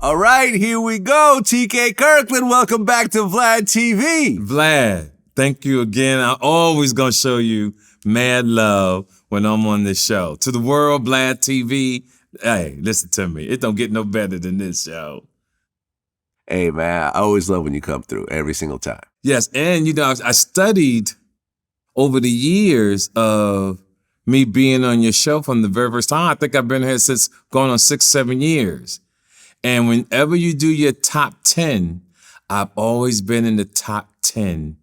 All right, here we go. TK Kirkland, welcome back to VladTV. Vlad, thank you again. I'm always going to show you mad love when I'm on this show. To the world, VladTV, hey, listen to me. It don't get no better than this show. Hey, man, I always love when you come through every single time. Yes, and I studied over the years of me being on your show from the very first time. I think I've been here since going on 6-7 years. And whenever you do your top 10, I've always been in the top 10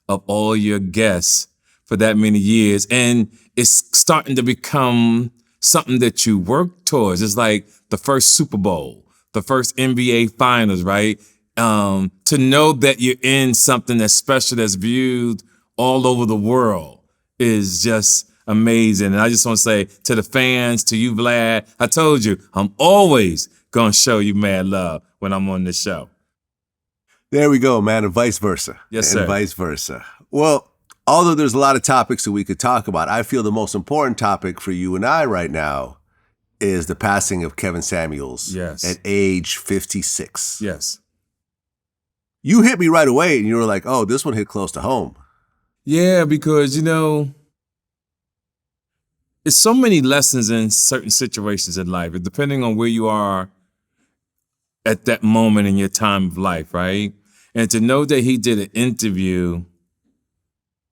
of all your guests for that many years. And it's starting to become something that you work towards. It's like the first Super Bowl, the first NBA Finals, right? To know that you're in something that's special, that's viewed all over the world is just amazing. And I just want to say to the fans, to you, Vlad, I told you, I'm always gonna show you mad love when I'm on this show. There we go, man, and vice versa. Yes, sir. And vice versa. Well, although there's a lot of topics that we could talk about, I feel the most important topic for you and I right now is the passing of Kevin Samuels at age 56. Yes. You hit me right away and you were like, oh, this one hit close to home. Yeah, because, it's so many lessons in certain situations in life, depending on where you are at that moment in your time of life, right? And to know that he did an interview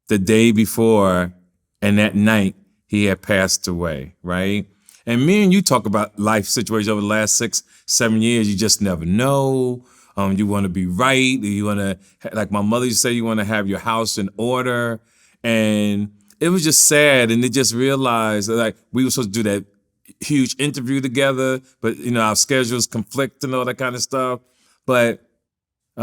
the day before and that night he had passed away, right? And me and you talk about life situations over the last 6-7 years. You just never know. You want to be right. You want to, like my mother used to say, you want to have your house in order. And it was just sad. And they just realized like we were supposed to do that huge interview together, but our schedules conflict and all that kind of stuff. But I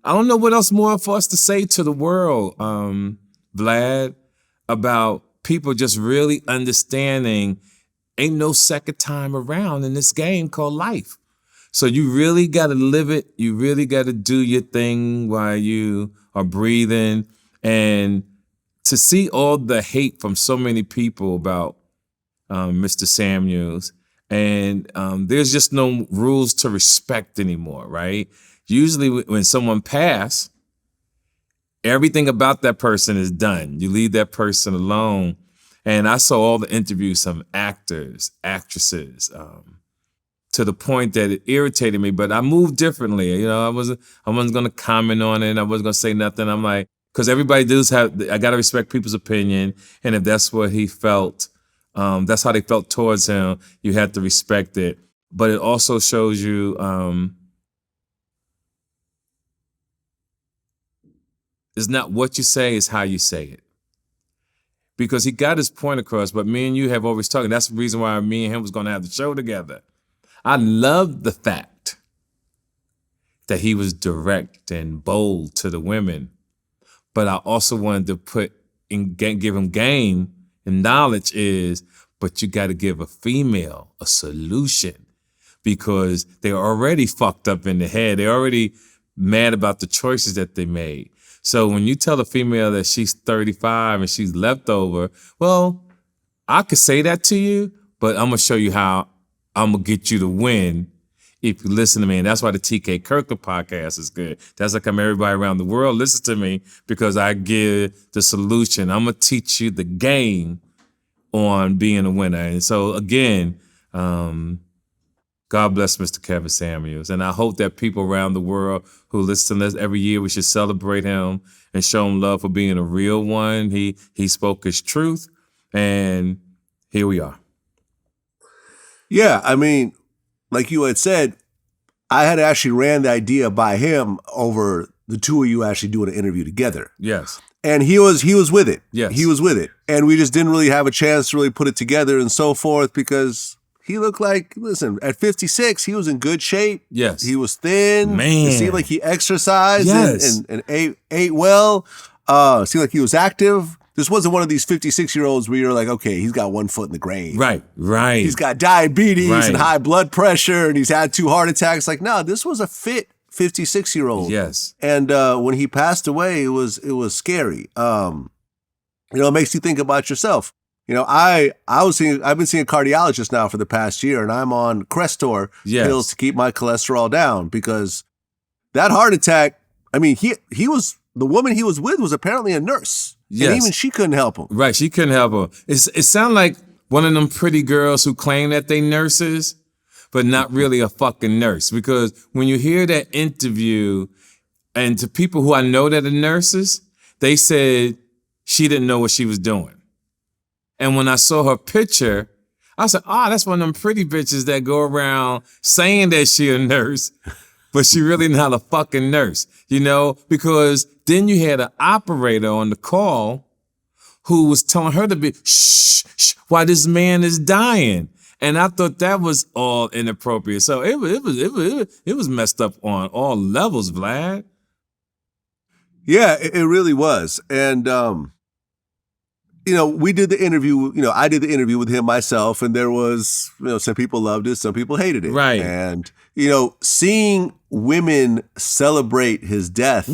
don't know what else more for us to say to the world, Vlad, about people just really understanding ain't no second time around in this game called life. So you really got to live it. You really got to do your thing while you are breathing. And to see all the hate from so many people about Mr. Samuels, and there's just no rules to respect anymore, right? Usually when someone passes, everything about that person is done. You leave that person alone. And I saw all the interviews from actors, actresses, to the point that it irritated me, but I moved differently. I wasn't going to comment on it. I wasn't going to say nothing. I'm like, because everybody I got to respect people's opinion. And if that's what he felt, that's how they felt towards him, you have to respect it. But it also shows you it's not what you say, it's how you say it. Because he got his point across, but me and you have always talked. That's the reason why me and him was going to have the show together. I love the fact that he was direct and bold to the women, but I also wanted to give him game and knowledge but you got to give a female a solution because they're already fucked up in the head. They're already mad about the choices that they made. So when you tell a female that she's 35 and she's leftover, well, I could say that to you, but I'm going to show you how I'm going to get you to win if you listen to me. And that's why the TK Kirkland podcast is good. That's like everybody around the world listens to me because I give the solution. I'm going to teach you the game on being a winner. And so again, God bless Mr. Kevin Samuels. And I hope that people around the world who listen to this every year, we should celebrate him and show him love for being a real one. He spoke his truth, and here we are. Yeah, I mean, like you had said, I had actually ran the idea by him over the two of you actually doing an interview together. Yes. And he was with it. Yes. He was with it. And we just didn't really have a chance to really put it together and so forth because he looked like, listen, at 56, he was in good shape. Yes. He was thin. Man. It seemed like he exercised yes. and ate well. It seemed like he was active. This wasn't one of these 56-year-olds where you're like, okay, he's got one foot in the grave. Right. He's got diabetes and high blood pressure and he's had 2 heart attacks. Like, no, this was a fit 56-year-old. Yes. And when he passed away, it was scary. It makes you think about yourself. I've been seeing a cardiologist now for the past year, and I'm on Crestor pills to keep my cholesterol down because that heart attack. I mean, he was the woman he was with was apparently a nurse, and even she couldn't help him. Right, she couldn't help him. It sounded like one of them pretty girls who claim that they nurses, but not really a fucking nurse. Because when you hear that interview, and to people who I know that are nurses, they said she didn't know what she was doing. And when I saw her picture, I said, that's one of them pretty bitches that go around saying that she a nurse, but she really not a fucking nurse, because then you had an operator on the call who was telling her to be shh while this man is dying. And I thought that was all inappropriate. So it was messed up on all levels, Vlad. Yeah, it really was. And, we did the interview, I did the interview with him myself, and there was, some people loved it, some people hated it. Right. And, seeing women celebrate his death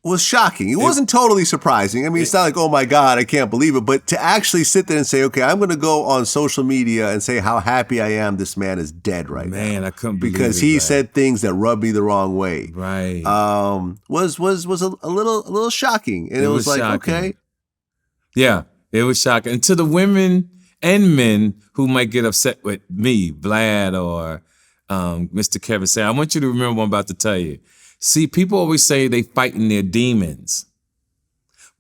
was shocking. It wasn't totally surprising. I mean, it's not like, oh my God, I can't believe it. But to actually sit there and say, okay, I'm going to go on social media and say how happy I am this man is dead right now. Man, I couldn't believe it. Because he said things that rubbed me the wrong way. Right. Was a little shocking. And it was like, shocking. Okay. Yeah, it was shocking. And to the women and men who might get upset with me, Vlad or Mr. Kevin Sam, I want you to remember what I'm about to tell you. See, people always say they fighting their demons,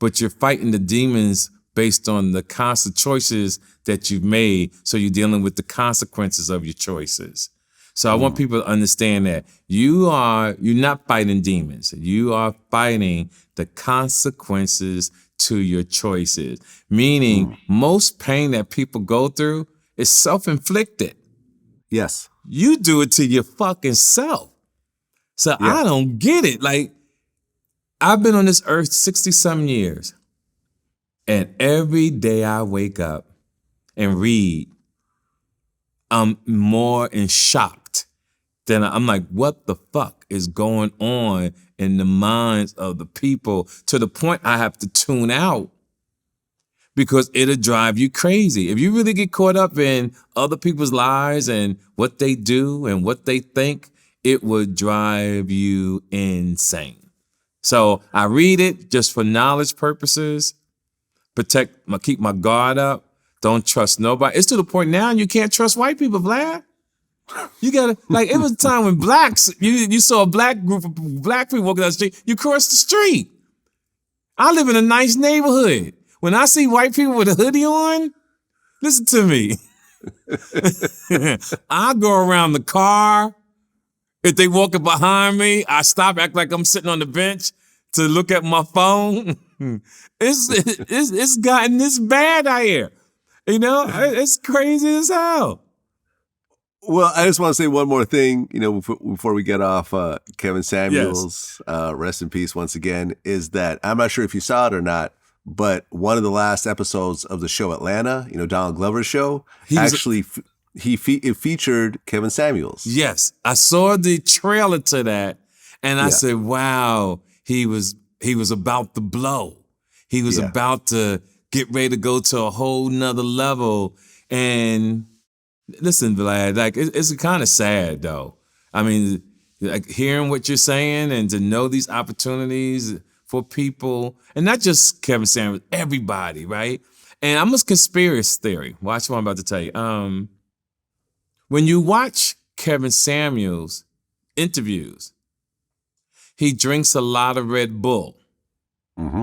but you're fighting the demons based on the constant choices that you've made. So you're dealing with the consequences of your choices. So I want people to understand that you're not fighting demons. You are fighting the consequences to your choices. Meaning most pain that people go through is self-inflicted. Yes. You do it to your fucking self. So I don't get it. Like, I've been on this earth 60-some years, and every day I wake up and read, I'm more in shocked than I'm like, what the fuck is going on in the minds of the people, to the point I have to tune out because it'll drive you crazy. If you really get caught up in other people's lives and what they do and what they think, it would drive you insane. So I read it just for knowledge purposes, keep my guard up, don't trust nobody. It's to the point now you can't trust white people, Vlad. You gotta, like, it was a time when blacks, you saw a black group of black people walking down the street, you crossed the street. I live in a nice neighborhood. When I see white people with a hoodie on, listen to me. I go around the car. If they walking behind me, I stop, act like I'm sitting on the bench to look at my phone. It's gotten this bad out here. It's crazy as hell. Well, I just want to say one more thing, before we get off Kevin Samuels, rest in peace once again, is that I'm not sure if you saw it or not, but one of the last episodes of the show Atlanta, Donald Glover's show, it featured Kevin Samuels. Yes, I saw the trailer to that, and I said, "Wow, he was about to blow. He was about to get ready to go to a whole nother level." And listen, Vlad, like it's kind of sad though. I mean, like hearing what you're saying and to know these opportunities for people, and not just Kevin Samuels, everybody, right? And I'm a conspiracy theory. Watch what I'm about to tell you. When you watch Kevin Samuels interviews, he drinks a lot of Red Bull. Mm-hmm.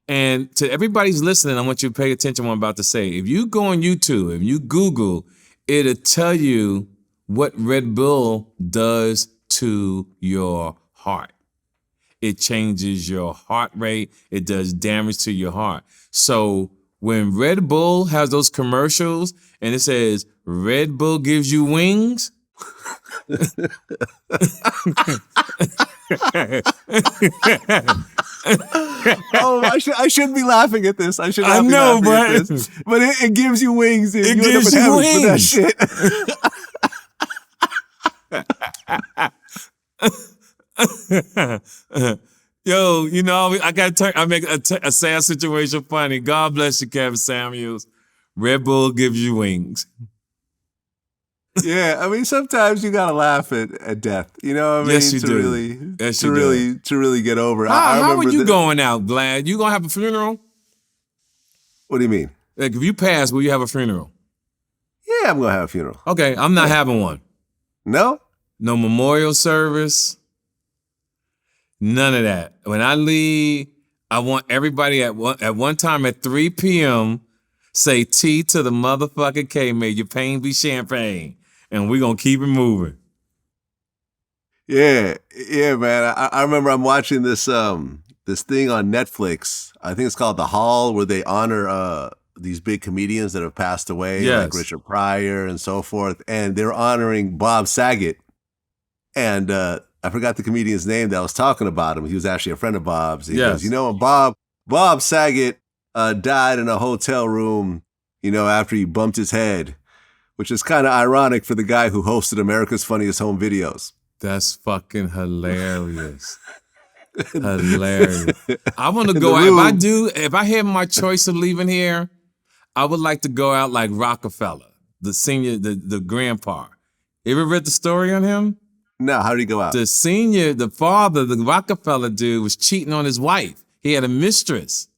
And to everybody who's listening, I want you to pay attention to what I'm about to say. If you go on YouTube, if you Google, it'll tell you what Red Bull does to your heart. It changes your heart rate. It does damage to your heart. So when Red Bull has those commercials and it says, Red Bull gives you wings. I shouldn't be laughing at this. I should not be laughing at this. But it gives you wings. And it you gives you wings. For that shit. Yo, I got to I make a sad situation funny. God bless you, Kevin Samuels. Red Bull gives you wings. Yeah, I mean, sometimes you gotta laugh at death. You know what I mean? Yes, you to do. Really, yes, to you really, do. to really get over it. How are you going out, Vlad? You gonna have a funeral? What do you mean? Like, if you pass, will you have a funeral? Yeah, I'm gonna have a funeral. Okay, I'm not having one. No? No memorial service. None of that. When I leave, I want everybody at one time at 3 p.m. say T to the motherfucking K, may your pain be champagne. And we're going to keep it moving. Yeah, man. I remember I'm watching this this thing on Netflix. I think it's called The Hall, where they honor these big comedians that have passed away, like Richard Pryor and so forth. And they're honoring Bob Saget. And I forgot the comedian's name that was talking about him. He was actually a friend of Bob's. He goes, Bob Saget died in a hotel room, after he bumped his head, which is kind of ironic for the guy who hosted America's Funniest Home Videos. That's fucking hilarious. Hilarious. I want to go out. If I had my choice of leaving here, I would like to go out like Rockefeller, the senior, the grandpa. You ever read the story on him? No, how did he go out? The father, the Rockefeller dude, was cheating on his wife. He had a mistress.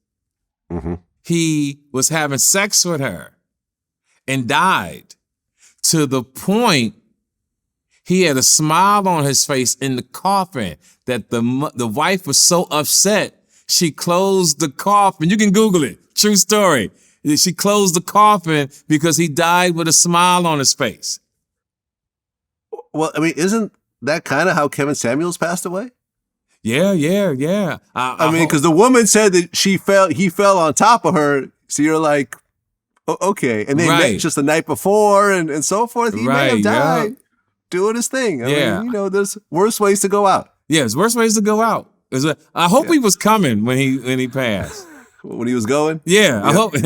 Mm-hmm. He was having sex with her and died, to the point he had a smile on his face in the coffin that the wife was so upset, she closed the coffin. You can Google it. True story. She closed the coffin because he died with a smile on his face. Well, I mean, isn't that kind of how Kevin Samuels passed away? Yeah. I mean, because the woman said that he fell on top of her. So you're like, okay. And they met just the night before and so forth. He may have died doing his thing. I mean, there's worse ways to go out. Yeah, there's worse ways to go out. I hope he was coming when he passed. When he was going? Yeah, I hope,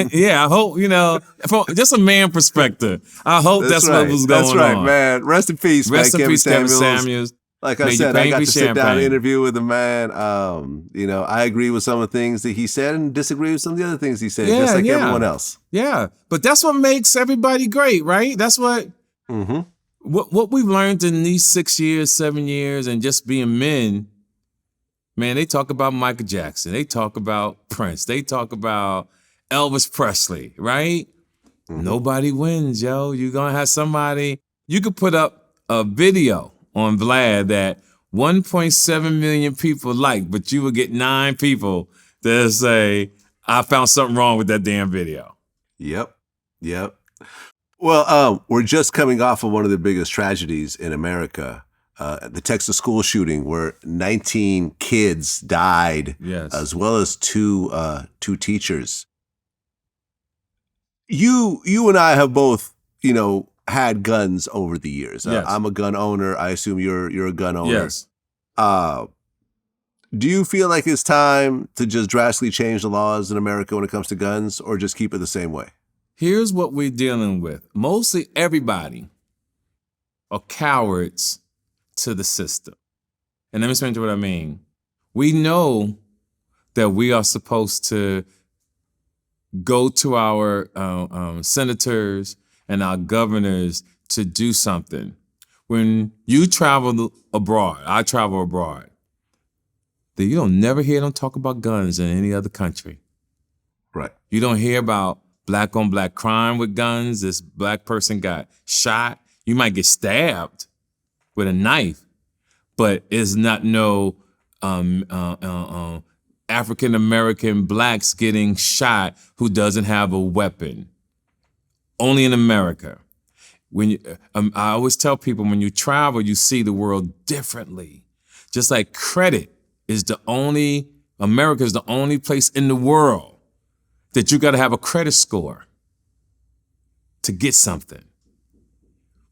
from just a man perspective, I hope that's what was going on. That's right, man. Rest in peace, Rest in Kevin peace, Samuels. Kevin Samuels. Like I said, I got to sit down and interview with the man. I agree with some of the things that he said and disagree with some of the other things he said, just like everyone else. Yeah, but that's what makes everybody great, right? That's what what we've learned in these 6 years, 7 years, and just being men. Man, they talk about Michael Jackson. They talk about Prince. They talk about Elvis Presley, right? Mm-hmm. Nobody wins, yo. You're going to have somebody. You could put up a video on Vlad that 1.7 million people like, but you would get 9 people that say, I found something wrong with that damn video. Yep. Well, we're just coming off of one of the biggest tragedies in America. The Texas school shooting, where 19 kids died, as well as two teachers. You and I have both, had guns over the years. I'm a gun owner. I assume you're a gun owner. Yes. Do you feel like it's time to just drastically change the laws in America when it comes to guns, or just keep it the same way? Here's what we're dealing with. Mostly everybody are cowards to the system. And let me explain to you what I mean. We know that we are supposed to go to our senators and our governors to do something. When you travel abroad, I travel abroad, you don't never hear them talk about guns in any other country. Right. You don't hear about black on black crime with guns. This black person got shot. You might get stabbed with a knife, but it's not no African-American blacks getting shot who doesn't have a weapon. Only in America. When I always tell people, when you travel, you see the world differently. Just like credit is America is the only place in the world that you got to have a credit score to get something.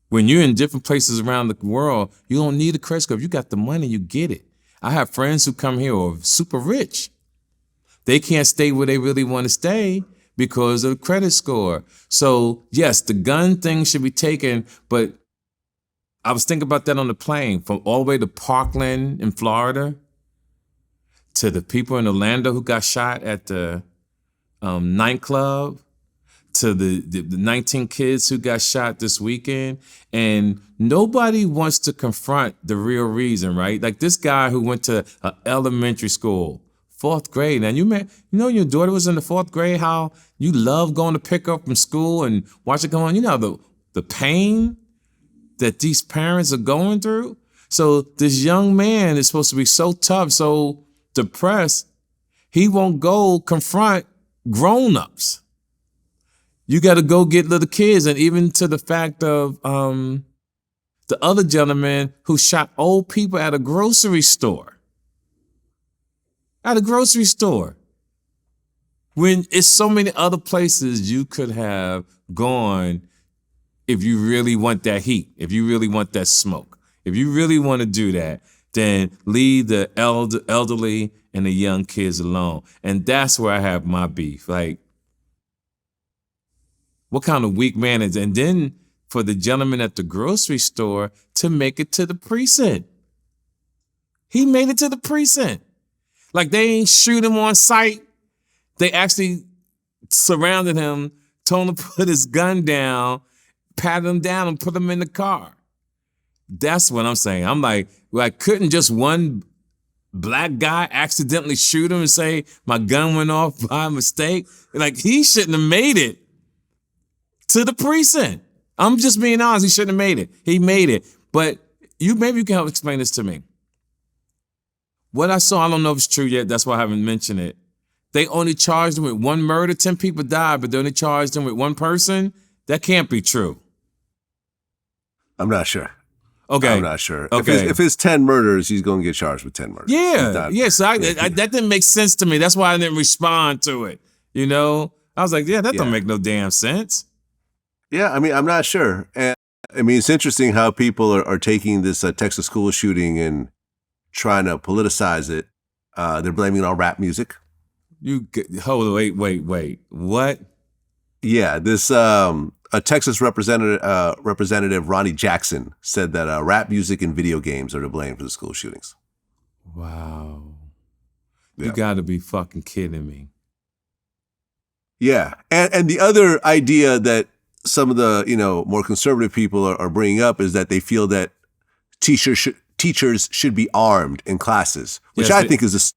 When you're in different places around the world, you don't need a credit score. If you got the money, you get it. I have friends who come here who are super rich. They can't stay where they really want to stay because of the credit score. So yes, the gun thing should be taken, but I was thinking about that on the plane from all the way to Parkland in Florida. to the people in Orlando who got shot at the nightclub, to the 19 kids who got shot this weekend. And nobody wants to confront the real reason, right? Like this guy who went to an elementary school, 4th grade. And you know your daughter was in the 4th grade, how you love going to pick her up from school and watch it go on. You know the pain that these parents are going through. So this young man is supposed to be so tough, so depressed, he won't go confront grown-ups. You got to go get little kids. And even to the fact of the other gentleman who shot old people at a grocery store. At a grocery store. When it's so many other places you could have gone if you really want that heat, if you really want that smoke. If you really want to do that, then leave the elderly and the young kids alone. And that's where I have my beef. Like, what kind of weak man is? And then for the gentleman at the grocery store to make it to the precinct. He made it to the precinct. Like they ain't shoot him on sight. They actually surrounded him, told him to put his gun down, patted him down and put him in the car. That's what I'm saying. I'm like couldn't just one black guy accidentally shoot him and say, my gun went off by mistake? Like he shouldn't have made it to the precinct. I'm just being honest. He shouldn't have made it. He made it. But maybe you can help explain this to me. What I saw, I don't know if it's true yet. That's why I haven't mentioned it. They only charged him with one murder. 10 people died, but they only charged him with one person. That can't be true. I'm not sure. Okay. I'm not sure. Okay. If it's 10 murders, he's going to get charged with 10 murders. Yeah. Yeah. So that didn't make sense to me. That's why I didn't respond to it. You know? I was like, that don't make no damn sense. Yeah, I mean, I'm not sure. And I mean, it's interesting how people are taking this Texas school shooting and trying to politicize it. They're blaming it on rap music. Wait. What? Yeah, this a Texas representative, Ronnie Jackson, said that rap music and video games are to blame for the school shootings. Wow. You got to be fucking kidding me. Yeah, and the other idea that some of the more conservative people are bringing up is that they feel that teachers should be armed in classes, which I think is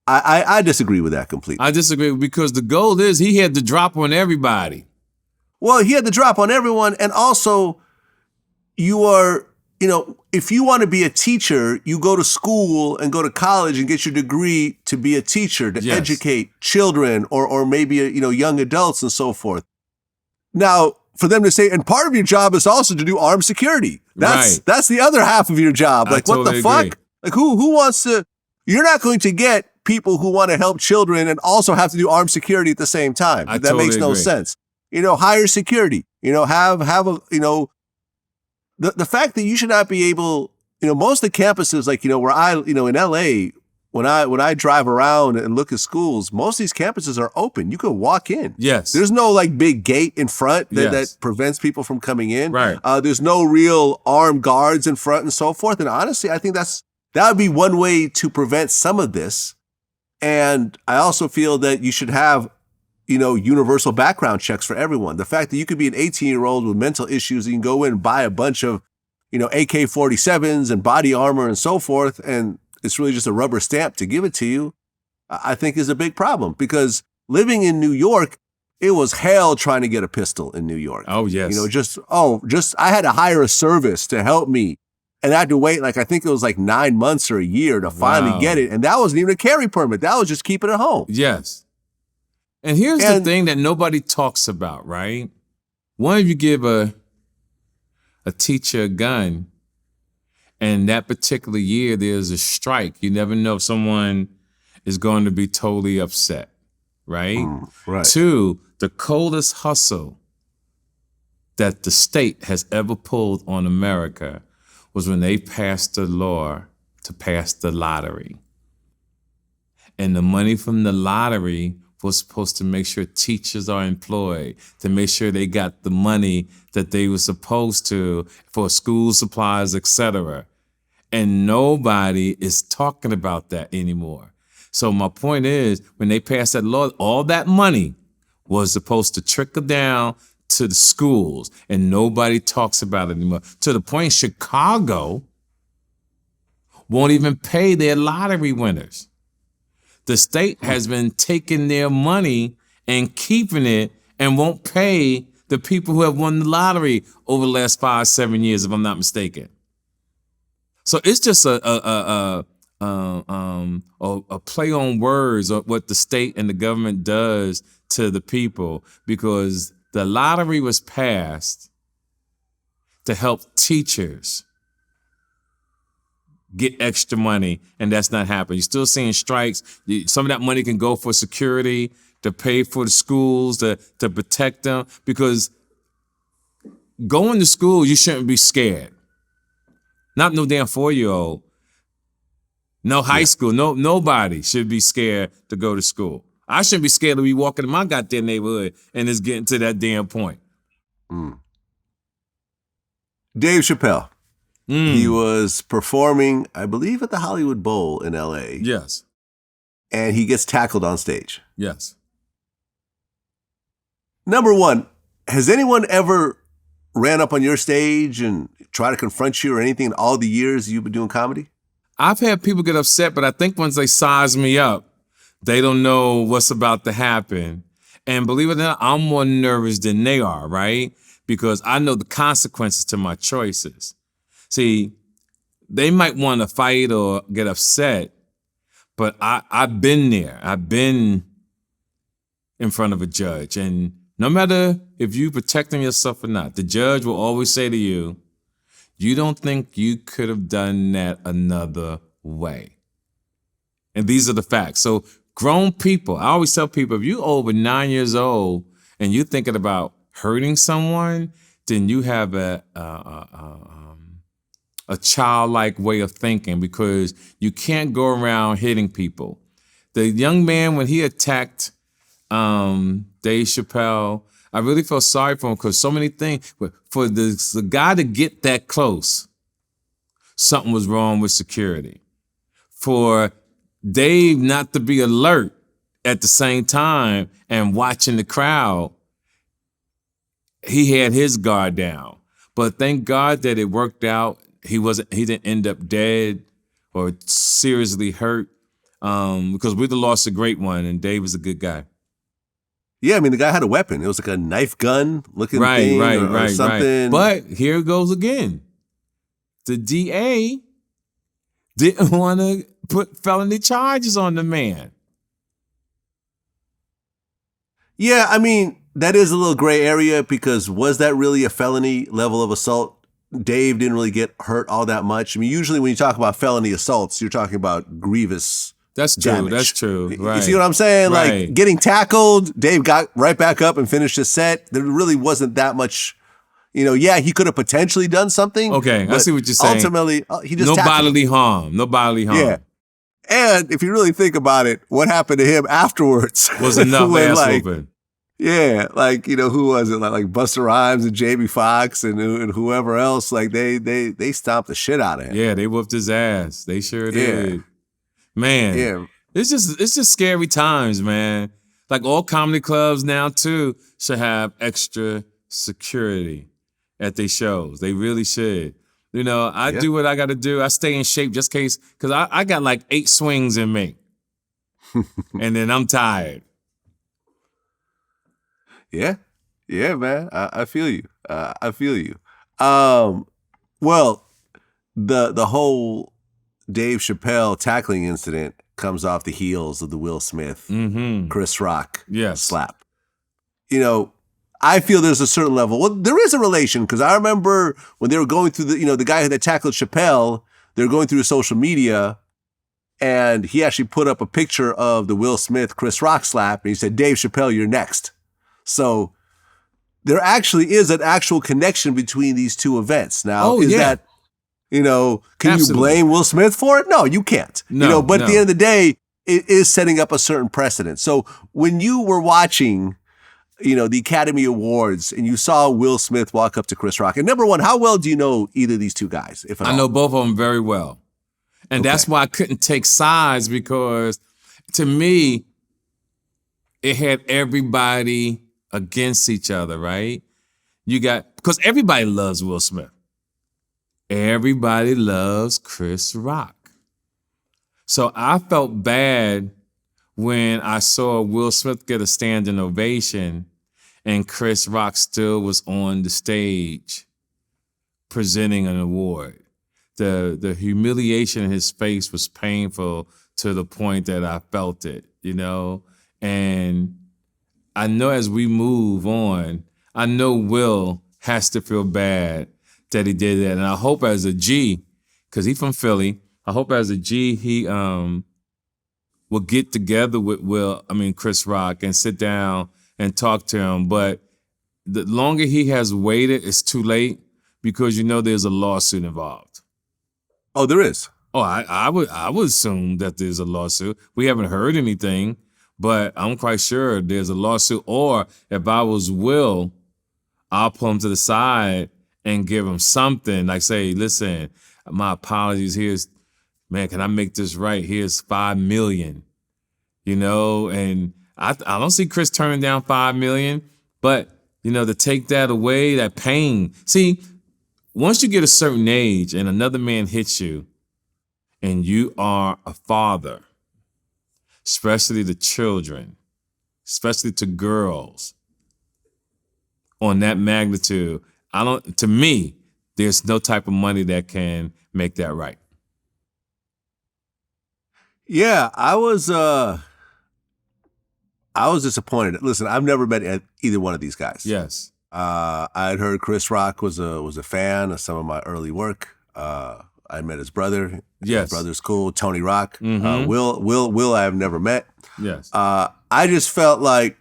I disagree with that completely. I disagree because the goal is he had to drop on everybody. Well, he had to drop on everyone, and also you are, if you want to be a teacher, you go to school and go to college and get your degree to be a teacher, to educate children or maybe young adults and so forth. Now, for them to say, and part of your job is also to do armed security. That's the other half of your job. Like, what the fuck? Like, who wants to? You're not going to get people who want to help children and also have to do armed security at the same time. That makes no sense. Hire security. Have a the fact that you should not be able. Most of the campuses, like where I, in LA. When I drive around and look at schools, most of these campuses are open. You can walk in. Yes. There's no big gate in front that prevents people from coming in. Right. There's no real armed guards in front and so forth. And honestly, I think that would be one way to prevent some of this. And I also feel that you should have, universal background checks for everyone. The fact that you could be an 18-year-old with mental issues, and you can go in and buy a bunch of, AK-47s and body armor and so forth, and it's really just a rubber stamp to give it to you, I think is a big problem. Because living in New York, it was hell trying to get a pistol in New York. Oh, yes. I had to hire a service to help me. And I had to wait, I think it was 9 months or a year to finally get it. And that wasn't even a carry permit. That was just keeping it home. Yes. And here's the thing that nobody talks about, right? One of you give a teacher a gun, and that particular year, there's a strike. You never know if someone is going to be totally upset, right? Right. 2, the coldest hustle that the state has ever pulled on America was when they passed the law to pass the lottery. And the money from the lottery was supposed to make sure teachers are employed, to make sure they got the money that they were supposed to for school supplies, etc. And nobody is talking about that anymore. So my point is, when they passed that law, all that money was supposed to trickle down to the schools, and nobody talks about it anymore. To the point Chicago won't even pay their lottery winners. The state has been taking their money and keeping it and won't pay the people who have won the lottery over the last 5-7 years, if I'm not mistaken. So it's just a play on words of what the state and the government does to the people, because the lottery was passed to help teachers get extra money, and that's not happening. You're still seeing strikes. Some of that money can go for security, to pay for the schools, to protect them, because going to school, you shouldn't be scared. Not no damn 4-year-old. No high school. Nobody should be scared to go to school. I shouldn't be scared to be walking in my goddamn neighborhood and it's getting to that damn point. Dave Chappelle. He was performing, I believe, at the Hollywood Bowl in LA. Yes. And he gets tackled on stage. Yes. Number one, has anyone ever ran up on your stage and tried to confront you or anything in all the years you've been doing comedy? I've had people get upset, but I think once they size me up, they don't know what's about to happen. And believe it or not, I'm more nervous than they are, right? Because I know the consequences to my choices. See, they might want to fight or get upset, but I've been there. I've been in front of a judge. And no matter if you're protecting yourself or not, the judge will always say to you, you don't think you could have done that another way. And these are the facts. So grown people, I always tell people, if you're over 9 years old and you're thinking about hurting someone, then you have a childlike way of thinking, because you can't go around hitting people. The young man, when he attacked Dave Chappelle, I really felt sorry for him, because so many things, for the guy to get that close, something was wrong with security. For Dave not to be alert at the same time and watching the crowd, he had his guard down. But thank God that it worked out. He didn't end up dead or seriously hurt, because we'd have lost a great one, and Dave was a good guy. Yeah, I mean, the guy had a weapon. It was like a knife gun looking thing or something. But here it goes again. The DA didn't want to put felony charges on the man. Yeah, I mean, that is a little gray area, because was that really a felony level of assault? Dave didn't really get hurt all that much. I mean, usually when you talk about felony assaults, you're talking about grievous damage. That's true. Right. You see what I'm saying? Right. Like, getting tackled, Dave got right back up and finished his set. There really wasn't that much, yeah, he could have potentially done something. Okay, I see what you're saying. Ultimately, he just no tackled bodily harm. No bodily harm. Yeah. And if you really think about it, what happened to him afterwards was enough ass whooping. Yeah, who was it? Like Busta Rhymes and Jamie Foxx and whoever else. Like they stomped the shit out of him. Yeah, they whooped his ass. They sure did. Man, yeah. It's just scary times, man. Like, all comedy clubs now too should have extra security at their shows. They really should. I do what I got to do. I stay in shape just in case, because I got like 8 swings in me, and then I'm tired. Yeah, man. I feel you. I feel you. Well, the whole Dave Chappelle tackling incident comes off the heels of the Will Smith, Chris Rock slap. I feel there's a certain level. Well, there is a relation, because I remember when they were going through the guy that tackled Chappelle, they were going through his social media, and he actually put up a picture of the Will Smith, Chris Rock slap, and he said, Dave Chappelle, you're next. So there actually is an actual connection between these two events. Now, that, can Absolutely. You blame Will Smith for it? No, you can't. No, but at the end of the day, it is setting up a certain precedent. So when you were watching, the Academy Awards and you saw Will Smith walk up to Chris Rock, and number one, how well do you know either of these two guys, if at all? I know both of them very well. And that's why I couldn't take sides, because to me, it had everybody against each other, right? Because everybody loves Will Smith. Everybody loves Chris Rock. So I felt bad when I saw Will Smith get a standing ovation and Chris Rock still was on the stage presenting an award. The humiliation in his face was painful to the point that I felt it, And I know as we move on, I know Will has to feel bad that he did that. And I hope as a G, because he's from Philly, I hope as a G he will get together with Chris Rock and sit down and talk to him. But the longer he has waited, it's too late because there's a lawsuit involved. Oh, there is? Oh, I would assume that there's a lawsuit. We haven't heard anything, but I'm quite sure there's a lawsuit. Or if I was Will, I'll pull him to the side and give him something like, say, listen, my apologies. Man, can I make this right? Here's $5 million, and I don't see Chris turning down $5 million, but, to take that away, that pain. See, once you get a certain age and another man hits you and you are a father, especially to children, especially to girls, on that magnitude, to me, there's no type of money that can make that right. Yeah, I was disappointed. Listen, I've never met either one of these guys. Yes. I had heard Chris Rock was a fan of some of my early work. I met his brother. Yes. His brother's cool, Tony Rock. Mm-hmm. Will I have never met. Yes. I just felt like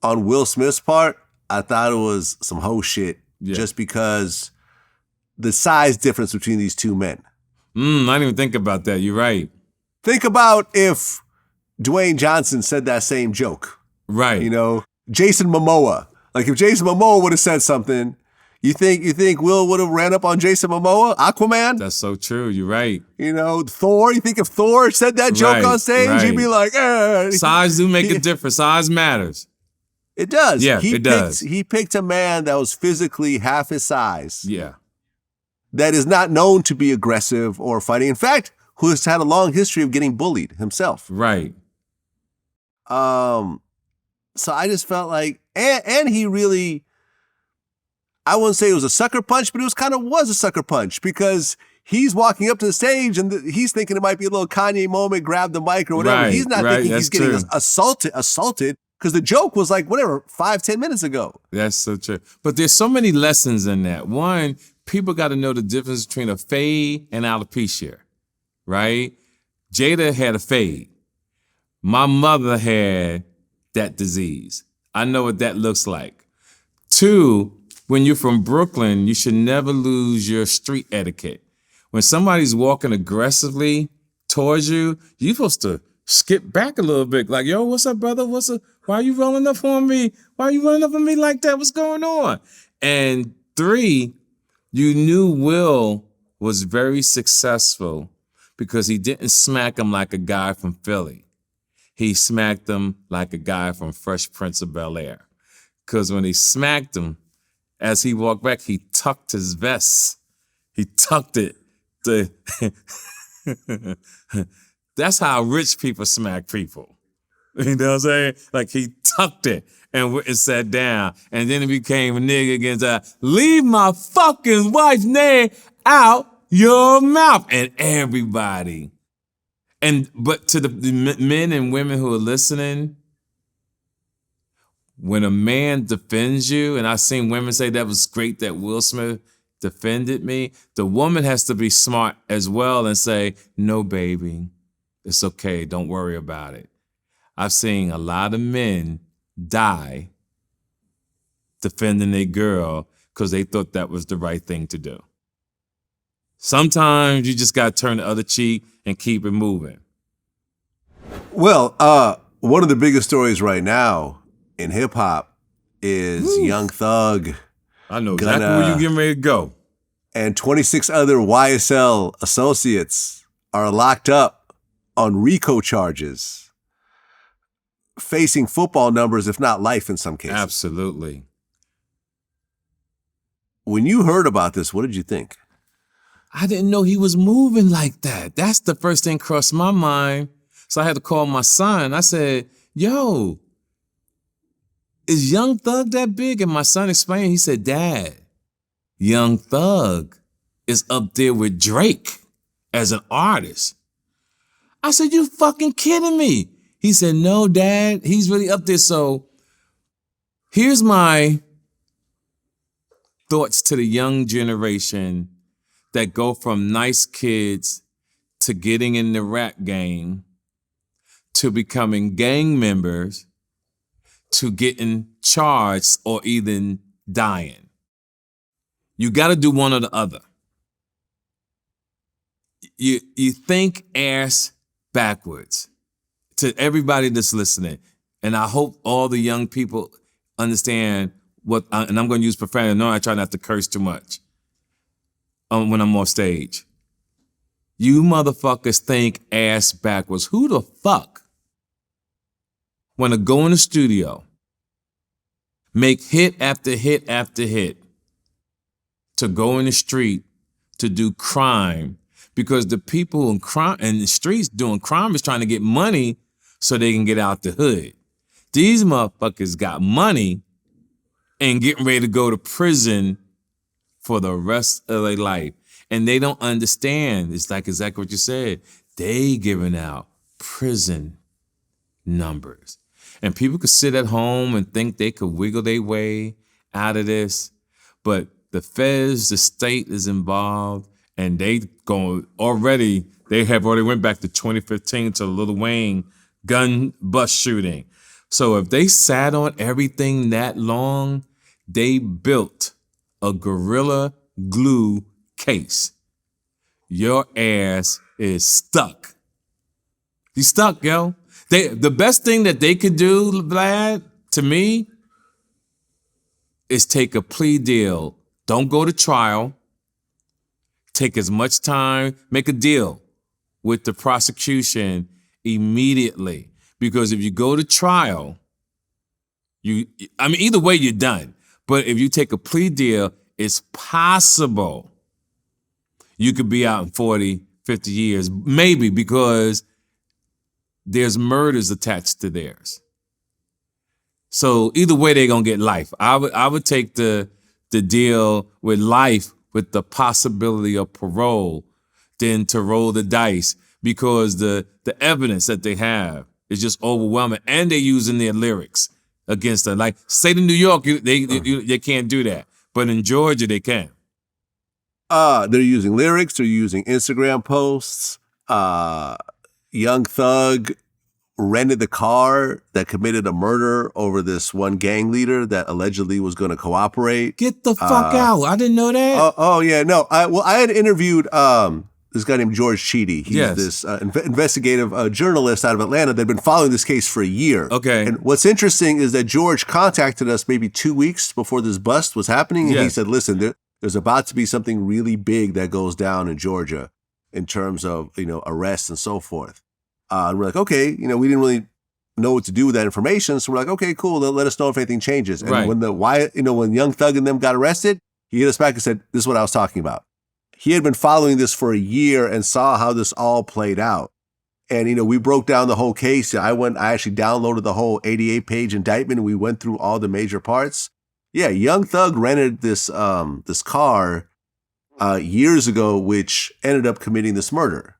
on Will Smith's part, I thought it was some hoe shit just because the size difference between these two men. I didn't even think about that. You're right. Think about if Dwayne Johnson said that same joke. Right. Jason Momoa. Like if Jason Momoa would have said something, you think Will would have ran up on Jason Momoa? Aquaman? That's so true. You're right. Thor. You think if Thor said that joke on stage, he'd be like, Size do make a difference. Size matters. It does. Yeah, it does. He picked a man that was physically half his size. Yeah. That is not known to be aggressive or fighting. In fact, who has had a long history of getting bullied himself. Right. So I just felt like, and he really, I wouldn't say it was a sucker punch, but it was a sucker punch because he's walking up to the stage and he's thinking it might be a little Kanye moment, grab the mic or whatever. Right, he's not thinking that's he's getting true. assaulted because the joke was like, 5-10 minutes ago. That's so true. But there's so many lessons in that. One, people got to know the difference between a fade and alopecia, right? Jada had a fade. My mother had that disease. I know what that looks like. Two, when you're from Brooklyn, you should never lose your street etiquette. When somebody's walking aggressively towards you, you're supposed to skip back a little bit. Like, yo, what's up, brother? Why are you rolling up on me? Why are you running up on me like that? What's going on? And three, you knew Will was very successful because he didn't smack him like a guy from Philly. He smacked him like a guy from Fresh Prince of Bel-Air. Because when he smacked him, as he walked back, he tucked his vest. He tucked it. That's how rich people smack people. You know what I'm saying? Like he tucked it and went and sat down. And then it became a nigga against leave my fucking wife's name out your mouth. And everybody. But to the men and women who are listening, when a man defends you, and I've seen women say that was great that Will Smith defended me, the woman has to be smart as well and say, no, baby, it's okay. Don't worry about it. I've seen a lot of men die defending their girl because they thought that was the right thing to do. Sometimes you just got to turn the other cheek and keep it moving. Well, one of the biggest stories right now in hip hop is Young Thug. I know exactly where you're getting ready to go. And 26 other YSL associates are locked up on RICO charges, facing football numbers, if not life in some cases. Absolutely. When you heard about this, what did you think? I didn't know he was moving like that. That's the first thing crossed my mind. So I had to call my son. I said, yo, is Young Thug that big? And my son explained, he said, Dad, Young Thug is up there with Drake as an artist. I said, you fucking kidding me? He said, no, Dad, he's really up there. So here's my thoughts to the young generation that go from nice kids to getting in the rap game, to becoming gang members, to getting charged or even dying. You got to do one or the other. You think ass backwards. To everybody that's listening, and I hope all the young people understand and I'm going to use profanity. No, I try not to curse too much when I'm off stage. You motherfuckers think ass backwards. Who the fuck want to go in the studio, make hit after hit after hit, to go in the street to do crime? Because the people in the streets doing crime is trying to get money so they can get out the hood. These motherfuckers got money and getting ready to go to prison for the rest of their life. And they don't understand. It's like exactly what you said. They giving out prison numbers. And people could sit at home and think they could wiggle their way out of this. But the feds, the state is involved, and they have already went back to 2015 to Lil Wayne gun bust shooting. So if they sat on everything that long, they built a gorilla glue case. Your ass is stuck. You stuck, yo. The best thing that they could do, Vlad, to me, is take a plea deal. Don't go to trial. Take as much time, make a deal with the prosecution immediately. Because if you go to trial, either way you're done. But if you take a plea deal, it's possible you could be out in 40, 50 years, maybe, because there's murders attached to theirs. So either way, they're gonna get life. I would take the deal with life with the possibility of parole than to roll the dice, because the evidence that they have is just overwhelming, and they're using their lyrics against them. Like, state of New York, they can't do that, but in Georgia they can. They're using lyrics. They're using Instagram posts. Young Thug rented the car that committed a murder over this one gang leader that allegedly was going to cooperate. Get the fuck out! I didn't know that. Oh yeah, no. I had interviewed this guy named George Cheedy. He's this investigative journalist out of Atlanta that had been following this case for a year. Okay. And what's interesting is that George contacted us maybe 2 weeks before this bust was happening, and he said, "Listen, there's about to be something really big that goes down in Georgia in terms of arrests and so forth." And we're like, okay, we didn't really know what to do with that information, so we're like, okay, cool. Let us know if anything changes. And when Young Thug and them got arrested, he hit us back and said, "This is what I was talking about." He had been following this for a year and saw how this all played out. And, we broke down the whole case. I actually downloaded the whole 88-page indictment, and we went through all the major parts. Yeah, Young Thug rented this car years ago, which ended up committing this murder.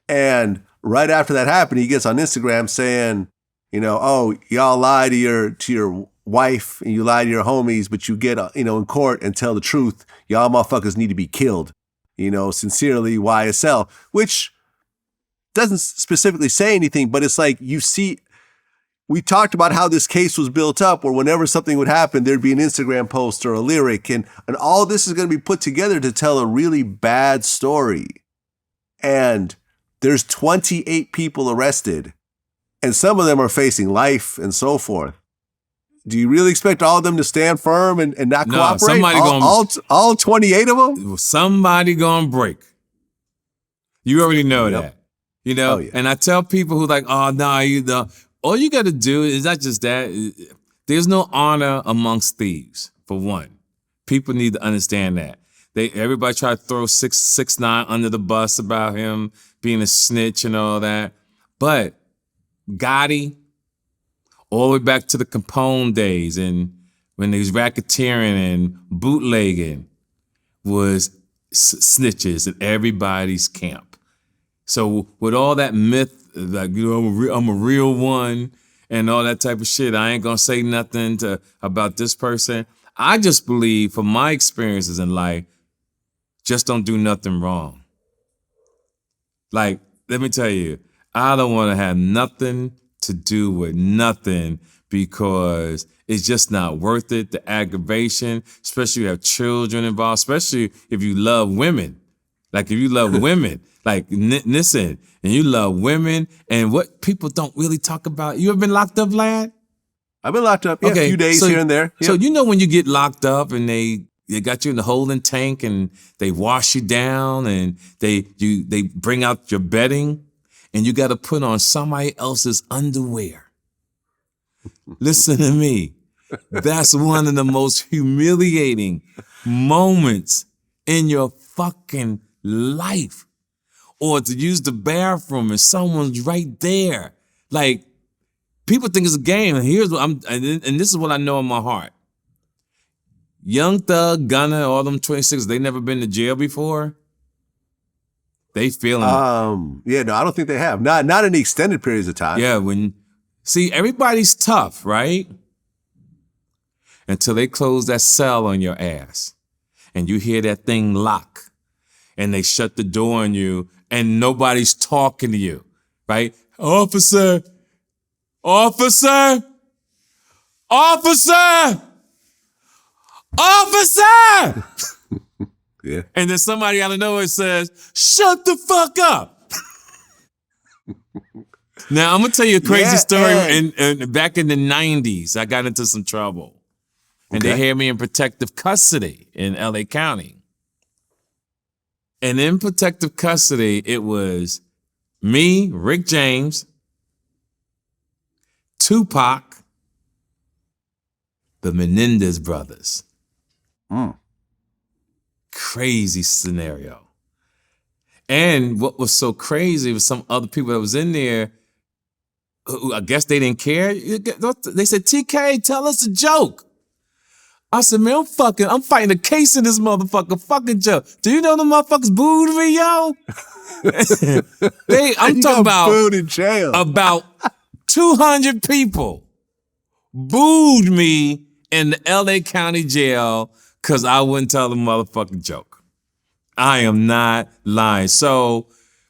And right after that happened, he gets on Instagram saying, "Oh, y'all lie to your wife and you lie to your homies, but you get in court and tell the truth. Y'all motherfuckers need to be killed. Sincerely, YSL," which doesn't specifically say anything, but it's like, you see, we talked about how this case was built up, where whenever something would happen, there'd be an Instagram post or a lyric, and all this is going to be put together to tell a really bad story. And there's 28 people arrested, and some of them are facing life and so forth. Do you really expect all of them to stand firm and not cooperate? All 28 of them? Somebody gonna break. You already know that. You know? Oh, yeah. And I tell people who like, oh, no, all you got to do is not just that. There's no honor amongst thieves, for one. People need to understand that. Everybody try to throw 6ix9ine under the bus about him being a snitch and all that. But Gotti, all the way back to the Capone days and when they was racketeering and bootlegging, was snitches in everybody's camp. So with all that myth, like, you know, I'm a real one and all that type of shit, I ain't gonna say nothing about this person. I just believe, from my experiences in life, just don't do nothing wrong. Like, let me tell you, I don't want to have nothing to do with nothing because it's just not worth it. The aggravation, especially if you have children involved, especially if you love women. Like, if you love women, like, listen, and you love women, and what people don't really talk about. You ever been locked up, Vlad? I've been locked up, a few days here and there. Yep. So you know when you get locked up and they got you in the holding tank and they wash you down and they bring out your bedding and you got to put on somebody else's underwear. Listen to me. That's one of the most humiliating moments in your fucking life. Or to use the bathroom and someone's right there. Like, people think it's a game, and here's what and this is what I know in my heart. Young Thug, Gunna, all them 26, they never been to jail before. They feeling it. Yeah, no, I don't think they have. Not in the extended periods of time. Yeah, see, everybody's tough, right? Until they close that cell on your ass, and you hear that thing lock, and they shut the door on you, and nobody's talking to you, right? Officer! Officer! Yeah. And then somebody out of nowhere says, shut the fuck up. Now, I'm going to tell you a crazy story. And back in the 90s, I got into some trouble. And they had me in protective custody in LA County. And in protective custody, it was me, Rick James, Tupac, the Menendez brothers. Crazy scenario. And what was so crazy was some other people that was in there who I guess they didn't care. They said, TK, tell us a joke. I said, man, I'm fighting a case in this motherfucker. Fucking joke. Do you know the motherfuckers booed me, yo? I'm talking about booed in jail. About 200 people booed me in the LA County jail because I wouldn't tell the motherfucking joke. I am not lying. So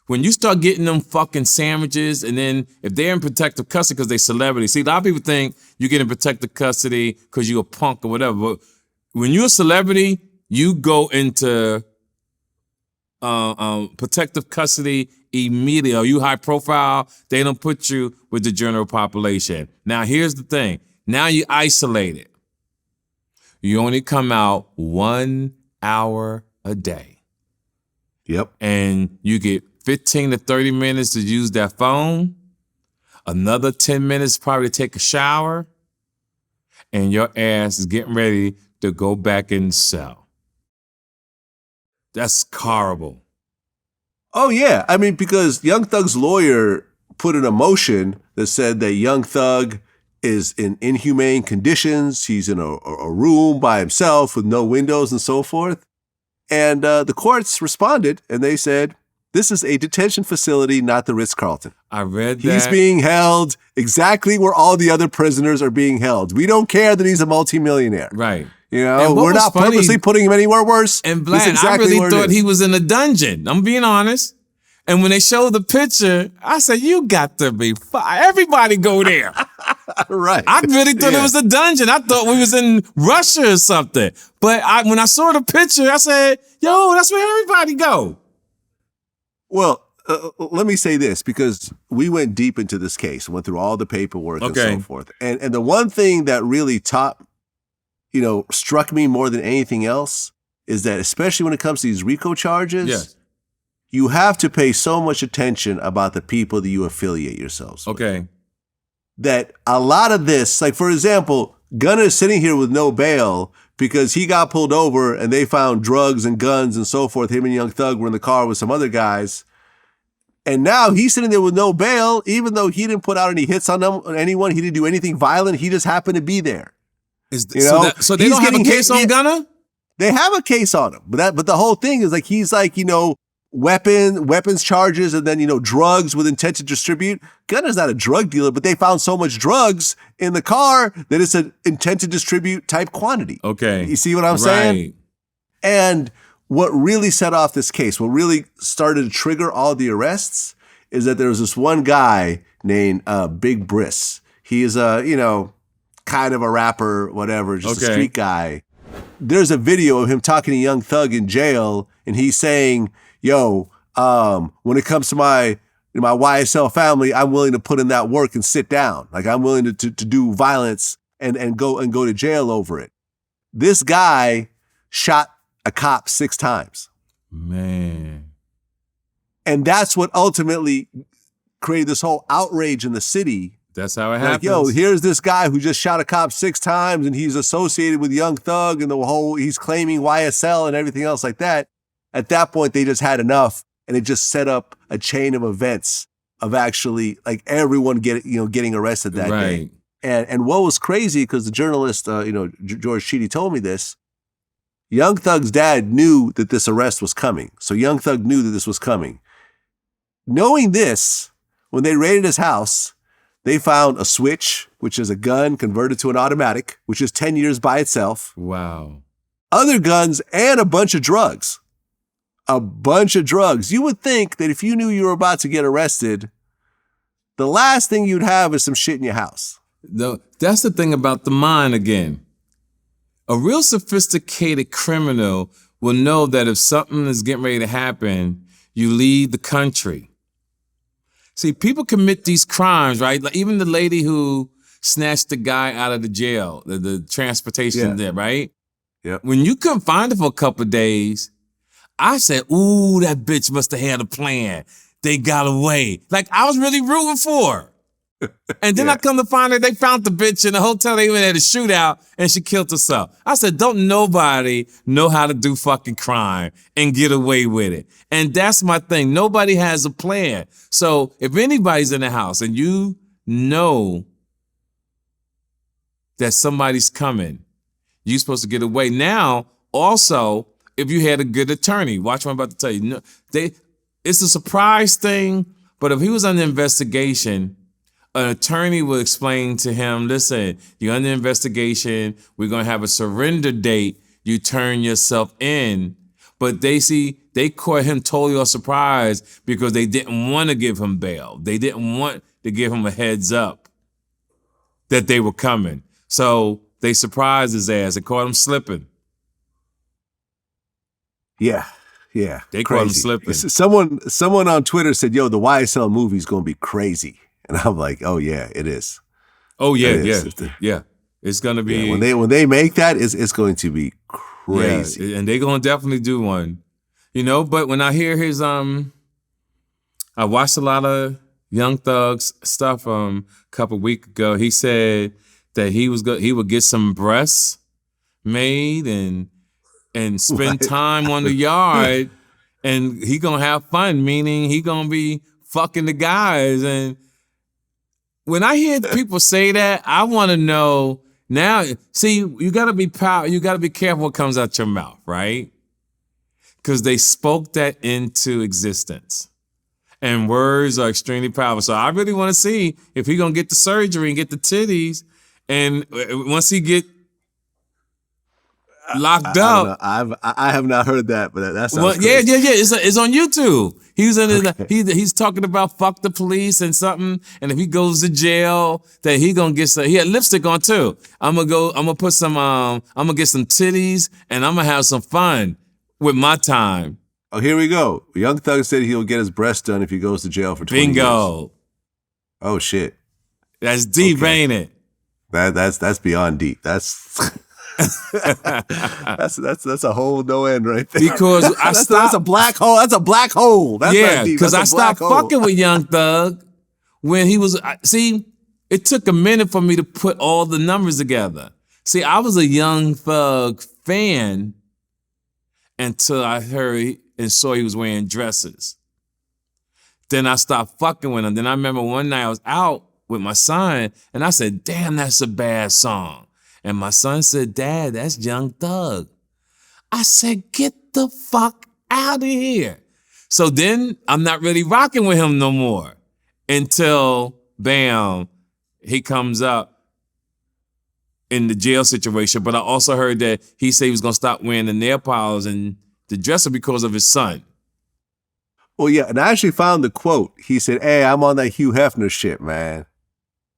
when you start getting them fucking sandwiches, and then if they're in protective custody because they celebrity, see, a lot of people think you get in protective custody because you're a punk or whatever. But when you're a celebrity, you go into protective custody immediately. Are you high profile? They don't put you with the general population. Now, here's the thing. Now you isolated. You only come out 1 hour a day. Yep. And you get 15 to 30 minutes to use that phone, another 10 minutes probably to take a shower, and your ass is getting ready to go back in the cell. That's horrible. Oh, yeah. I mean, because Young Thug's lawyer put in a motion that said that Young Thug is in inhumane conditions. He's in a room by himself with no windows and so forth. And the courts responded, and they said, this is a detention facility, not the Ritz-Carlton. I read that. He's being held exactly where all the other prisoners are being held. We don't care that he's a multimillionaire. Right. You know, we're not purposely putting him anywhere worse. And Vlad, I really thought he was in a dungeon. I'm being honest. And when they showed the picture, I said, you got to be everybody go there. Right. I really thought it was a dungeon. I thought we was in Russia or something. But when I saw the picture, I said, yo, that's where everybody go. Well, let me say this, because we went deep into this case, went through all the paperwork and so forth. And the one thing that really struck me more than anything else is that, especially when it comes to these RICO charges, you have to pay so much attention about the people that you affiliate yourselves with. Okay. That a lot of this, like for example, Gunna is sitting here with no bail because he got pulled over and they found drugs and guns and so forth. Him and Young Thug were in the car with some other guys. And now he's sitting there with no bail, even though he didn't put out any hits on anyone. He didn't do anything violent. He just happened to be there. So they don't have a case on Gunna? They have a case on him. But the whole thing is like, he's like, weapons charges and then, drugs with intent to distribute. Gunna's not a drug dealer, but they found so much drugs in the car that it's an intent to distribute type quantity. Okay. You see what I'm saying? And what really set off this case, what really started to trigger all the arrests is that there was this one guy named Big Briss. He is kind of a rapper, whatever, just a street guy. There's a video of him talking to Young Thug in jail and he's saying, yo, when it comes to my YSL family, I'm willing to put in that work and sit down. Like I'm willing to do violence and go to jail over it. This guy shot a cop 6 times. Man. And that's what ultimately created this whole outrage in the city. That's how it happens. Like, yo, here's this guy who just shot a cop 6 times and he's associated with Young Thug and he's claiming YSL and everything else like that. At that point, they just had enough, and it just set up a chain of events of actually like everyone getting arrested that day. And what was crazy, because the journalist, George Sheedy told me this, Young Thug's dad knew that this arrest was coming. So Young Thug knew that this was coming. Knowing this, when they raided his house, they found a switch, which is a gun converted to an automatic, which is 10 years by itself. Wow. Other guns and a bunch of drugs. A bunch of drugs. You would think that if you knew you were about to get arrested, the last thing you'd have is some shit in your house. That's the thing about the mind again. A real sophisticated criminal will know that if something is getting ready to happen, you leave the country. See, people commit these crimes, right? Like even the lady who snatched the guy out of the jail, the transportation there, right? Yeah. When you couldn't find her for a couple of days, I said, ooh, that bitch must have had a plan. They got away. Like, I was really rooting for her. And then I come to find out they found the bitch in the hotel. They even had a shootout and she killed herself. I said, don't nobody know how to do fucking crime and get away with it. And that's my thing. Nobody has a plan. So if anybody's in the house and you know that somebody's coming, you're supposed to get away. Now, also, if you had a good attorney, watch what I'm about to tell you. No, it's a surprise thing, but if he was under investigation, an attorney would explain to him, listen, you're under investigation. We're going to have a surrender date. You turn yourself in. But they caught him totally off surprise because they didn't want to give him bail. They didn't want to give him a heads up that they were coming. So they surprised his ass and caught him slipping. Yeah. They caught him slipping. Someone on Twitter said, yo, the YSL movie is going to be crazy. And I'm like, oh, yeah, it is. Oh, yeah. It's going to be. Yeah, when they make that, it's going to be crazy. Yeah, and they're going to definitely do one. But when I hear his, I watched a lot of Young Thug's stuff a couple weeks ago. He said that he would get some breasts made and spend time on the yard and he gonna have fun, meaning he gonna be fucking the guys. And when I hear people say that, I want to know now, see, you gotta be careful what comes out your mouth, right? Because they spoke that into existence. And words are extremely powerful. So I really want to see if he gonna get the surgery and get the titties. And once he get locked up. I have not heard that, but that sounds yeah. It's on YouTube. He's talking about fuck the police and something, and if he goes to jail, that he gonna get some. He had lipstick on too. I'm gonna get some titties, and I'm gonna have some fun with my time. Oh, here we go. Young Thug said he'll get his breast done if he goes to jail for 20 Bingo. years. Oh shit. That's deep, ain't it? That's beyond deep. That's That's a whole no end right there. Because that's a black hole. That's a black hole. That's yeah, because I stopped fucking with Young Thug when he was. See, it took a minute for me to put all the numbers together. See, I was a Young Thug fan until I heard and saw he was wearing dresses. Then I stopped fucking with him. Then I remember one night I was out with my son and I said, damn, that's a bad song. And my son said, Dad, that's Young Thug. I said, get the fuck out of here. So then I'm not really rocking with him no more until, bam, he comes up in the jail situation. But I also heard that he said he was going to stop wearing the nail polish and the dresser because of his son. Well, yeah, and I actually found the quote. He said, hey, I'm on that Hugh Hefner shit, man.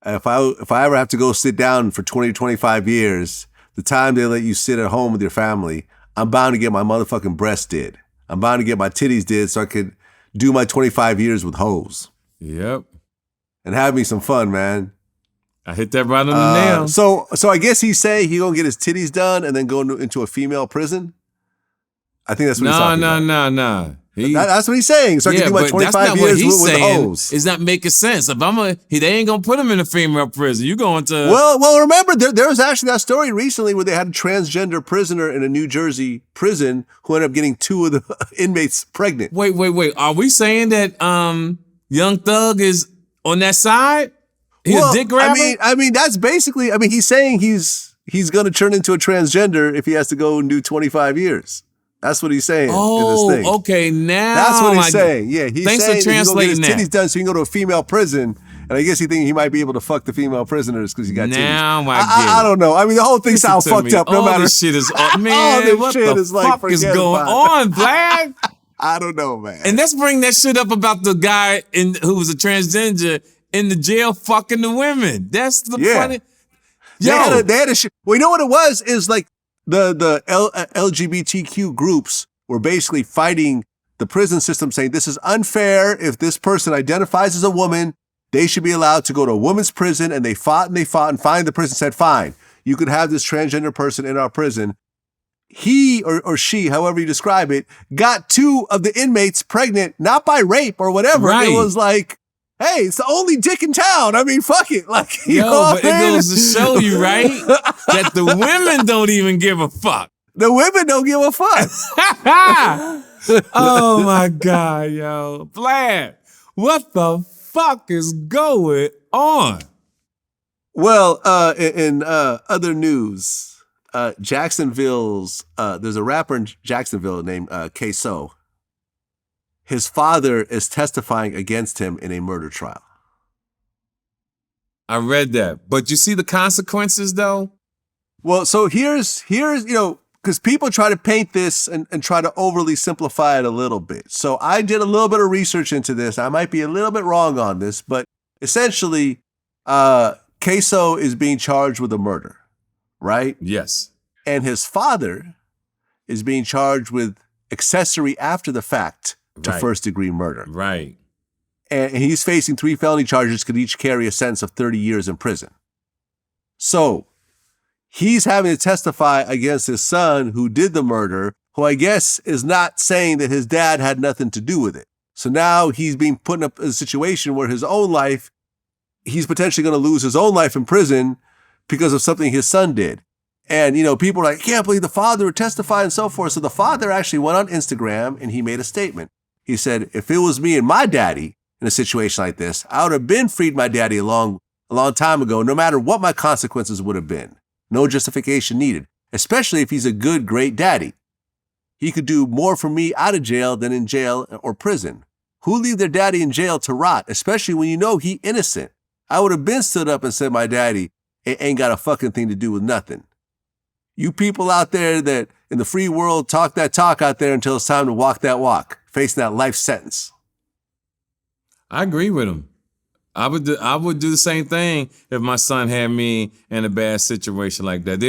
If I ever have to go sit down for 20 to 25 years, the time they let you sit at home with your family, I'm bound to get my motherfucking breast did. I'm bound to get my titties did so I could do my 25 years with hoes. Yep. And have me some fun, man. I hit that right on the nail. So I guess he's saying he gonna get his titties done and then go into a female prison? I think that's what he's talking about. No. That's what he's saying. So I can do my 25 years with the hoes. It's not making sense. If they ain't gonna put him in a female prison. You going to? Well, remember there was actually that story recently where they had a transgender prisoner in a New Jersey prison who ended up getting 2 of the inmates pregnant. Wait. Are we saying that Young Thug is on that side? He's a dick grabber? I mean that's basically. I mean he's saying he's gonna turn into a transgender if he has to go and do 25 years. That's what he's saying in this thing. Okay, now that's what he's saying. Yeah, he's thanks saying for translating that. He's done so he can go to a female prison, and I guess he thinks he might be able to fuck the female prisoners because he got titties. Now I don't know. I mean, the whole thing sounds fucked up. No matter. This shit is man. What the fuck is going on, Black? I don't know, man. And let's bring that shit up about the guy who was a transgender in the jail fucking the women. That's the funny. Yo, they had a shit. Well, you know what it was? Is like the LGBTQ groups were basically fighting the prison system, saying this is unfair. If this person identifies as a woman, they should be allowed to go to a women's prison. And they fought, and finally the prison said, fine, you could have this transgender person in our prison. He or she, however you describe it, got 2 of the inmates pregnant, not by rape or whatever. Right. It was like, hey, it's the only dick in town. I mean, fuck it. Like, you know but it goes to show you, right, that the women don't even give a fuck. The women don't give a fuck. Oh my God, yo. Vlad, what the fuck is going on? Well, in other news, Jacksonville's, there's a rapper in Jacksonville named K-So. His father is testifying against him in a murder trial. I read that. But you see the consequences, though? Well, so here's because people try to paint this and try to overly simplify it a little bit. So I did a little bit of research into this. I might be a little bit wrong on this, but essentially, K-So is being charged with a murder, right? Yes. And his father is being charged with accessory after the fact to first-degree murder. Right. And he's facing 3 felony charges, could each carry a sentence of 30 years in prison. So he's having to testify against his son who did the murder, who I guess is not saying that his dad had nothing to do with it. So now he's being put in a situation where his own life, he's potentially going to lose his own life in prison because of something his son did. And, people are like, I can't believe the father would testify and so forth. So the father actually went on Instagram and he made a statement. He said, if it was me and my daddy in a situation like this, I would have been freed my daddy a long time ago, no matter what my consequences would have been. No justification needed, especially if he's a good, great daddy. He could do more for me out of jail than in jail or prison. Who leave their daddy in jail to rot, especially when you know he innocent? I would have been stood up and said my daddy ain't got a fucking thing to do with nothing. You people out there that in the free world talk that talk out there until it's time to walk that walk, facing that life sentence. I agree with him. I would do the same thing if my son had me in a bad situation like that.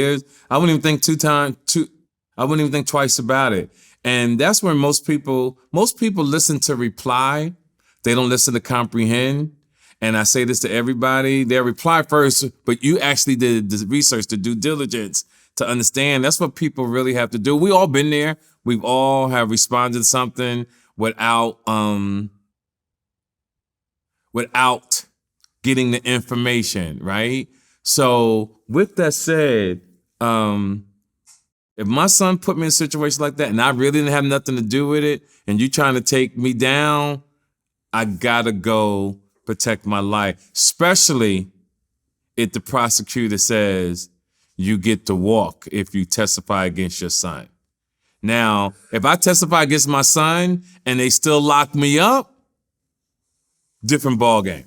I wouldn't even think I wouldn't even think twice about it. And that's where most people listen to reply. They don't listen to comprehend. And I say this to everybody, they'll reply first, but you actually did the research, the due diligence to understand. That's what people really have to do. We all been there. We've all have responded to something without getting the information, right? So with that said, if my son put me in a situation like that and I really didn't have nothing to do with it and you trying to take me down, I gotta go protect my life, especially if the prosecutor says you get to walk if you testify against your son. Now, if I testify against my son and they still lock me up, different ballgame.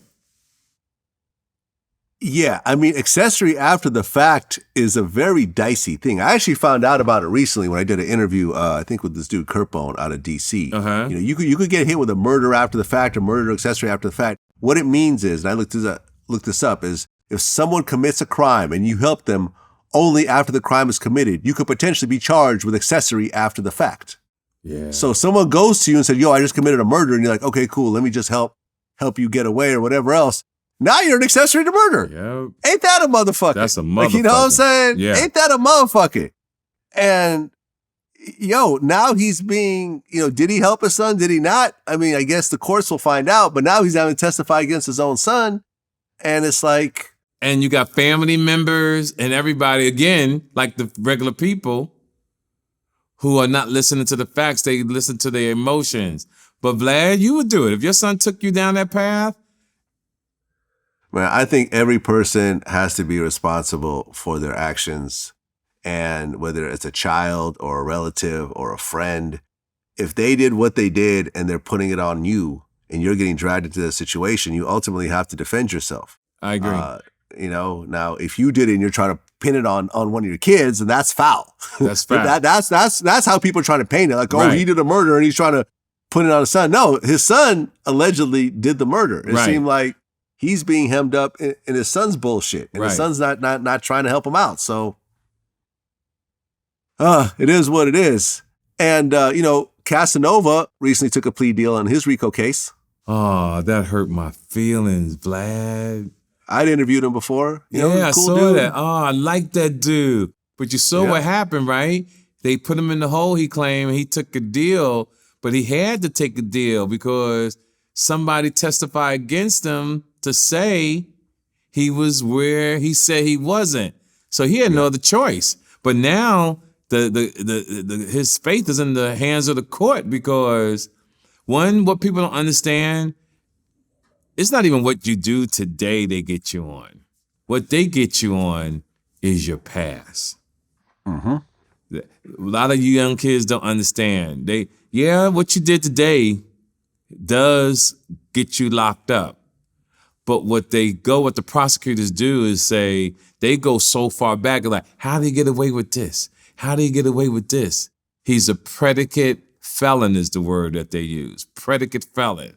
Yeah, I mean, accessory after the fact is a very dicey thing. I actually found out about it recently when I did an interview, I think with this dude Kirkland out of DC. Uh-huh. You know, you could get hit with a murder after the fact or murder accessory after the fact. What it means is, and I looked this up, is if someone commits a crime and you help them only after the crime is committed, you could potentially be charged with accessory after the fact. Yeah. So someone goes to you and said, yo, I just committed a murder. And you're like, okay, cool. Let me just help you get away or whatever else. Now you're an accessory to murder. Yep. Ain't that a motherfucker? That's a motherfucker. Like, you know what I'm saying? Yeah. Ain't that a motherfucker? And, yo, now he's being, did he help his son? Did he not? I mean, I guess the courts will find out, but now he's having to testify against his own son. And it's like. And you got family members and everybody, again, like the regular people who are not listening to the facts. They listen to their emotions. But Vlad, you would do it. If your son took you down that path. Man, I think every person has to be responsible for their actions. And whether it's a child or a relative or a friend, if they did what they did and they're putting it on you and you're getting dragged into the situation, you ultimately have to defend yourself. I agree. Now if you did it and you're trying to pin it on one of your kids, then that's foul. That's foul. That's how people are trying to paint it. Like, right. He did a murder and he's trying to put it on his son. No, his son allegedly did the murder. It seemed like he's being hemmed up in his son's bullshit, and his son's not trying to help him out. So, it is what it is. And Casanova recently took a plea deal on his RICO case. Oh, that hurt my feelings, Vlad. I'd interviewed him before. I cool saw dude. that. Oh, I like that dude. But you saw what happened, right? They put him in the hole, he claimed. He took a deal, but he had to take a deal because somebody testified against him to say he was where he said he wasn't. So he had no other choice. But now his faith is in the hands of the court because what people don't understand, it's not even what you do today they get you on. What they get you on is your past. Mm-hmm. A lot of you young kids don't understand. What you did today does get you locked up. But what the prosecutors do is say, they go so far back, like, how did he get away with this? How did he get away with this? He's a predicate felon is the word that they use. Predicate felon.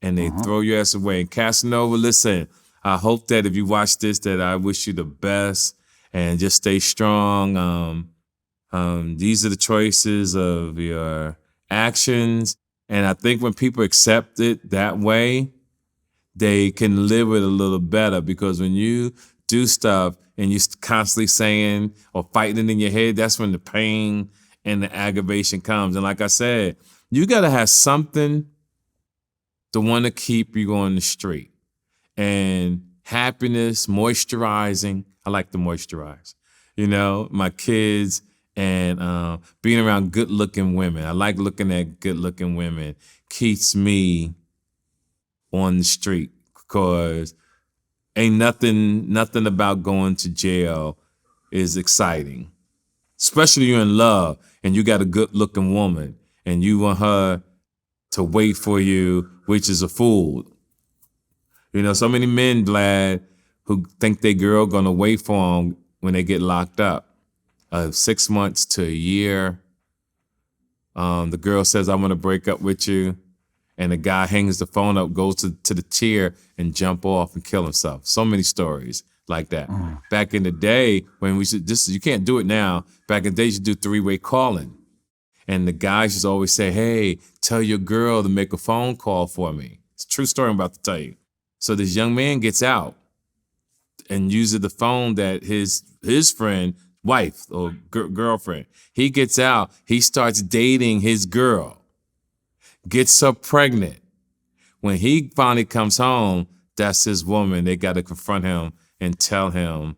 And they throw your ass away. And Casanova, listen, I hope that if you watch this, that I wish you the best and just stay strong. These are the choices of your actions. And I think when people accept it that way, they can live it a little better, because when you do stuff and you're constantly saying or fighting it in your head, that's when the pain and the aggravation comes. And like I said, you got to have something to want to keep you on the street. And happiness, moisturizing. I like to moisturize. My kids and being around good-looking women. I like looking at good-looking women. Keeps me on the street, because ain't nothing about going to jail is exciting. Especially you're in love and you got a good looking woman and you want her to wait for you, which is a fool. So many men, Vlad, who think their girl gonna wait for them when they get locked up. 6 months to a year. The girl says, I want to break up with you. And the guy hangs the phone up, goes to the chair and jump off and kill himself. So many stories like that. Back in the day, when you can't do it now. Back in the day, you should do three-way calling. And the guys just always say, hey, tell your girl to make a phone call for me. It's a true story I'm about to tell you. So this young man gets out and uses the phone that his friend wife or girlfriend. He gets out. He starts dating his girl. Gets her pregnant. When he finally comes home, that's his woman. They got to confront him and tell him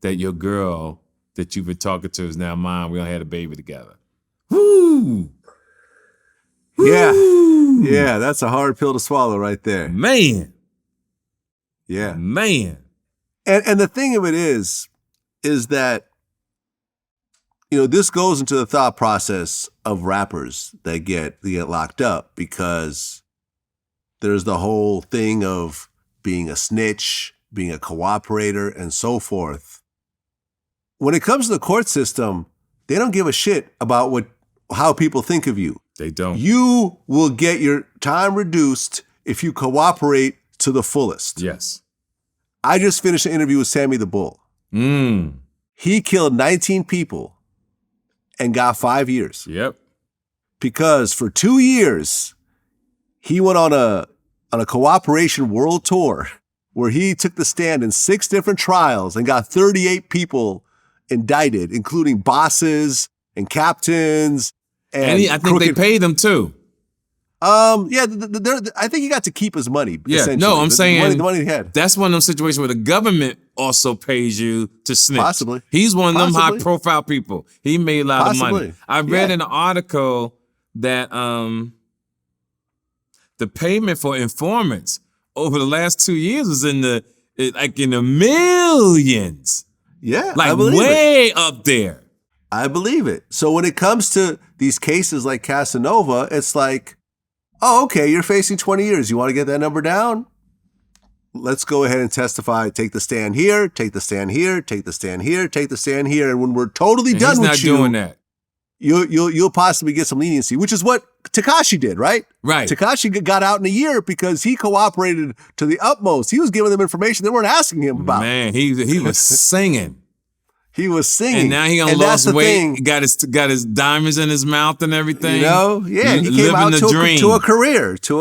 that your girl that you've been talking to is now mine. We all had a baby together. Woo! Yeah. Woo! Yeah, that's a hard pill to swallow right there. Man. Yeah. Man. And the thing of it is that, you know, this goes into the thought process of rappers that get locked up, because there's the whole thing of being a snitch, being a cooperator, and so forth. When it comes to the court system, they don't give a shit about how people think of you. They don't. You will get your time reduced if you cooperate to the fullest. Yes. I just finished an interview with Sammy the Bull. He killed 19 people and got 5 years. Yep. Because for 2 years, he went on a cooperation world tour where he took the stand in 6 different trials and got 38 people indicted, including bosses and captains. And I think they paid them too. Yeah, I think he got to keep his money. Yeah, no, I'm saying the money he had. That's one of those situations where the government also pays you to snitch. Possibly. He's one of them high-profile people. He made a lot of money. I read in an article that the payment for informants over the last 2 years was in the millions. Yeah, like way up there. I believe it. So when it comes to these cases like Casanova, it's like, oh, okay, you're facing 20 years. You want to get that number down? Let's go ahead and testify. Take the stand here, take the stand here, take the stand here, take the stand here. And when we're totally done with you, he's not doing that. You'll possibly get some leniency, which is what Tekashi did, right? Right. Tekashi got out in a year because he cooperated to the utmost. He was giving them information they weren't asking him about. Man, he was singing. He was singing. And now he lost weight, got his diamonds in his mouth and everything. You know? Yeah, and he came out to a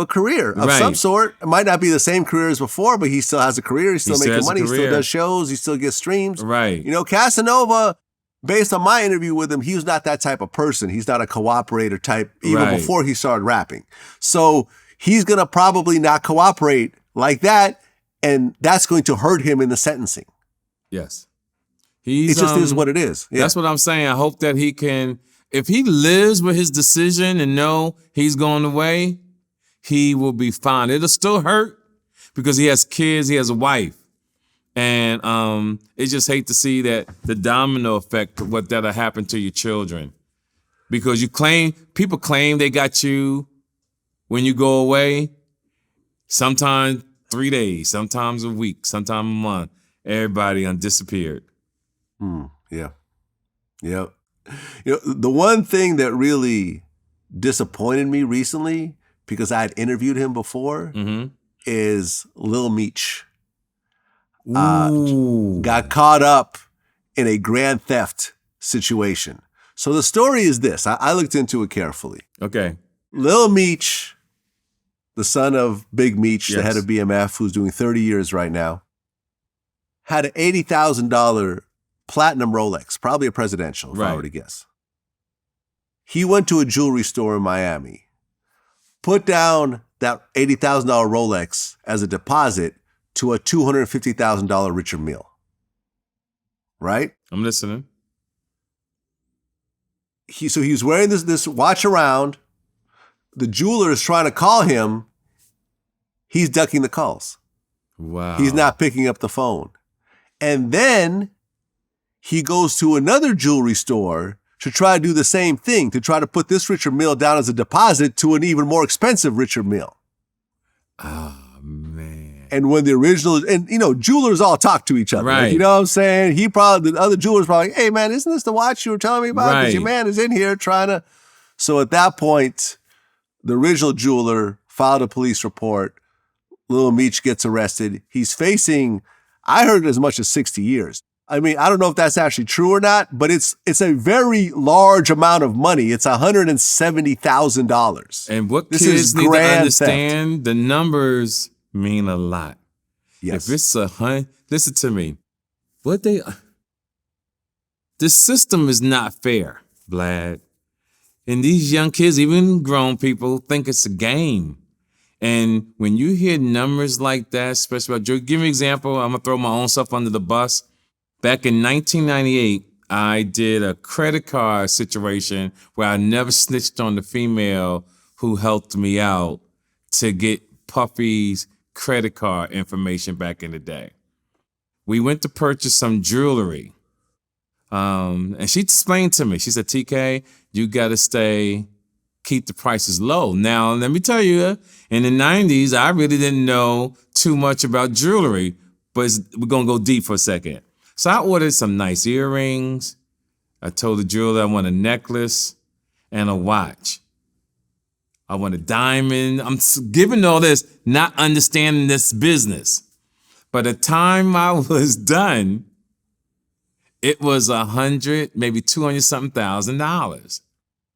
career of some sort. It might not be the same career as before, but he still has a career. He's still making money. He still does shows. He still gets streams. Right. You know, Casanova, based on my interview with him, he was not that type of person. He's not a cooperator type, even before he started rapping. So he's going to probably not cooperate like that, and that's going to hurt him in the sentencing. Yes. It just is what it is. Yeah. That's what I'm saying. I hope that he can, if he lives with his decision and know he's going away, he will be fine. It'll still hurt because he has kids, he has a wife. And it's just hate to see that the domino effect, what that'll happen to your children. Because people claim they got you when you go away, sometimes 3 days, sometimes a week, sometimes a month. Everybody disappeared. Yeah. You know, the one thing that really disappointed me recently, because I had interviewed him before, is Lil Meech. Got caught up in a grand theft situation. So the story is this. I looked into it carefully. Okay. Lil Meech, the son of Big Meech, the head of BMF, who's doing 30 years right now, had an $80,000 platinum Rolex, probably a presidential, if I were to guess. He went to a jewelry store in Miami, put down that $80,000 Rolex as a deposit to a $250,000 Richard Mille. Right? I'm listening. So he was wearing this watch around. The jeweler is trying to call him. He's ducking the calls. Wow. He's not picking up the phone. And then he goes to another jewelry store to try to do the same thing, to try to put this Richard Mille down as a deposit to an even more expensive Richard Mille. Oh, man. And when the original, and you know, jewelers all talk to each other. Right. Like, you know what I'm saying? The other jewelers probably like, hey man, isn't this the watch you were telling me about? Because your man is in here trying to. So at that point, the original jeweler filed a police report. Lil Meech gets arrested. He's facing, I heard as much as 60 years. I mean, I don't know if that's actually true or not, but it's a very large amount of money. It's $170,000. And what kids need to understand, the numbers mean a lot. Yes. If it's listen to me. the system is not fair, Vlad. And these young kids, even grown people, think it's a game. And when you hear numbers like that, especially about give me an example. I'm gonna throw my own stuff under the bus. Back in 1998, I did a credit card situation where I never snitched on the female who helped me out to get Puffy's credit card information back in the day. We went to purchase some jewelry. And she explained to me, she said, TK, you gotta keep the prices low. Now, let me tell you, in the 90s, I really didn't know too much about jewelry, but we're gonna go deep for a second. So I ordered some nice earrings. I told the jeweler I want a necklace and a watch. I want a diamond. I'm giving all this, not understanding this business. By the time I was done, it was $100, maybe $200,000.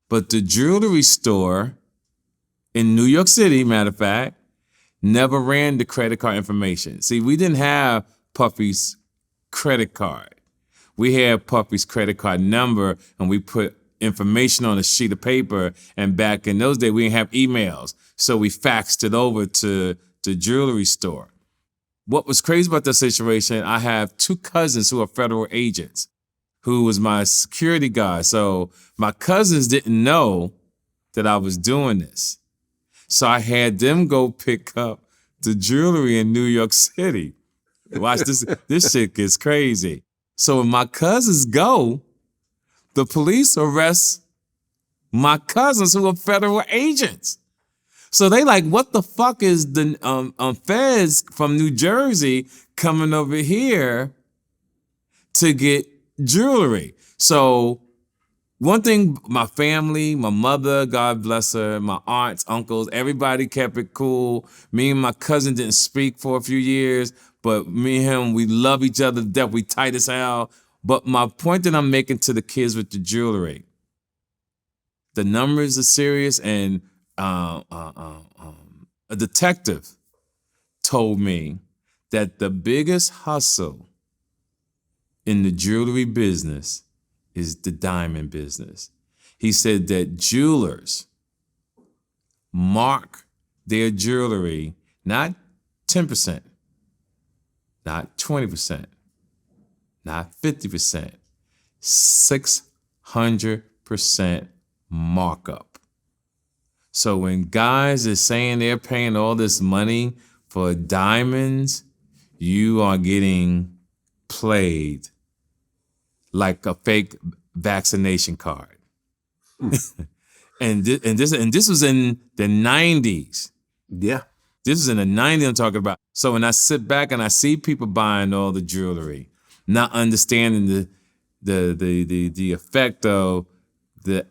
But the jewelry store in New York City, matter of fact, never ran the credit card information. See, we didn't have Puffy's credit card. We had Puffy's credit card number, and we put information on a sheet of paper. And back in those days, we didn't have emails. So we faxed it over to the jewelry store. What was crazy about the situation, I have two cousins who are federal agents, who was my security guard. So my cousins didn't know that I was doing this. So I had them go pick up the jewelry in New York City. Watch this, this shit gets crazy. So when my cousins go, the police arrest my cousins who are federal agents. So they like, what the fuck is the feds from New Jersey coming over here to get jewelry? So one thing, my family, my mother, God bless her, my aunts, uncles, everybody kept it cool. Me and my cousin didn't speak for a few years, but me and him, we love each other to death. We tight as hell. But my point that I'm making to the kids with the jewelry, the numbers are serious, and a detective told me that the biggest hustle in the jewelry business is the diamond business. He said that jewelers mark their jewelry not 10%, not 20%, not 50%, 600% markup. So when guys are saying they're paying all this money for diamonds, you are getting played like a fake vaccination card. and this was in the 90s. Yeah. This is in the 90s I'm talking about. So when I sit back and I see people buying all the jewelry, not understanding the effect of the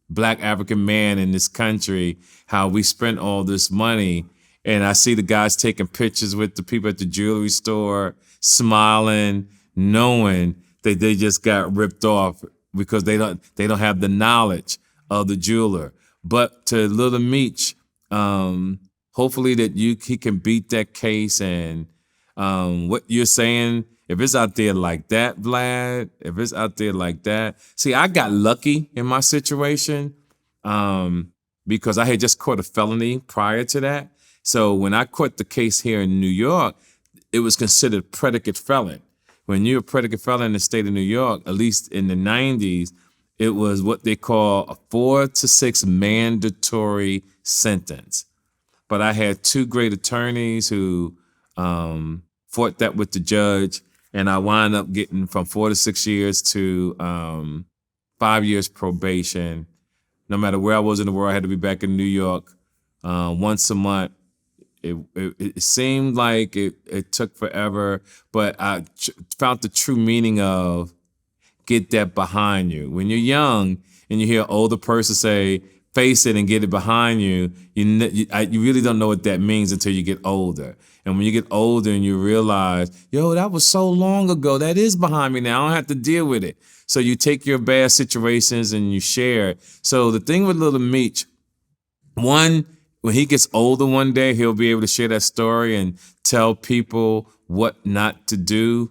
Black African man in this country, how we spent all this money. And I see the guys taking pictures with the people at the jewelry store, smiling, knowing that they just got ripped off because they don't have the knowledge of the jeweler. But to Little Meech, hopefully that he can beat that case. And what you're saying, if it's out there like that, Vlad, if it's out there like that. See, I got lucky in my situation because I had just caught a felony prior to that. So when I caught the case here in New York, it was considered predicate felon. When you're a predicate felon in the state of New York, at least in the 90s, it was what they call a 4 to 6 mandatory sentence. But I had two great attorneys who fought that with the judge, and I wound up getting from 4 to 6 years to 5 years probation. No matter where I was in the world, I had to be back in New York once a month. It seemed like it took forever, but I found the true meaning of get that behind you. When you're young and you hear an older person say, face it and get it behind you, you really don't know what that means until you get older. And when you get older and you realize, yo, that was so long ago, that is behind me now, I don't have to deal with it. So you take your bad situations and you share it. So the thing with Little Meech, one, when he gets older one day, he'll be able to share that story and tell people what not to do.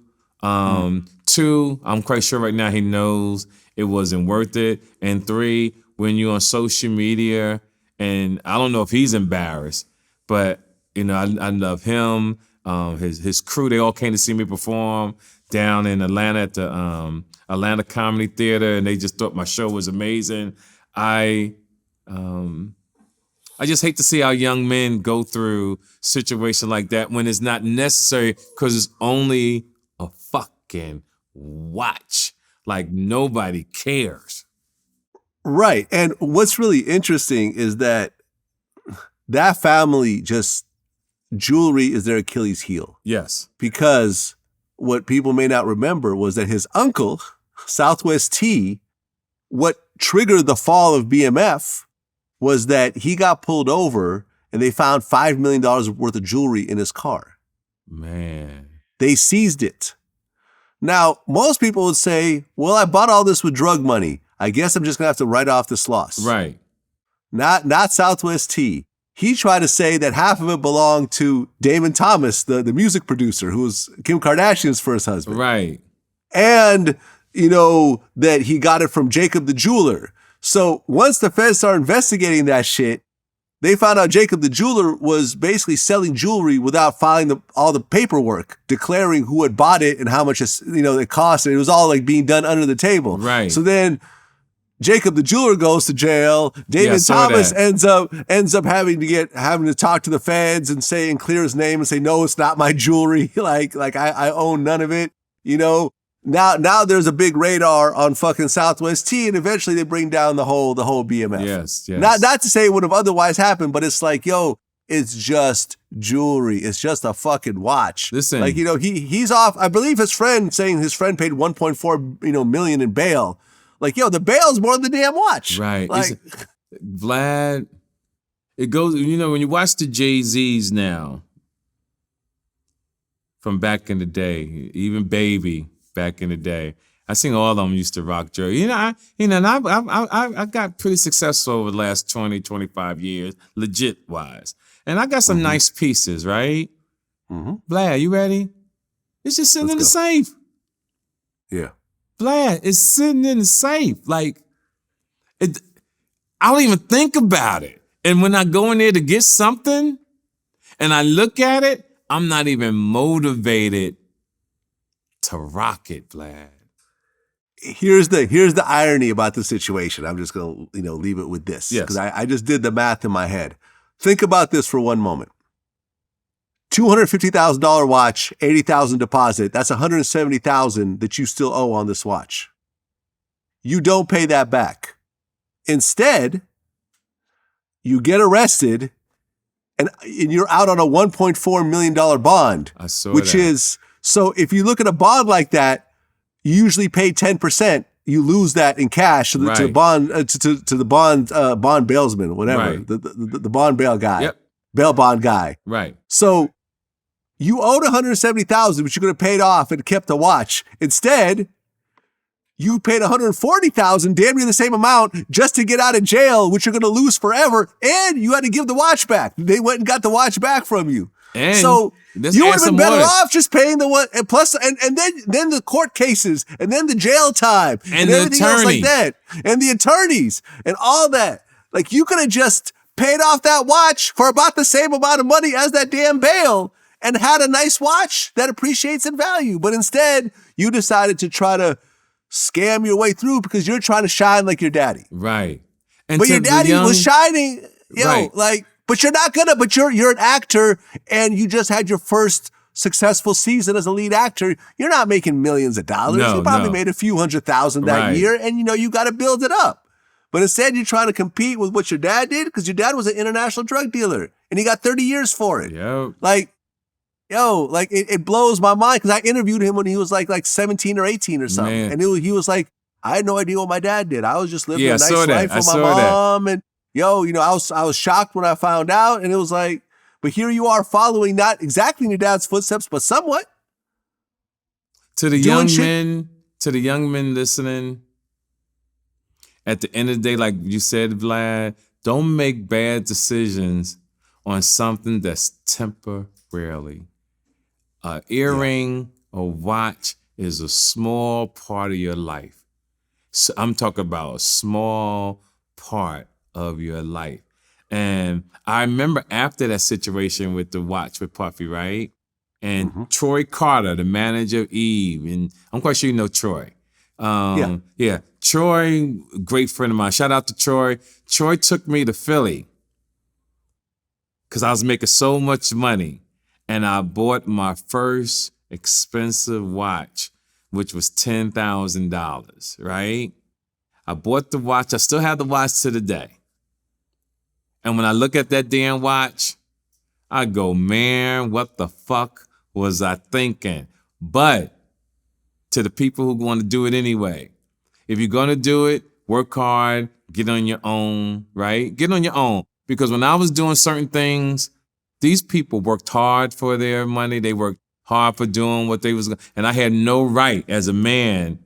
2, I'm quite sure right now he knows it wasn't worth it. And 3, when you're on social media, and I don't know if he's embarrassed, but I love him, his crew. They all came to see me perform down in Atlanta at the Atlanta Comedy Theater, and they just thought my show was amazing. I just hate to see our young men go through situations like that when it's not necessary, because it's only a fucking watch. Like, nobody cares. Right. And what's really interesting is that family jewelry is their Achilles heel. Yes. Because what people may not remember was that his uncle, Southwest T, what triggered the fall of BMF was that he got pulled over and they found $5 million worth of jewelry in his car. Man. They seized it. Now, most people would say, well, I bought all this with drug money. I guess I'm just going to have to write off this loss. Right. Not Southwest T. He tried to say that half of it belonged to Damon Thomas, the music producer, who was Kim Kardashian's first husband. Right. And, that he got it from Jacob the jeweler. So once the feds started investigating that shit, they found out Jacob the jeweler was basically selling jewelry without filing all the paperwork, declaring who had bought it and how much it cost. And it was all like being done under the table. Right. So then Jacob the jeweler goes to jail. David Thomas ends up having to talk to the feds and clear his name and say, no, it's not my jewelry. like I own none of it. Now there's a big radar on fucking Southwest T, and eventually they bring down the whole BMF. Yes. Not to say it would have otherwise happened, but it's like, it's just jewelry. It's just a fucking watch. Listen, like, he's off. I believe his friend paid 1.4 million in bail. Like, the bail's more than the damn watch. Right. Like, Vlad, it goes, when you watch the Jay-Z's now from back in the day, even Baby back in the day, I seen all of them used to rock jewelry. And I got pretty successful over the last 20, 25 years, legit wise. And I got some nice pieces, right? Mm-hmm. Vlad, you ready? It's just sitting in the safe. Yeah. Vlad, it's sitting in the safe. Like, I don't even think about it. And when I go in there to get something and I look at it, I'm not even motivated to rock it, Vlad. Here's the irony about the situation. I'm just going to, leave it with this. Yes. Because I just did the math in my head. Think about this for one moment. $250,000 watch, $80,000 deposit. That's $170,000 that you still owe on this watch. You don't pay that back. Instead, you get arrested and you're out on a $1.4 million bond. I saw which that. is, so if you look at a bond like that, you usually pay 10%. You lose that in cash to the bond to the bond bailsman, whatever, right. the bond bail guy, yep. bail bond guy. Right. So you owed $170,000, but you could have paid off and kept the watch. Instead, you paid $140,000, damn near the same amount, just to get out of jail, which you're going to lose forever. And you had to give the watch back. They went and got the watch back from you. And so you would have been better more. off just paying the one, and plus, and then the court cases, and then the jail time, and everything else like that, and the attorneys, and all that. Like, you could have just paid off that watch for about the same amount of money as that damn bail, and had a nice watch that appreciates in value. But instead, you decided to try to scam your way through because you're trying to shine like your daddy. Right. And but your daddy was shining, but you're not gonna, but you're an actor and you just had your first successful season as a lead actor. You're not making millions of dollars. You probably made a few $100,000 that year, and you got to build it up. But instead, you're trying to compete with what your dad did because your dad was an international drug dealer and he got 30 years for it. Yep. It blows my mind because I interviewed him when he was like 17 or 18 or something. Man. And he was like, I had no idea what my dad did. I was just living a nice life with my mom. And I was shocked when I found out. And it was like, but here you are following not exactly in your dad's footsteps, but somewhat. To the young men listening, at the end of the day, like you said, Vlad, don't make bad decisions on something that's temporarily. Earring or watch is a small part of your life. So I'm talking about a small part of your life. And I remember after that situation with the watch with Puffy, right? And Troy Carter, the manager of Eve, and I'm quite sure you know Troy. Yeah. Troy, great friend of mine. Shout out to Troy. Troy took me to Philly because I was making so much money. And I bought my first expensive watch, which was $10,000, right? I bought the watch. I still have the watch to the day. And when I look at that damn watch, I go, man, what the fuck was I thinking? But to the people who want to do it anyway, if you're going to do it, work hard, get on your own, right? Get on your own. Because when I was doing certain things, these people worked hard for their money. They worked hard for doing what they was, and I had no right as a man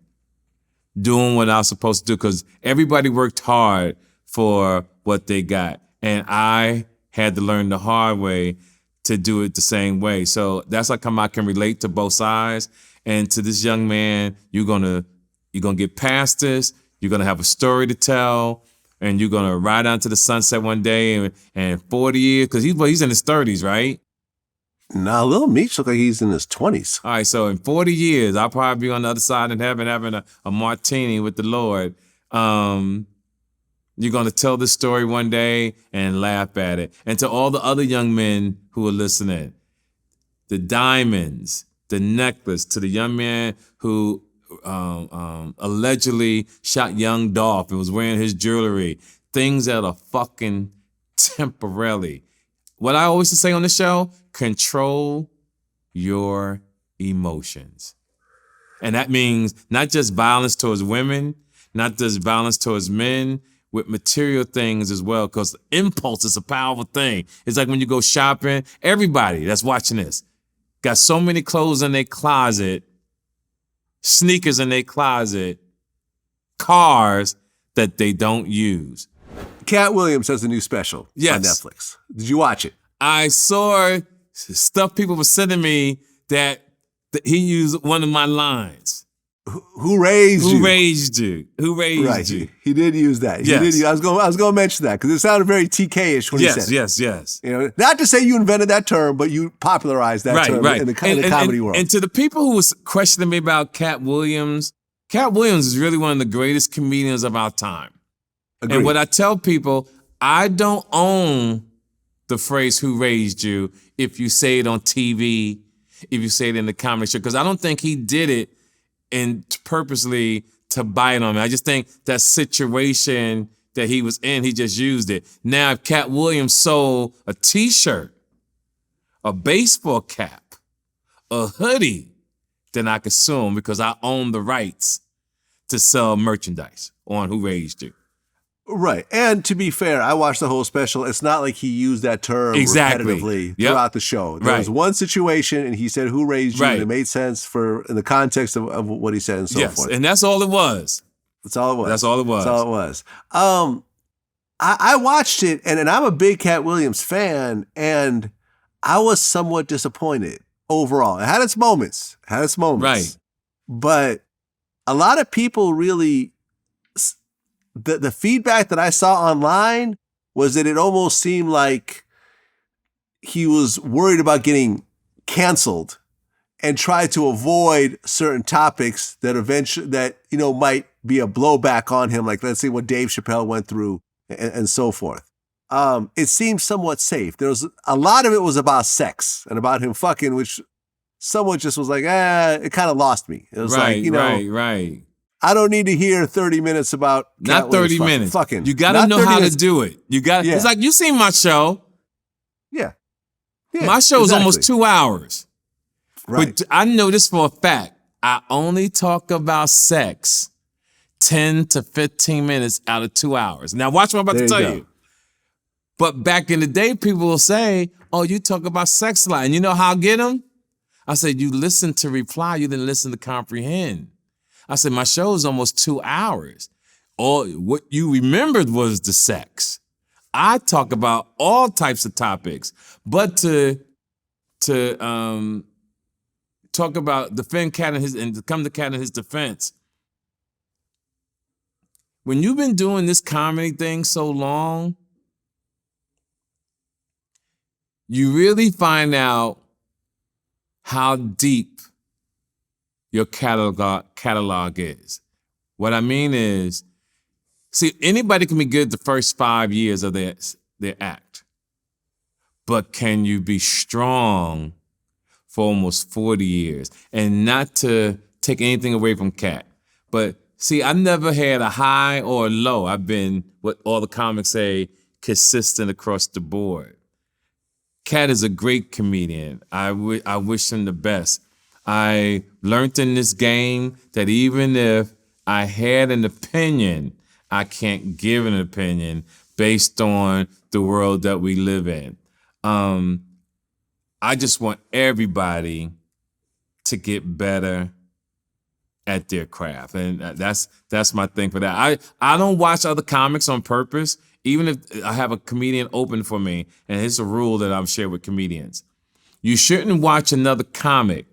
doing what I was supposed to do because everybody worked hard for what they got. And I had to learn the hard way to do it the same way. So that's like how I can relate to both sides. And to this young man, you're gonna get past this. You're gonna have a story to tell, and you're gonna ride out to the sunset one day. And 40 years, because he's in his 30s, right? Nah, Lil Meech look like he's in his 20s. All right, so in 40 years, I'll probably be on the other side in heaven having a martini with the Lord. You're going to tell this story one day and laugh at it. And to all the other young men who are listening, the diamonds, the necklace, to the young man who allegedly shot young Dolph and was wearing his jewelry, things that are fucking temporarily. What I always say on the show, control your emotions. And that means not just violence towards women, not just violence towards men, with material things as well, because impulse is a powerful thing. It's like when you go shopping, everybody that's watching this got so many clothes in their closet, sneakers in their closet, cars that they don't use. Katt Williams has a new special on Netflix. Did you watch it? I saw stuff people were sending me that he used one of my lines. Who raised you? Who raised you? Who raised you? He did use that. Yes. I was going to mention that because it sounded very TK-ish when he said it. Yes. You know, not to say you invented that term, but you popularized that term in the comedy world. And to the people who was questioning me about Katt Williams is really one of the greatest comedians of our time. Agreed. And what I tell people, I don't own the phrase "who raised you" if you say it on TV, if you say it in the comedy show, because I don't think he did it and purposely to bite on me. I just think that situation that he was in, he just used it. Now, if Katt Williams sold a t-shirt, a baseball cap, a hoodie, then I could sue him because I own the rights to sell merchandise on Who Raised You. Right. And to be fair, I watched the whole special. It's not like he used that term repetitively throughout the show. There was one situation and he said, "Who raised you?" And it made sense in the context of what he said and so forth. And that's all it was. That's all it was. That's all it was. That's all it was. I watched it and I'm a big Katt Williams fan and I was somewhat disappointed overall. It had its moments. Right. But a lot of people really... The feedback that I saw online was that it almost seemed like he was worried about getting canceled and tried to avoid certain topics that might be a blowback on him. Like, let's say what Dave Chappelle went through and so forth. It seemed somewhat safe. There was a lot of it was about sex and about him fucking, which someone just was like, it kind of lost me. It was right. I don't need to hear 30 minutes about not 30 minutes. Fucking. You got to know how to do it. You got. It's like you seen my show. Yeah. My show is almost 2 hours. Right. But I know this for a fact. I only talk about sex 10 to 15 minutes out of 2 hours. Now watch what I'm about to tell you. But back in the day, people will say, "Oh, you talk about sex a lot." And you know how I get them? I said, "You listen to reply. You didn't listen to comprehend." I said, my show is almost 2 hours. All what you remembered was the sex. I talk about all types of topics, but to talk about defend Katt and to come to Katt in his defense. When you've been doing this comedy thing so long, you really find how deep your catalog is. What I mean is, see, anybody can be good the first 5 years of their act, but can you be strong for almost 40 years? And not to take anything away from Katt, but see, I never had a high or a low. I've been, what all the comics say, consistent across the board. Katt is a great comedian. I wish him the best. I learned in this game that even if I had an opinion, I can't give an opinion based on the world that we live in. I just want everybody to get better at their craft. And that's my thing for that. I don't watch other comics on purpose, even if I have a comedian open for me, and it's a rule that I've shared with comedians. You shouldn't watch another comic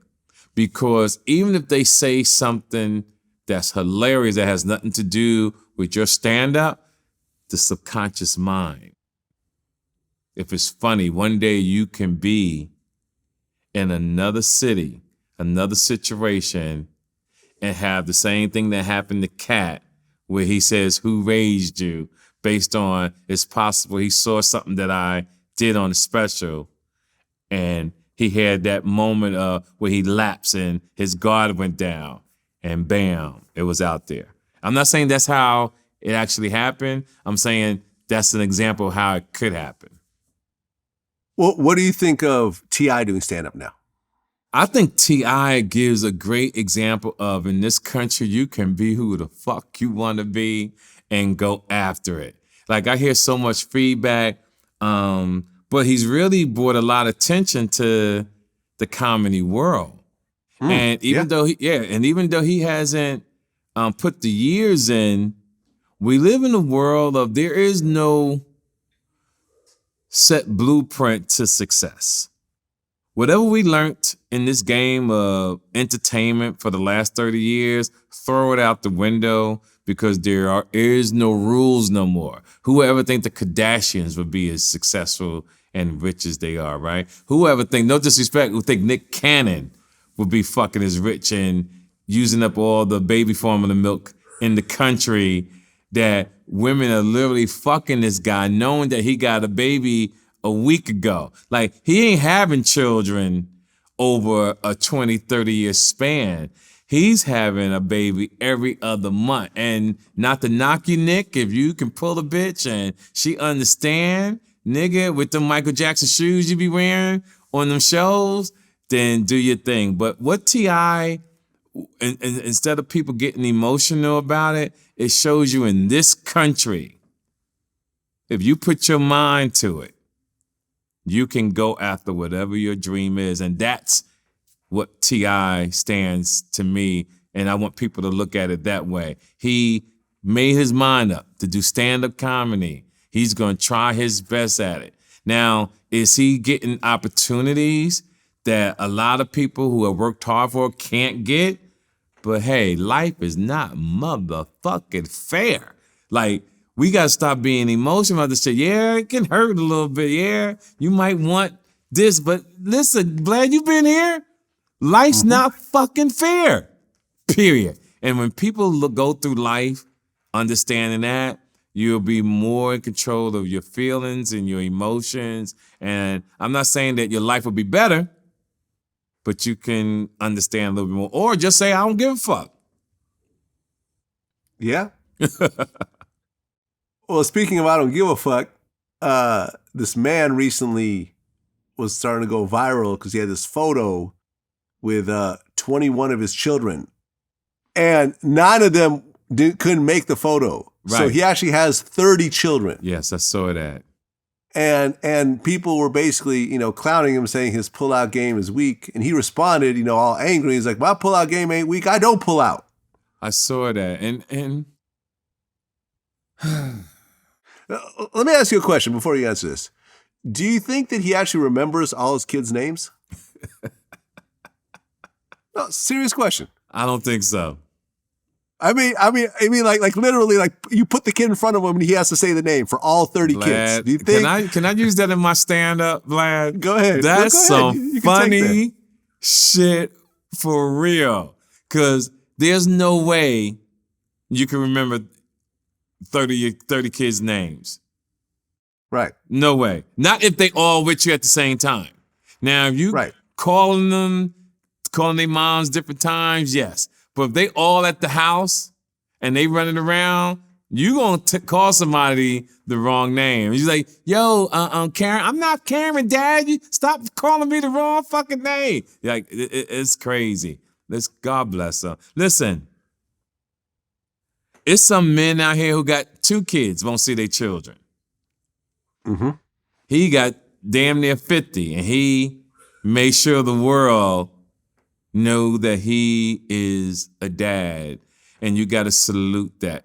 because even if they say something that's hilarious that has nothing to do with your stand-up, the subconscious mind, if it's funny, one day you can be in another city, another situation, and have the same thing that happened to Katt, where he says, "Who raised you?" Based on, it's possible he saw something that I did on the special, and he had that moment where he lapsed and his guard went down, and bam, it was out there. I'm not saying that's how it actually happened. I'm saying that's an example of how it could happen. Well, what do you think of T.I. doing stand-up now? I think T.I. gives a great example of, in this country, you can be who the fuck you want to be and go after it. Like, I hear so much feedback, but he's really brought a lot of attention to the comedy world. And even though he hasn't put the years in, we live in a world of there is no set blueprint to success. Whatever we learned in this game of entertainment for the last 30 years, throw it out the window because there is no rules no more. Whoever think the Kardashians would be as successful and rich as they are, right? Whoever think, no disrespect, who think Nick Cannon would be fucking as rich and using up all the baby formula milk in the country, that women are literally fucking this guy knowing that he got a baby a week ago. Like, he ain't having children over a 20, 30-year span. He's having a baby every other month. And not to knock you, Nick, if you can pull a bitch and she understand, nigga, with the Michael Jackson shoes you be wearing on them shows, then do your thing. But what T.I., instead of people getting emotional about it, it shows you in this country, if you put your mind to it, you can go after whatever your dream is. And that's what T.I. stands to me. And I want people to look at it that way. He made his mind up to do stand-up comedy. He's going to try his best at it. Now, is he getting opportunities that a lot of people who have worked hard for can't get? But hey, life is not motherfucking fair. Like, we got to stop being emotional about this shit. Yeah, it can hurt a little bit. Yeah, you might want this, but listen, glad you've been here. Life's not fucking fair, period. And when people go through life understanding that, you'll be more in control of your feelings and your emotions. And I'm not saying that your life will be better, but you can understand a little bit more. Or just say, I don't give a fuck. Yeah. Well, speaking of I don't give a fuck, this man recently was starting to go viral because he had this photo with 21 of his children. And 9 of them couldn't make the photo. Right. So he actually has 30 children. Yes, I saw that. And people were basically, clowning him, saying his pullout game is weak. And he responded, all angry. He's like, my pullout game ain't weak. I don't pull out. I saw that. And let me ask you a question before you answer this. Do you think that he actually remembers all his kids' names? No, serious question. I don't think so. I mean, like literally, like you put the kid in front of him and he has to say the name for all 30 Vlad, kids. Do you think? Can I use that in my stand-up, Vlad? Go ahead. That's go some ahead. You funny shit for real. Because there's no way you can remember 30 kids' names. Right. No way. Not if they all with you at the same time. Now, if you calling their moms different times, yes. But if they all at the house and they running around, you gonna call somebody the wrong name. He's like, yo, Karen, I'm not Karen, Dad. You stop calling me the wrong fucking name. Like, it's crazy. God bless them. Listen, it's some men out here who got 2 kids, won't see their children. Mm-hmm. He got damn near 50, and he made sure the world know that he is a dad, and you got to salute that.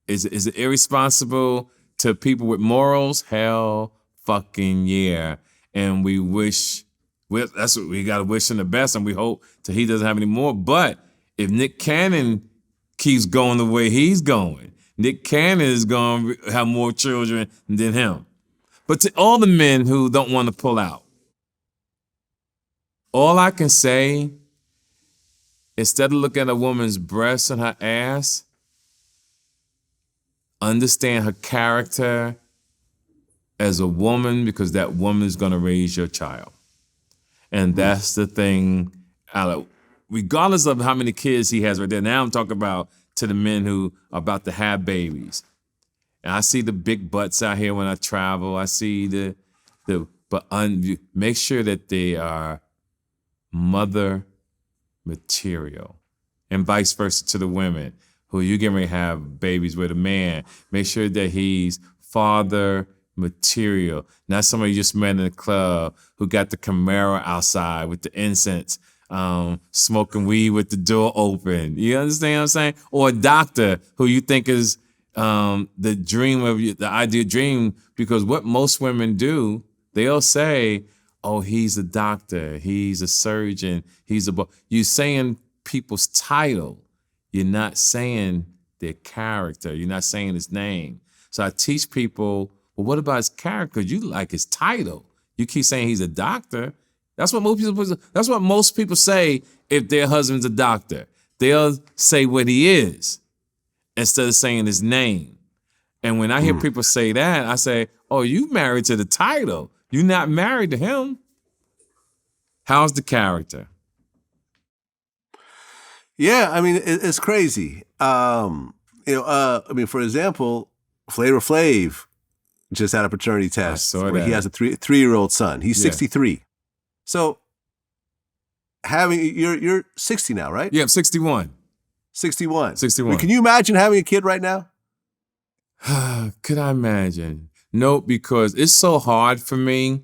Is it irresponsible to people with morals? Hell fucking yeah. And that's what we got to wish him the best, and we hope that he doesn't have any more. But if Nick Cannon keeps going the way he's going, Nick Cannon is going to have more children than him. But to all the men who don't want to pull out, all I can say, instead of looking at a woman's breasts and her ass, understand her character as a woman, because that woman is going to raise your child. And that's the thing, regardless of how many kids he has right there. Now I'm talking about to the men who are about to have babies. And I see the big butts out here when I travel. I see make sure that they are mother material, and vice versa to the women who you getting ready to have babies with a man. Make sure that he's father material, not somebody you just met in the club who got the Camaro outside with the incense, smoking weed with the door open. You understand what I'm saying? Or a doctor who you think is the dream of you, the ideal dream, because what most women do, they'll say, oh, he's a doctor, he's a surgeon, you're saying people's title. You're not saying their character. You're not saying his name. So I teach people, well, what about his character? You like his title. You keep saying he's a doctor. That's what most people say if their husband's a doctor. They'll say what he is instead of saying his name. And when I hear people say that, I say, oh, you married to the title. You're not married to him. How's the character? Yeah, I mean, it's crazy. For example, Flavor Flav just had a paternity test where he has a three-year-old son. He's 63. So you're 60 now, right? Yeah, I'm 61. 61. I 61. mean, can you imagine having a kid right now? Could I imagine? No, because it's so hard for me.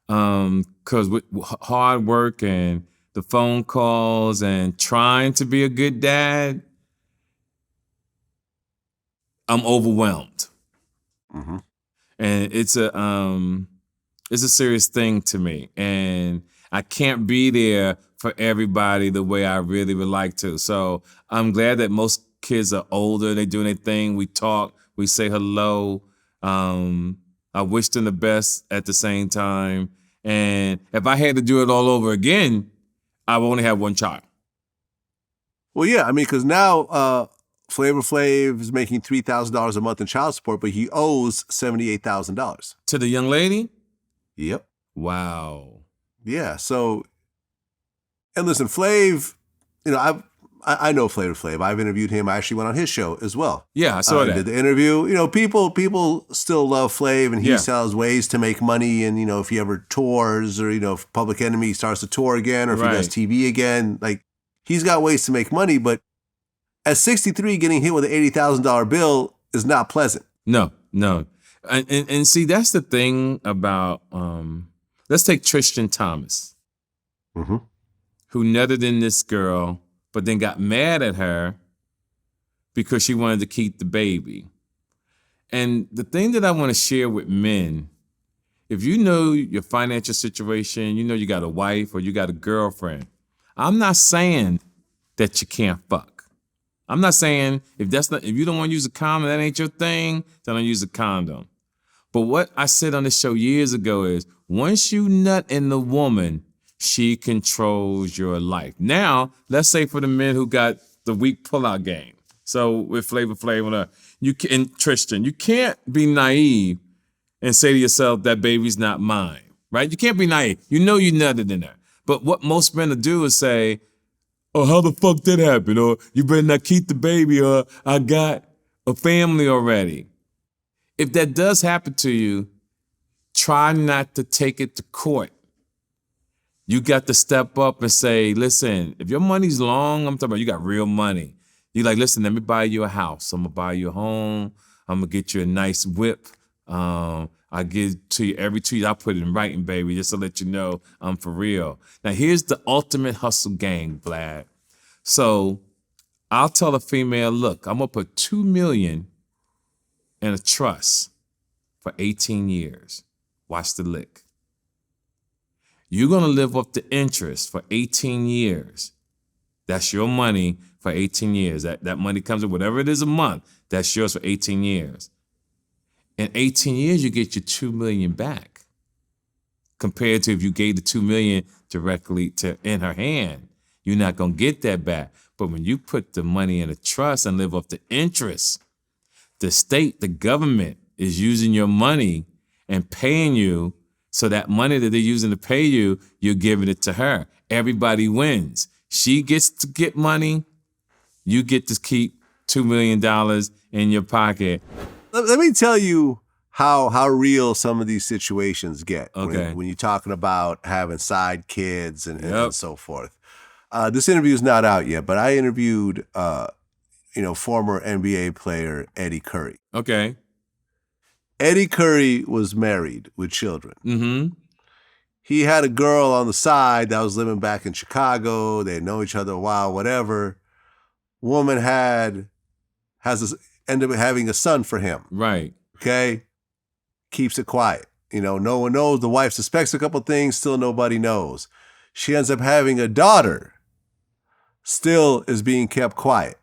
Because with hard work and the phone calls and trying to be a good dad, I'm overwhelmed. Mm-hmm. And it's a serious thing to me. And I can't be there for everybody the way I really would like to. So I'm glad that most kids are older. They're doing their thing. We talk. We say hello. I wish them the best at the same time. And if I had to do it all over again, I would only have one child. Well, yeah. I mean, because now Flavor Flav is making $3,000 a month in child support, but he owes $78,000. To the young lady? Yep. Wow. Yeah. So, and listen, Flav, I know Flavor Flav. I've interviewed him. I actually went on his show as well. Yeah, I saw that. Did the interview. People still love Flav, and he sells ways to make money. And, if he ever tours, or, if Public Enemy starts to tour again, or if he does TV again, like, he's got ways to make money. But at 63, getting hit with an $80,000 bill is not pleasant. No. And see, that's the thing about, let's take Tristan Thompson, who nutted in this girl, but then got mad at her because she wanted to keep the baby. And the thing that I want to share with men, if you know your financial situation, you got a wife or you got a girlfriend, I'm not saying that you can't fuck. I'm not saying if you don't want to use a condom, that ain't your thing, then don't use a condom. But what I said on this show years ago is once you nut in the woman, she controls your life. Now, let's say for the men who got the weak pullout game. So with Flavor Flav, and Tristan, you can't be naive and say to yourself, that baby's not mine, right? You can't be naive. You know you nutted in her. But what most men will do is say, oh, how the fuck did that happen? Or you better not keep the baby, or I got a family already. If that does happen to you, try not to take it to court. You got to step up and say, listen, if your money's long, I'm talking about you got real money. You're like, listen, let me buy you a house. I'm going to buy you a home. I'm going to get you a nice whip. I give to you every 2 years. I put it in writing, baby, just to let you know I'm for real. Now, here's the ultimate hustle game, Vlad. So I'll tell a female, look, I'm going to put $2 million in a trust for 18 years. Watch the lick. You're going to live up the interest for 18 years. That's your money for 18 years. That money comes in, whatever it is a month, that's yours for 18 years. In 18 years, you get your $2 million back. Compared to if you gave the $2 million directly in her hand, you're not going to get that back. But when you put the money in a trust and live off the interest, the state, the government is using your money and paying you. So that money that they're using to pay you, you're giving it to her. Everybody wins. She gets to get money. You get to keep $2 million in your pocket. Let me tell you how real some of these situations get. Okay. When you're talking about having side kids and so forth. This interview is not out yet, but I interviewed, former NBA player Eddie Curry. Okay. Eddie Curry was married with children. Mm-hmm. He had a girl on the side that was living back in Chicago. They know each other a while, whatever. Woman ended up having a son for him. Right. Okay? Keeps it quiet. No one knows. The wife suspects a couple things, still nobody knows. She ends up having a daughter, still is being kept quiet,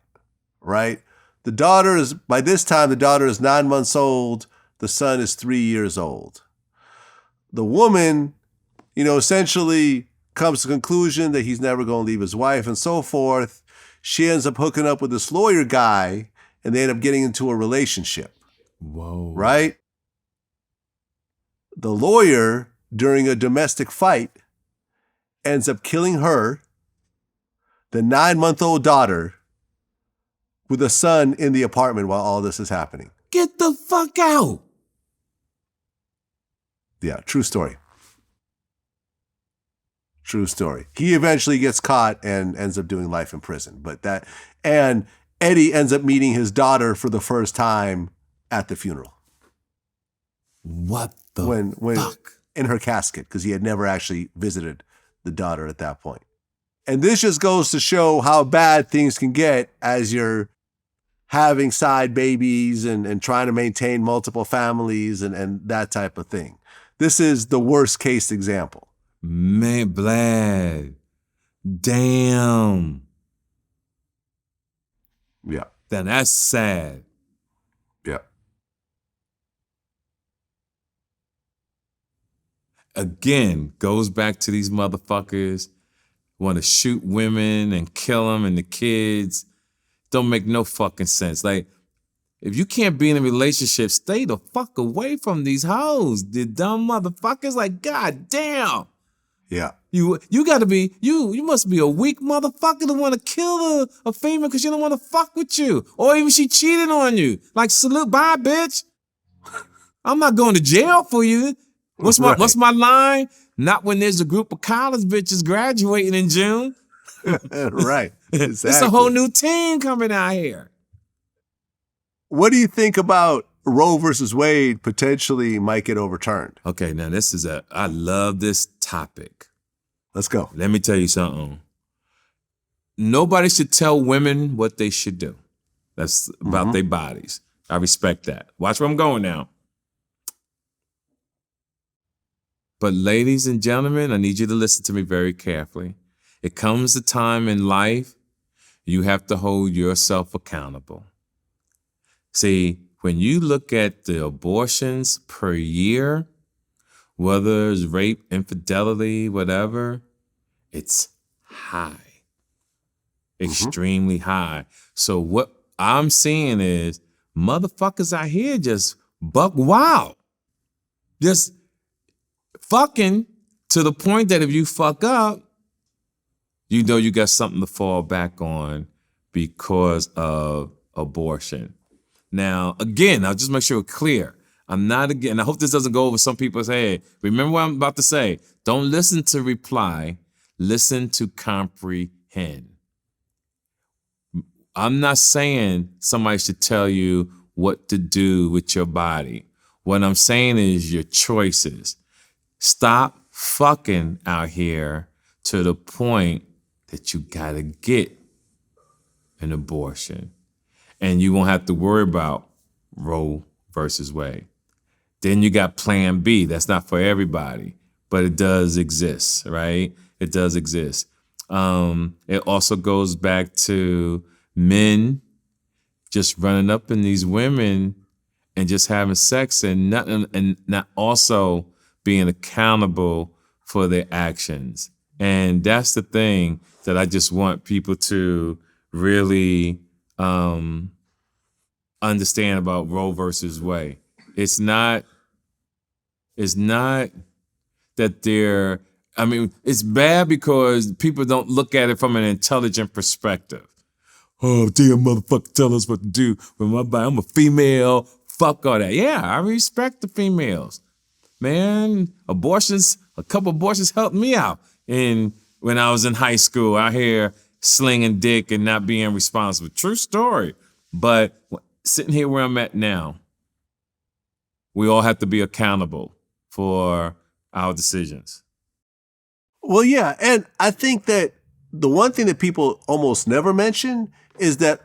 right? By this time, the daughter is 9 months old. The son is 3 years old. The woman, essentially comes to the conclusion that he's never going to leave his wife and so forth. She ends up hooking up with this lawyer guy and they end up getting into a relationship. Whoa. Right? The lawyer, during a domestic fight, ends up killing her, the 9-month-old daughter, with a son in the apartment while all this is happening. Get the fuck out. Yeah, true story. True story. He eventually gets caught and ends up doing life in prison. And Eddie ends up meeting his daughter for the first time at the funeral. What the fuck? In her casket, because he had never actually visited the daughter at that point. And this just goes to show how bad things can get as you're having side babies and trying to maintain multiple families and that type of thing. This is the worst case example. Man, Vlad. Damn. Yeah. Then that's sad. Yeah. Again, goes back to these motherfuckers want to shoot women and kill them and the kids. Don't make no fucking sense. Like, if you can't be in a relationship, stay the fuck away from these hoes. The dumb motherfuckers, like, god damn. Yeah. You gotta be, you must be a weak motherfucker to want to kill a female because she don't want to fuck with you. Or even she cheated on you. Like, salute, bye, bitch. I'm not going to jail for you. What's my line? Not when there's a group of college bitches graduating in June. Right. Exactly. It's a whole new team coming out here. What do you think about Roe versus Wade potentially might get overturned? Okay, now I love this topic. Let's go. Let me tell you something. Nobody should tell women what they should do. That's about their bodies. I respect that. Watch where I'm going now. But ladies and gentlemen, I need you to listen to me very carefully. It comes a time in life you have to hold yourself accountable. See, when you look at the abortions per year, whether it's rape, infidelity, whatever, it's high, extremely high. So what I'm seeing is motherfuckers out here just buck wild, just fucking to the point that if you fuck up, you know you got something to fall back on because of abortion. Now, again, I'll just make sure it's clear. I'm not again. I hope this doesn't go over some people's head. Remember what I'm about to say. Don't listen to reply. Listen to comprehend. I'm not saying somebody should tell you what to do with your body. What I'm saying is your choices. Stop fucking out here to the point that you gotta get an abortion. And you won't have to worry about Roe versus Wade. Then you got Plan B. That's not for everybody, but it does exist, right? It does exist. It also goes back to men just running up in these women and just having sex and not also being accountable for their actions. And that's the thing that I just want people to really understand about Roe versus Wade. It's not that they're, it's bad because people don't look at it from an intelligent perspective. Oh, damn motherfucker, tell us what to do with my body. I'm a female, fuck all that. Yeah, I respect the females. Man, a couple abortions helped me out. And when I was in high school, out here slinging dick and not being responsible. True story. But sitting here where I'm at now, we all have to be accountable for our decisions. Well, yeah. And I think that the one thing that people almost never mention is that,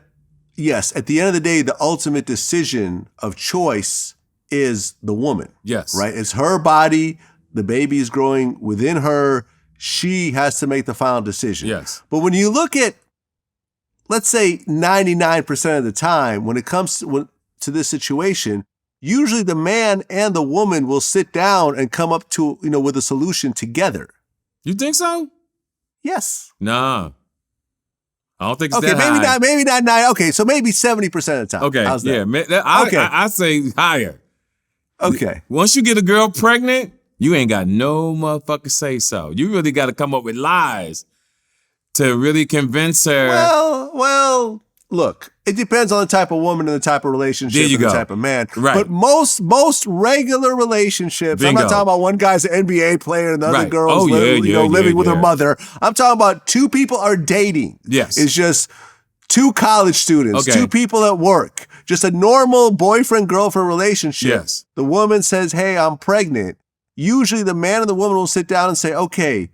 yes, at the end of the day, the ultimate decision of choice is the woman. Yes. Right? It's her body. The baby is growing within her. She has to make the final decision. Yes. But when you look at, let's say 99% of the time, when it comes to this situation, usually the man and the woman will sit down and come up to, with a solution together. You think so? Yes. Nah. I don't think it's okay, that maybe high. Maybe not 9. Okay, so maybe 70% of the time. Okay, how's that? yeah. Okay. I say higher. Okay. Once you get a girl pregnant, you ain't got no motherfucker say so. You really got to come up with lies to really convince her. Well, look, it depends on the type of woman and the type of relationship and the type of man. Right. But most regular relationships, Bingo. I'm not talking about one guy's an NBA player and the other girl's living with her mother. I'm talking about two people are dating. Yes. It's just two college students, Okay. two people at work, just a normal boyfriend-girlfriend relationship. Yes. The woman says, hey, I'm pregnant. Usually the man and the woman will sit down and say, okay,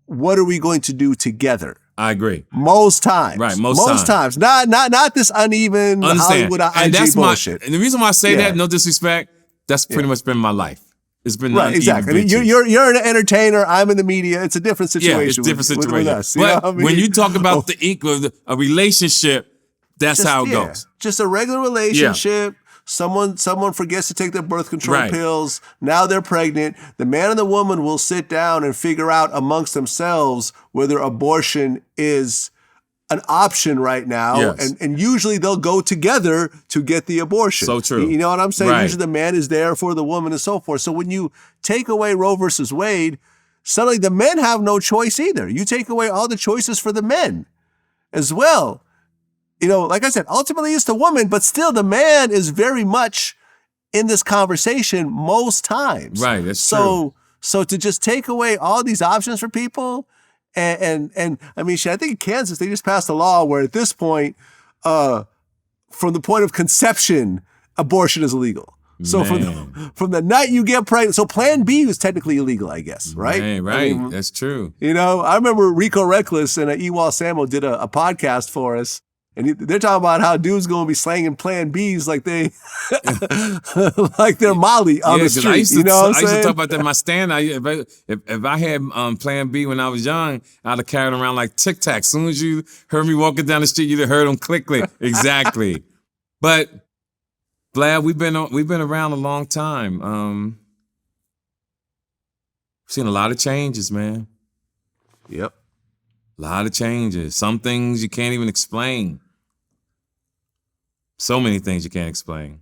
what are we going to do together? I agree. Most times. Right, most times. Not this uneven Hollywood IG bullshit. And the reason why I say that, no disrespect, that's pretty much been my life. It's been right, exactly. You're an entertainer. I'm in the media. It's a different situation. Yeah, it's a different situation. With us, but when you talk about a relationship, that's how it goes. Just a regular relationship. Yeah. Someone forgets to take their birth control pills. Now they're pregnant. The man and the woman will sit down and figure out amongst themselves whether abortion is an option right now. Yes. And usually they'll go together to get the abortion. So true. You know what I'm saying? Right. Usually the man is there for the woman and so forth. So when you take away Roe versus Wade, suddenly the men have no choice either. You take away all the choices for the men as well. Like I said, ultimately it's the woman, but still the man is very much in this conversation most times. Right, that's true. So to just take away all these options for people, and I mean, I think in Kansas, they just passed a law where at this point, from the point of conception, abortion is illegal. So from the night you get pregnant, so Plan B is technically illegal, I guess, right? Man, right, I mean, that's true. I remember Rico Reckless and Ewald Samo did a podcast for us. And they're talking about how dudes going to be slanging Plan Bs like they, like they're Molly on the street. I used to talk about that in my stand. If I had Plan B when I was young, I'd have carried around like Tic Tac. As soon as you heard me walking down the street, you'd have heard them click. Exactly. But Vlad, we've been around a long time. Seen a lot of changes, man. Yep. A lot of changes. Some things you can't even explain. So many things you can't explain.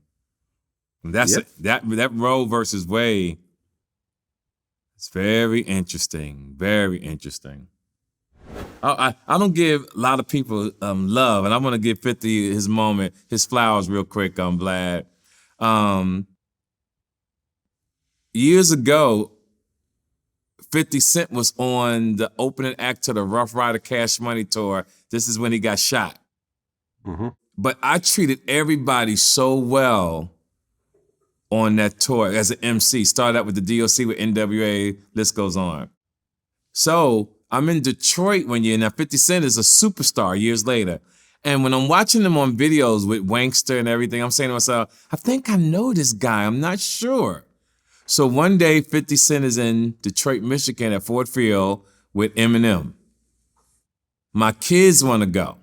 And that's that Roe versus Wade. It's very interesting. Very interesting. I don't give a lot of people love, and I want to give 50 his moment, his flowers real quick. I'm Vlad. Years ago, 50 Cent was on the opening act to the Rough Rider Cash Money tour. This is when he got shot. Mm-hmm. But I treated everybody so well on that tour as an MC. Started out with the DOC, with NWA, list goes on. So I'm in Detroit one year. Now 50 Cent is a superstar years later. And when I'm watching him on videos with Wankster and everything, I'm saying to myself, I think I know this guy. I'm not sure. So one day, 50 Cent is in Detroit, Michigan at Ford Field with Eminem. My kids want to go.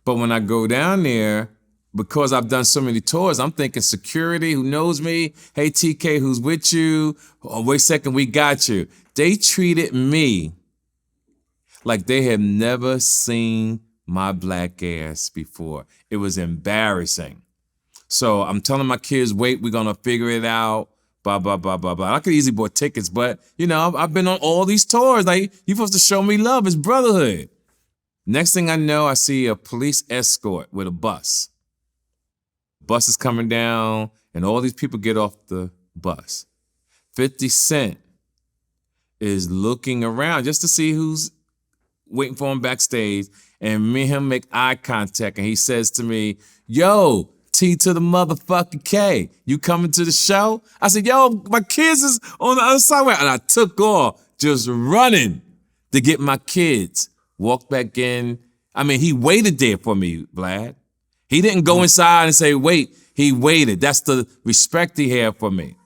But when I go down there, because I've done so many tours, I'm thinking security, who knows me? Hey, TK, who's with you? Oh, wait a second, we got you. They treated me like they had never seen my black ass before. It was embarrassing. So I'm telling my kids, wait, we're going to figure it out. Blah, blah, blah, blah, blah. I could easily bought tickets, but, you know, I've been on all these tours. Like, you're supposed to show me love. It's brotherhood. Next thing I know, I see a police escort with a bus. Bus is coming down, and all these people get off the bus. 50 Cent is looking around just to see who's waiting for him backstage, and me and him make eye contact, and he says to me, yo, T to the motherfucking K, you coming to the show? I said, yo, my kids is on the other side. And I took off, just running to get my kids. Walked back in. I mean, he waited there for me, Vlad. He didn't go inside and say, wait. He waited. That's the respect he had for me.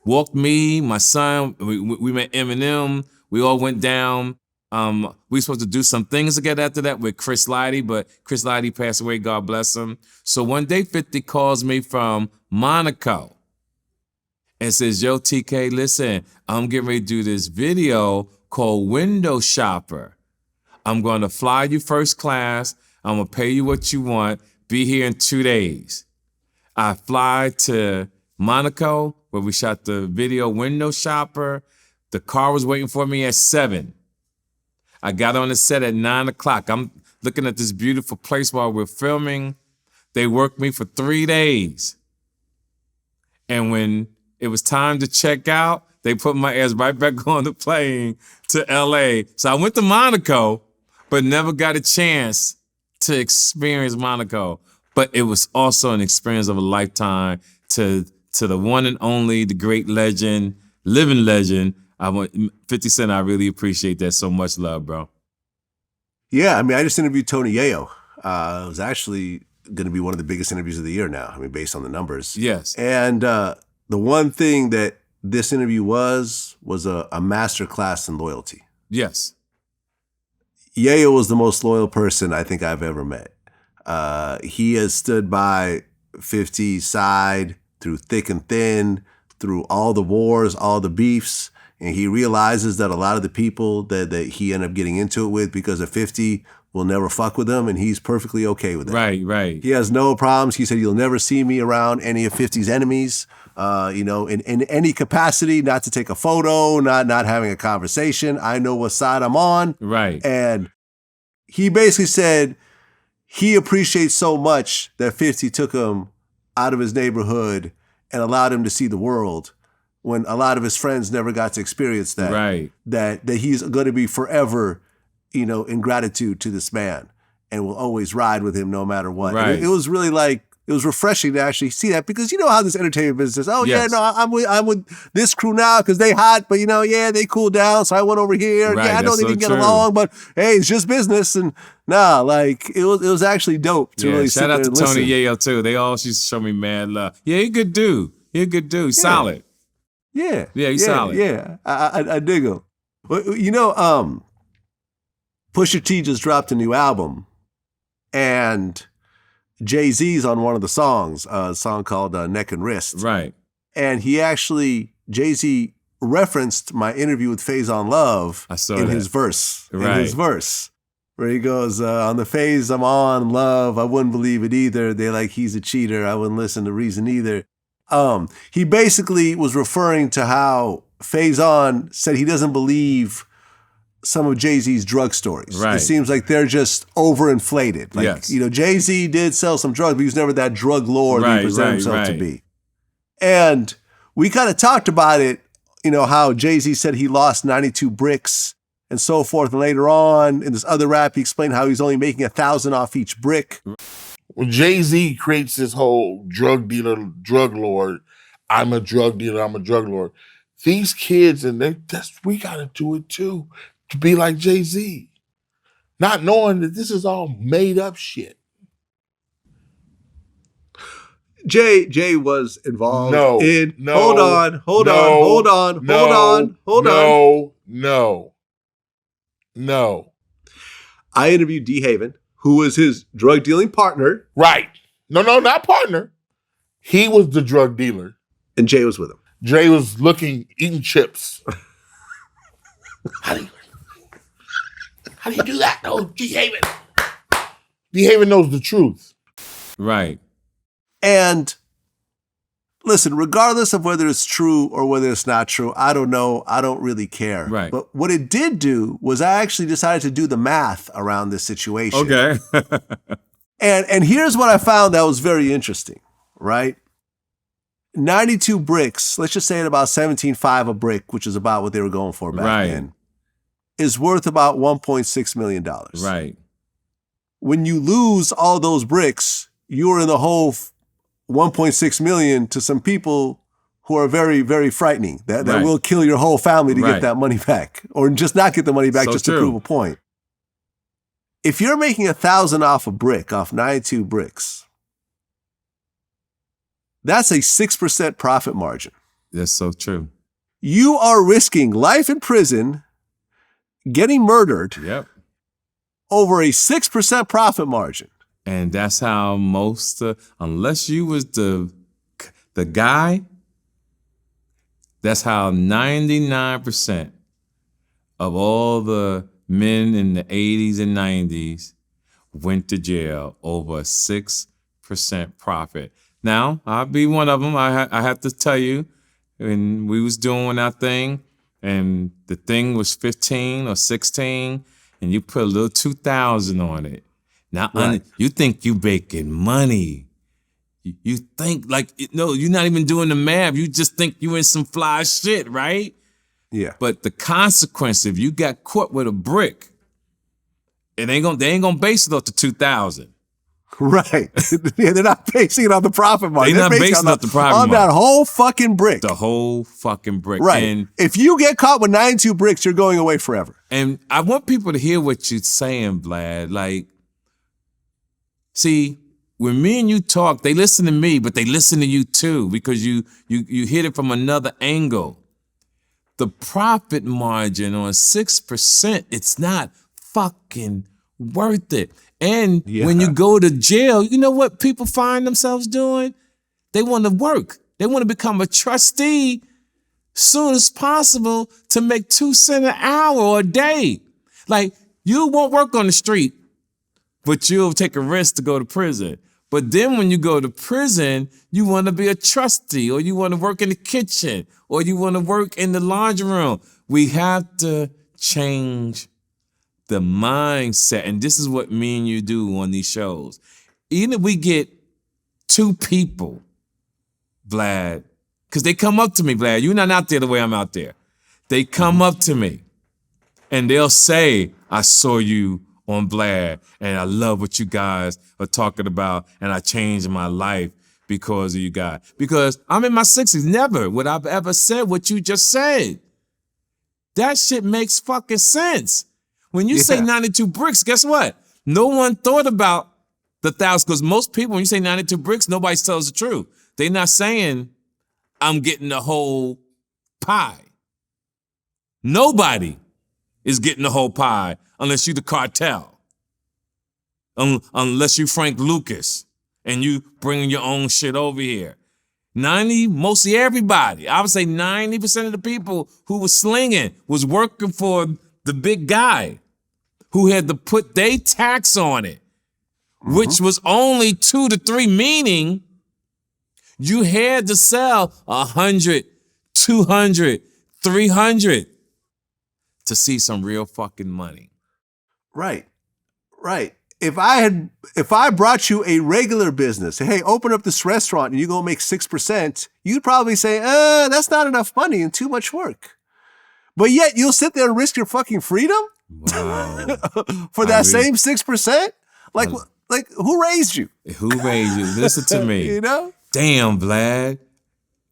Walked me, my son, we met Eminem. We all went down. We were supposed to do some things together after that with Chris Lighty, but Chris Lighty passed away, God bless him. So one day 50 calls me from Monaco and says, yo, TK, listen, I'm getting ready to do this video called Window Shopper. I'm going to fly you first class. I'm going to pay you what you want. Be here in 2 days. I fly to Monaco, where we shot the video Window Shopper. The car was waiting for me at 7. I got on the set at 9 o'clock. I'm looking at this beautiful place while we're filming. They worked me for 3 days. And when it was time to check out, they put my ass right back on the plane to LA. So I went to Monaco, but never got a chance to experience Monaco. But it was also an experience of a lifetime to the one and only, the great legend, living legend. 50 Cent, I really appreciate that. So much love, bro. Yeah, I mean, I just interviewed Tony Yayo. It was actually going to be one of the biggest interviews of the year now, I mean, based on the numbers. Yes. And the one thing that this interview was a master class in loyalty. Yes. Yayo was the most loyal person I think I've ever met. He has stood by 50's side through thick and thin, through all the wars, all the beefs, and he realizes that a lot of the people that he ended up getting into it with because of 50 will never fuck with him, and he's perfectly okay with it. Right, right. He has no problems. He said, you'll never see me around any of 50's enemies, in any capacity, not to take a photo, not having a conversation. I know what side I'm on. Right. And he basically said he appreciates so much that 50 took him out of his neighborhood and allowed him to see the world when a lot of his friends never got to experience that. Right. That he's going to be forever, in gratitude to this man and will always ride with him no matter what. Right. It was really like it was refreshing to actually see that, because you know how this entertainment business is. Oh, Yes. yeah, no, I'm with this crew now because they hot, but, they cooled down, so I went over here. Right, I know that's they so didn't get true. along, but, hey, it's just business. And, it was actually dope to really sit shout there out to and Tony listen. Yayo, too. They all used to show me mad love. Yeah, he a good dude. Solid. Yeah. Yeah, he's solid. Yeah, I dig him. Pusha T just dropped a new album, and Jay-Z's on one of the songs, a song called Neck and Wrist. Right. And Jay-Z referenced my interview with Faison Love his verse. Right. In his verse, where he goes, on the phase I'm on, love, I wouldn't believe it either. They like he's a cheater. I wouldn't listen to reason either. He basically was referring to how Faison said he doesn't believe some of Jay-Z's drug stories. Right. It seems like they're just overinflated. Like, yes. Jay-Z did sell some drugs, but he was never that drug lord he presented himself to be. And we kind of talked about it, how Jay-Z said he lost 92 bricks and so forth. And later on in this other rap, he explained how he's only making 1,000 off each brick. When Jay-Z creates this whole drug dealer, drug lord, I'm a drug dealer, I'm a drug lord. These kids, we got to do it too, to be like Jay-Z. Not knowing that this is all made up shit. Jay was involved in. No. I interviewed D. Haven, who was his drug dealing partner. Right. No, not partner. He was the drug dealer. And Jay was with him. Jay was eating chips. How do you do that? No, D. Haven. D. Haven knows the truth. Right. And listen, regardless of whether it's true or whether it's not true, I don't know. I don't really care. Right. But what it did do was I actually decided to do the math around this situation. Okay. and here's what I found that was very interesting, right? 92 bricks, let's just say at about $17.5 a brick, which is about what they were going for back then, is worth about $1.6 million. Right. When you lose all those bricks, you're in the hole $1.6 million to some people who are very, very frightening. That will kill your whole family to get that money back, or just not get the money back to prove a point. If you're making 1,000 off a brick, off 92 bricks, that's a 6% profit margin. That's so true. You are risking life in prison, getting murdered, over a 6% profit margin. And that's how most, unless you was the guy, that's how 99% of all the men in the 80s and 90s went to jail over a 6% profit. Now, I'll be one of them. I have to tell you, when we was doing our thing, and the thing was 15 or 16, and you put a little 2,000 on it. Now, you think you making money. You think you're not even doing the math. You just think you in some fly shit, right? Yeah. But the consequence, if you got caught with a brick, they ain't gonna base it off the 2,000. Right. Yeah, they're not basing it on the profit margin. They're not basing it on the profit margin. On that whole fucking brick. The whole fucking brick. Right. And if you get caught with 92 bricks, you're going away forever. And I want people to hear what you're saying, Vlad. Like, see, when me and you talk, they listen to me, but they listen to you too, because you hit it from another angle. The profit margin on 6%, it's not fucking worth it. And when you go to jail, you know what people find themselves doing? They want to work. They want to become a trustee soon as possible to make 2 cents an hour or a day. Like, you won't work on the street, but you'll take a risk to go to prison. But then when you go to prison, you want to be a trustee, or you want to work in the kitchen, or you want to work in the laundry room. We have to change the mindset. And this is what me and you do on these shows. Even if we get 2 people, Vlad, because they come up to me, Vlad, you're not out there the way I'm out there. They come up to me and they'll say, I saw you on Vlad, and I love what you guys are talking about, and I changed my life because of you guys. Because I'm in my 60s. Never would I've ever said what you just said. That shit makes fucking sense. When you say 92 bricks, guess what? No one thought about the 1,000, because most people, when you say 92 bricks, nobody tells the truth. They're not saying, I'm getting the whole pie. Nobody is getting the whole pie unless you the cartel. Unless you Frank Lucas and you bringing your own shit over here. Mostly everybody, I would say 90% of the people who was slinging was working for the big guy who had to put their tax on it, which was only 2 to 3, meaning you had to sell 100, 200, 300 to see some real fucking money. Right. If I brought you a regular business, hey, open up this restaurant and you're going to make 6%, you'd probably say, that's not enough money and too much work. But yet you'll sit there and risk your fucking freedom for that same 6%? Like who raised you? Who raised you? Listen to me. You know? Damn, Vlad.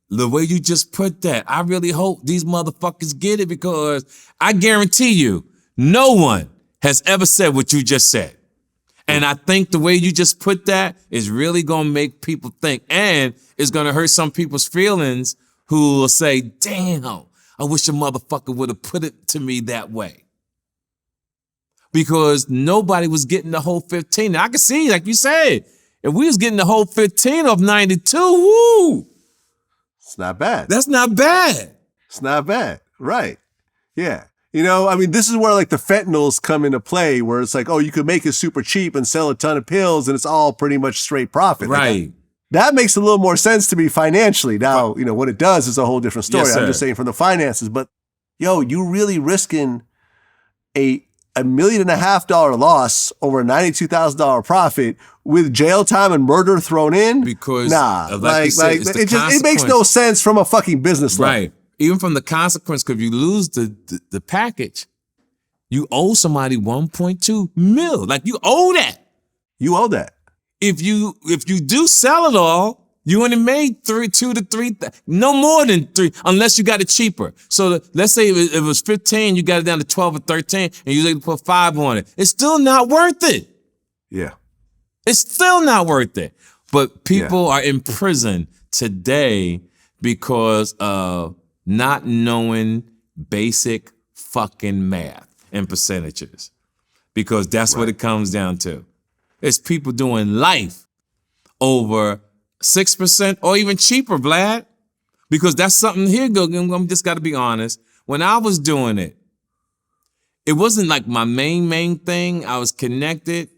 The way you just put that, I really hope these motherfuckers get it, because I guarantee you, no one has ever said what you just said. And I think the way you just put that is really gonna make people think, and it's gonna hurt some people's feelings who will say, damn, I wish a motherfucker would have put it to me that way. Because nobody was getting the whole 15. Now, I can see, like you said, if we was getting the whole 15 of 92, woo! It's not bad. That's not bad. It's not bad. Right. Yeah. You know, I mean, this is where like the fentanyls come into play, where it's like, oh, you could make it super cheap and sell a ton of pills and it's all pretty much straight profit. Right. Like, that makes a little more sense to me financially. Now, you know, what it does is a whole different story. Yes, I'm just saying from the finances, but yo, you really risking a $1.5 million loss over a $92,000 profit with jail time and murder thrown in? Because it makes no sense from a fucking business level. Right. Even from the consequence, because if you lose the package, you owe somebody 1.2 mil. Like, you owe that. You owe that. If you do sell it all, you only made 2 to 3, no more than 3, unless you got it cheaper. So let's say it was 15, you got it down to 12 or 13, and you able to put 5 on it. It's still not worth it. Yeah. It's still not worth it. But people are in prison today because of not knowing basic fucking math and percentages. Because that's what it comes down to. It's people doing life over 6% or even cheaper, Vlad. Because that's something, here go, I'm just gotta be honest. When I was doing it, it wasn't like my main thing. I was connected,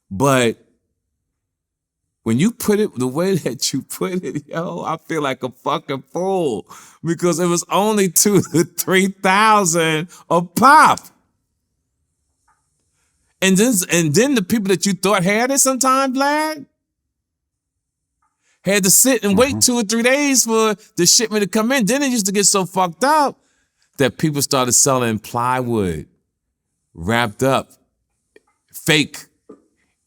but when you put it the way that you put it, yo, I feel like a fucking fool, because it was only 2,000 to 3,000 a pop. And then the people that you thought had it sometime, Vlad, had to sit and wait 2 or 3 days for the shipment to come in. Then it used to get so fucked up that people started selling plywood, wrapped up, fake.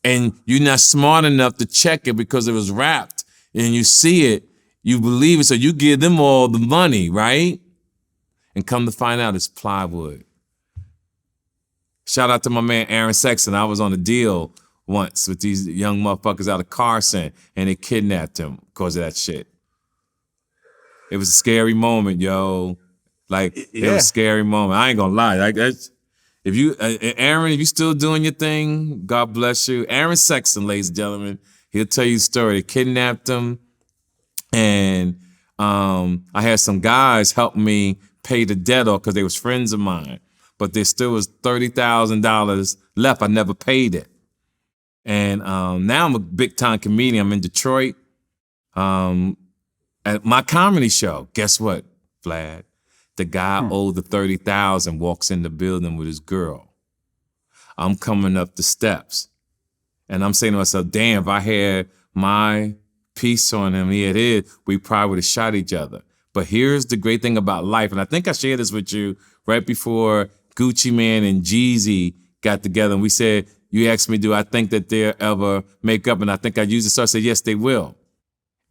And you're not smart enough to check it because it was wrapped, and you see it, you believe it, so you give them all the money, right? And come to find out it's plywood. Shout out to my man Aaron Sexton. I was on a deal once with these young motherfuckers out of Carson, and they kidnapped him because of that shit. It was a scary moment, yo. Like, it was a scary moment. I ain't gonna lie. Like, if you, Aaron, if you still doing your thing, God bless you. Aaron Sexton, ladies and gentlemen, he'll tell you the story. They kidnapped him, and I had some guys help me pay the debt off because they was friends of mine. But there still was $30,000 left. I never paid it. And now I'm a big time comedian. I'm in Detroit at my comedy show. Guess what, Vlad? The guy owed the $30,000, walks in the building with his girl. I'm coming up the steps, and I'm saying to myself, damn, if I had my piece on him, he had his, we probably would have shot each other. But here's the great thing about life, and I think I shared this with you right before Gucci Mane and Jeezy got together and we said, you asked me, do I think that they'll ever make up? And I think I used it, so I said, yes, they will.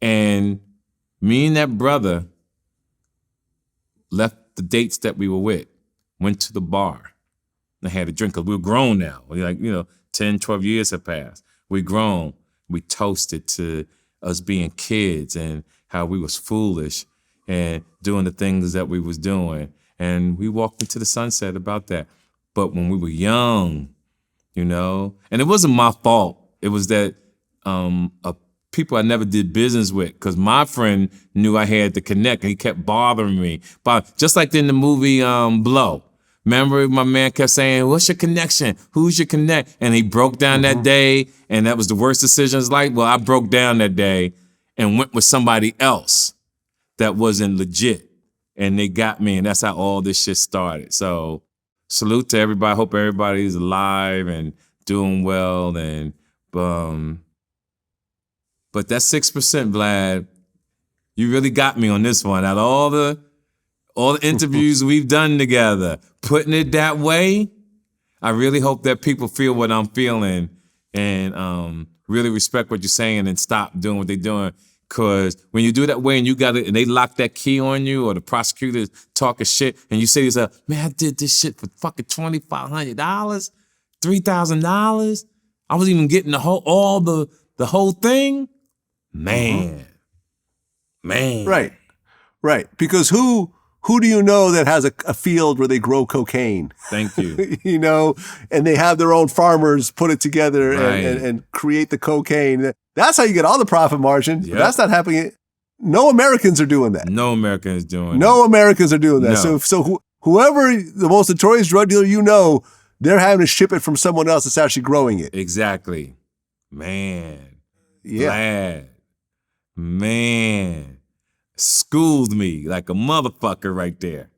And me and that brother left the dates that we were with, went to the bar and had a drink, because we were grown now. We're like, 10, 12 years have passed. We grown. We toasted to us being kids and how we was foolish and doing the things that we was doing. And we walked into the sunset about that. But when we were young, and it wasn't my fault. It was that people I never did business with, because my friend knew I had to connect and he kept bothering me. But just like in the movie Blow, remember my man kept saying, what's your connection? Who's your connect? And he broke down that day, and that was the worst decision of his life. Well, I broke down that day and went with somebody else that wasn't legit. And they got me, and that's how all this shit started. So salute to everybody. Hope everybody's alive and doing well. And but that 6%, Vlad, you really got me on this one. Out of all the interviews we've done together, putting it that way, I really hope that people feel what I'm feeling and really respect what you're saying and stop doing what they're doing. Because when you do that way and and they lock that key on you, or the prosecutor's talking shit, and you say to yourself, man, I did this shit for fucking $2,500, $3,000. I was even getting the whole thing. Man. Right. Because who do you know that has a field where they grow cocaine? Thank you. And they have their own farmers put it together and create the cocaine. That's how you get all the profit margin. Yep. That's not happening. No Americans are doing that. No Americans doing that. No. So whoever the most notorious drug dealer they're having to ship it from someone else that's actually growing it. Exactly. Man. Yeah. Glad. Man. Schooled me like a motherfucker right there.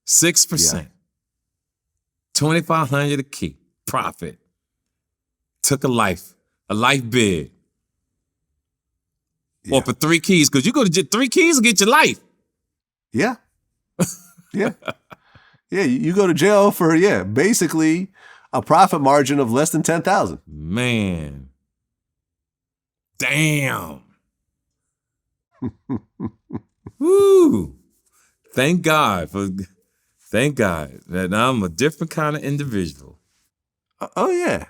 6%. Yeah. $2,500 a key. Profit. Took a life bid. Yeah. Or for 3 keys, because you go to get 3 keys and get your life. Yeah. Yeah. Yeah, you go to jail for, basically a profit margin of less than $10,000. Man. Damn. Woo. Thank God that I'm a different kind of individual. Oh yeah,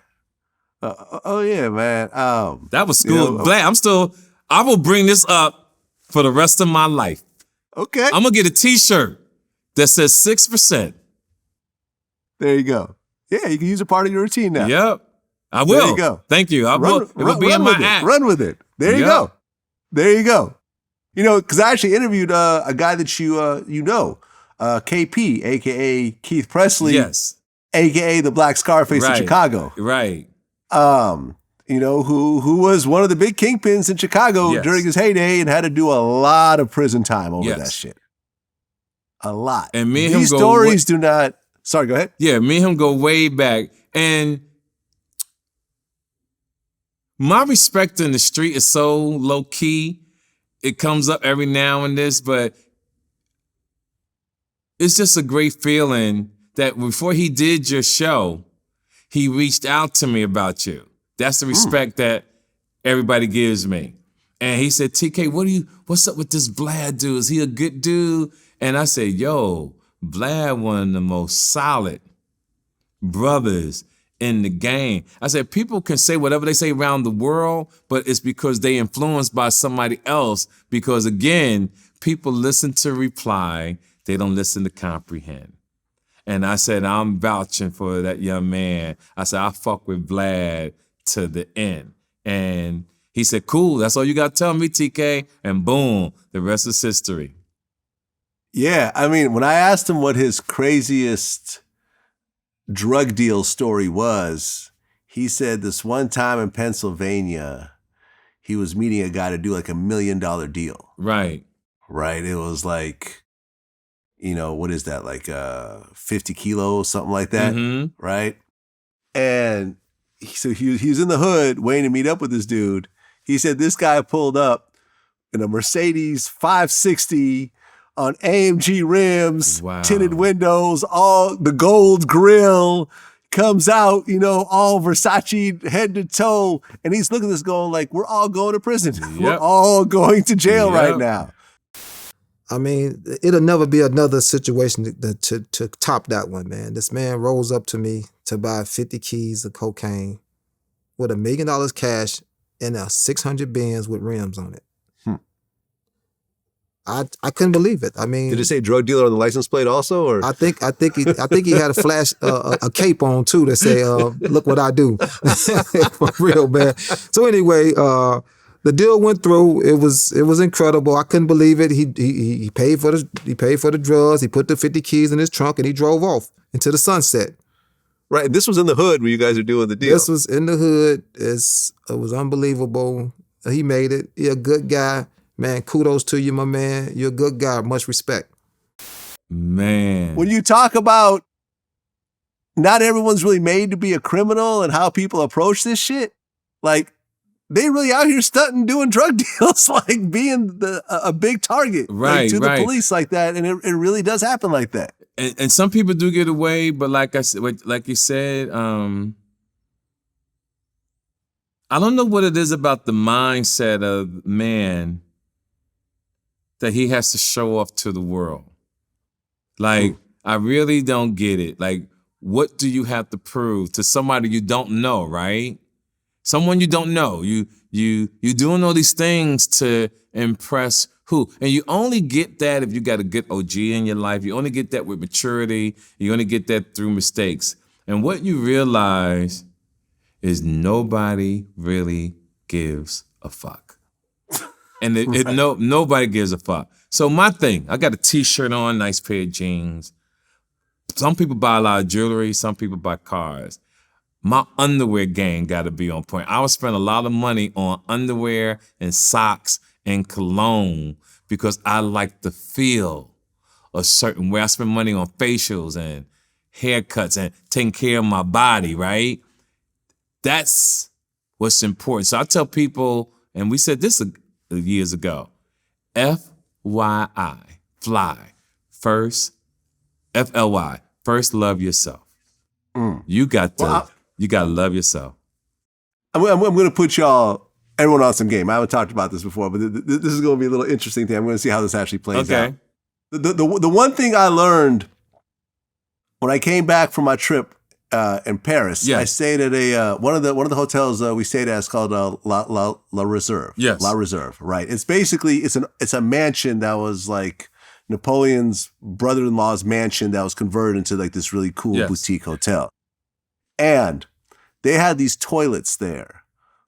man. That was school. Glad I will bring this up for the rest of my life. Okay. I'm gonna get a T-shirt that says 6%. There you go. Yeah, you can use a part of your routine now. Yep. I will. There you go. Thank you. It will be in my act. Run with it. There you go. There you go. Because I actually interviewed a guy that KP, a.k.a. Keith Presley. Yes. A.k.a. the Black Scarface in Chicago. Right. Who was one of the big kingpins in Chicago during his heyday and had to do a lot of prison time over that shit. A lot. And me and These stories do not... Sorry, go ahead. Yeah, me and him go way back. And my respect in the street is so low-key. It comes up every now and then, but it's just a great feeling that before he did your show, he reached out to me about you. That's the respect that everybody gives me. And he said, TK, what's up with this Vlad dude? Is he a good dude? And I said, yo, Vlad, one of the most solid brothers in the game. I said, people can say whatever they say around the world, but it's because they influenced by somebody else. Because again, people listen to reply, they don't listen to comprehend. And I said, I'm vouching for that young man. I said, I fuck with Vlad to the end. And he said, cool, that's all you got to tell me, TK. And boom, the rest is history. Yeah, I mean, when I asked him what his craziest drug deal story was, he said this one time in Pennsylvania, he was meeting a guy to do like $1 million deal. Right. It was like, what is that? Like 50 kilos, something like that. Mm-hmm. Right. And so he was in the hood waiting to meet up with this dude. He said this guy pulled up in a Mercedes 560 on AMG rims, tinted windows, all the gold grill, comes out, all Versace head to toe, and he's looking at this going like, we're all going to prison. Yep. We're all going to jail right now. I mean, it'll never be another situation to top that one, man. This man rolls up to me to buy 50 keys of cocaine with $1 million cash and a 600 Benz with rims on it. I couldn't believe it. I mean, did it say drug dealer on the license plate also? Or I think he had a flash a cape on too that say look what I do. For real, man. So anyway, the deal went through. It was incredible. I couldn't believe it. He paid for the drugs. He put the 50 keys in his trunk and he drove off into the sunset. Right. This was in the hood where you guys are doing the deal. This was in the hood. It was unbelievable. He made it. He a good guy. Man, kudos to you, my man. You're a good guy. Much respect. Man. When you talk about not everyone's really made to be a criminal and how people approach this shit, like, they really out here stunting, doing drug deals, like being a big target to the police like that. And it really does happen like that. And some people do get away, but like you said, I don't know what it is about the mindset of man that he has to show off to the world. Like, I really don't get it. Like, what do you have to prove to somebody you don't know, right? Someone you don't know. You doing all these things to impress who? And you only get that if you got a good OG in your life. You only get that with maturity. You only get that through mistakes. And what you realize is nobody really gives a fuck. And nobody gives a fuck. So my thing, I got a t-shirt on, nice pair of jeans. Some people buy a lot of jewelry, some people buy cars. My underwear game got to be on point. I would spend a lot of money on underwear and socks and cologne because I like to feel a certain way. I spend money on facials and haircuts and taking care of my body, right? That's what's important. So I tell people, and we said this years ago, FYI, fly, first, FLY, first love yourself. You got to love yourself. I'm going to put everyone on some game. I haven't talked about this before, but this is going to be a little interesting thing. I'm going to see how this actually plays out. The one thing I learned when I came back from my trip in Paris, I stayed at one of the hotels we stayed at is called La Reserve. Yes. La Reserve, right? It's basically it's a mansion that was like Napoleon's brother-in-law's mansion that was converted into like this really cool boutique hotel. And they had these toilets there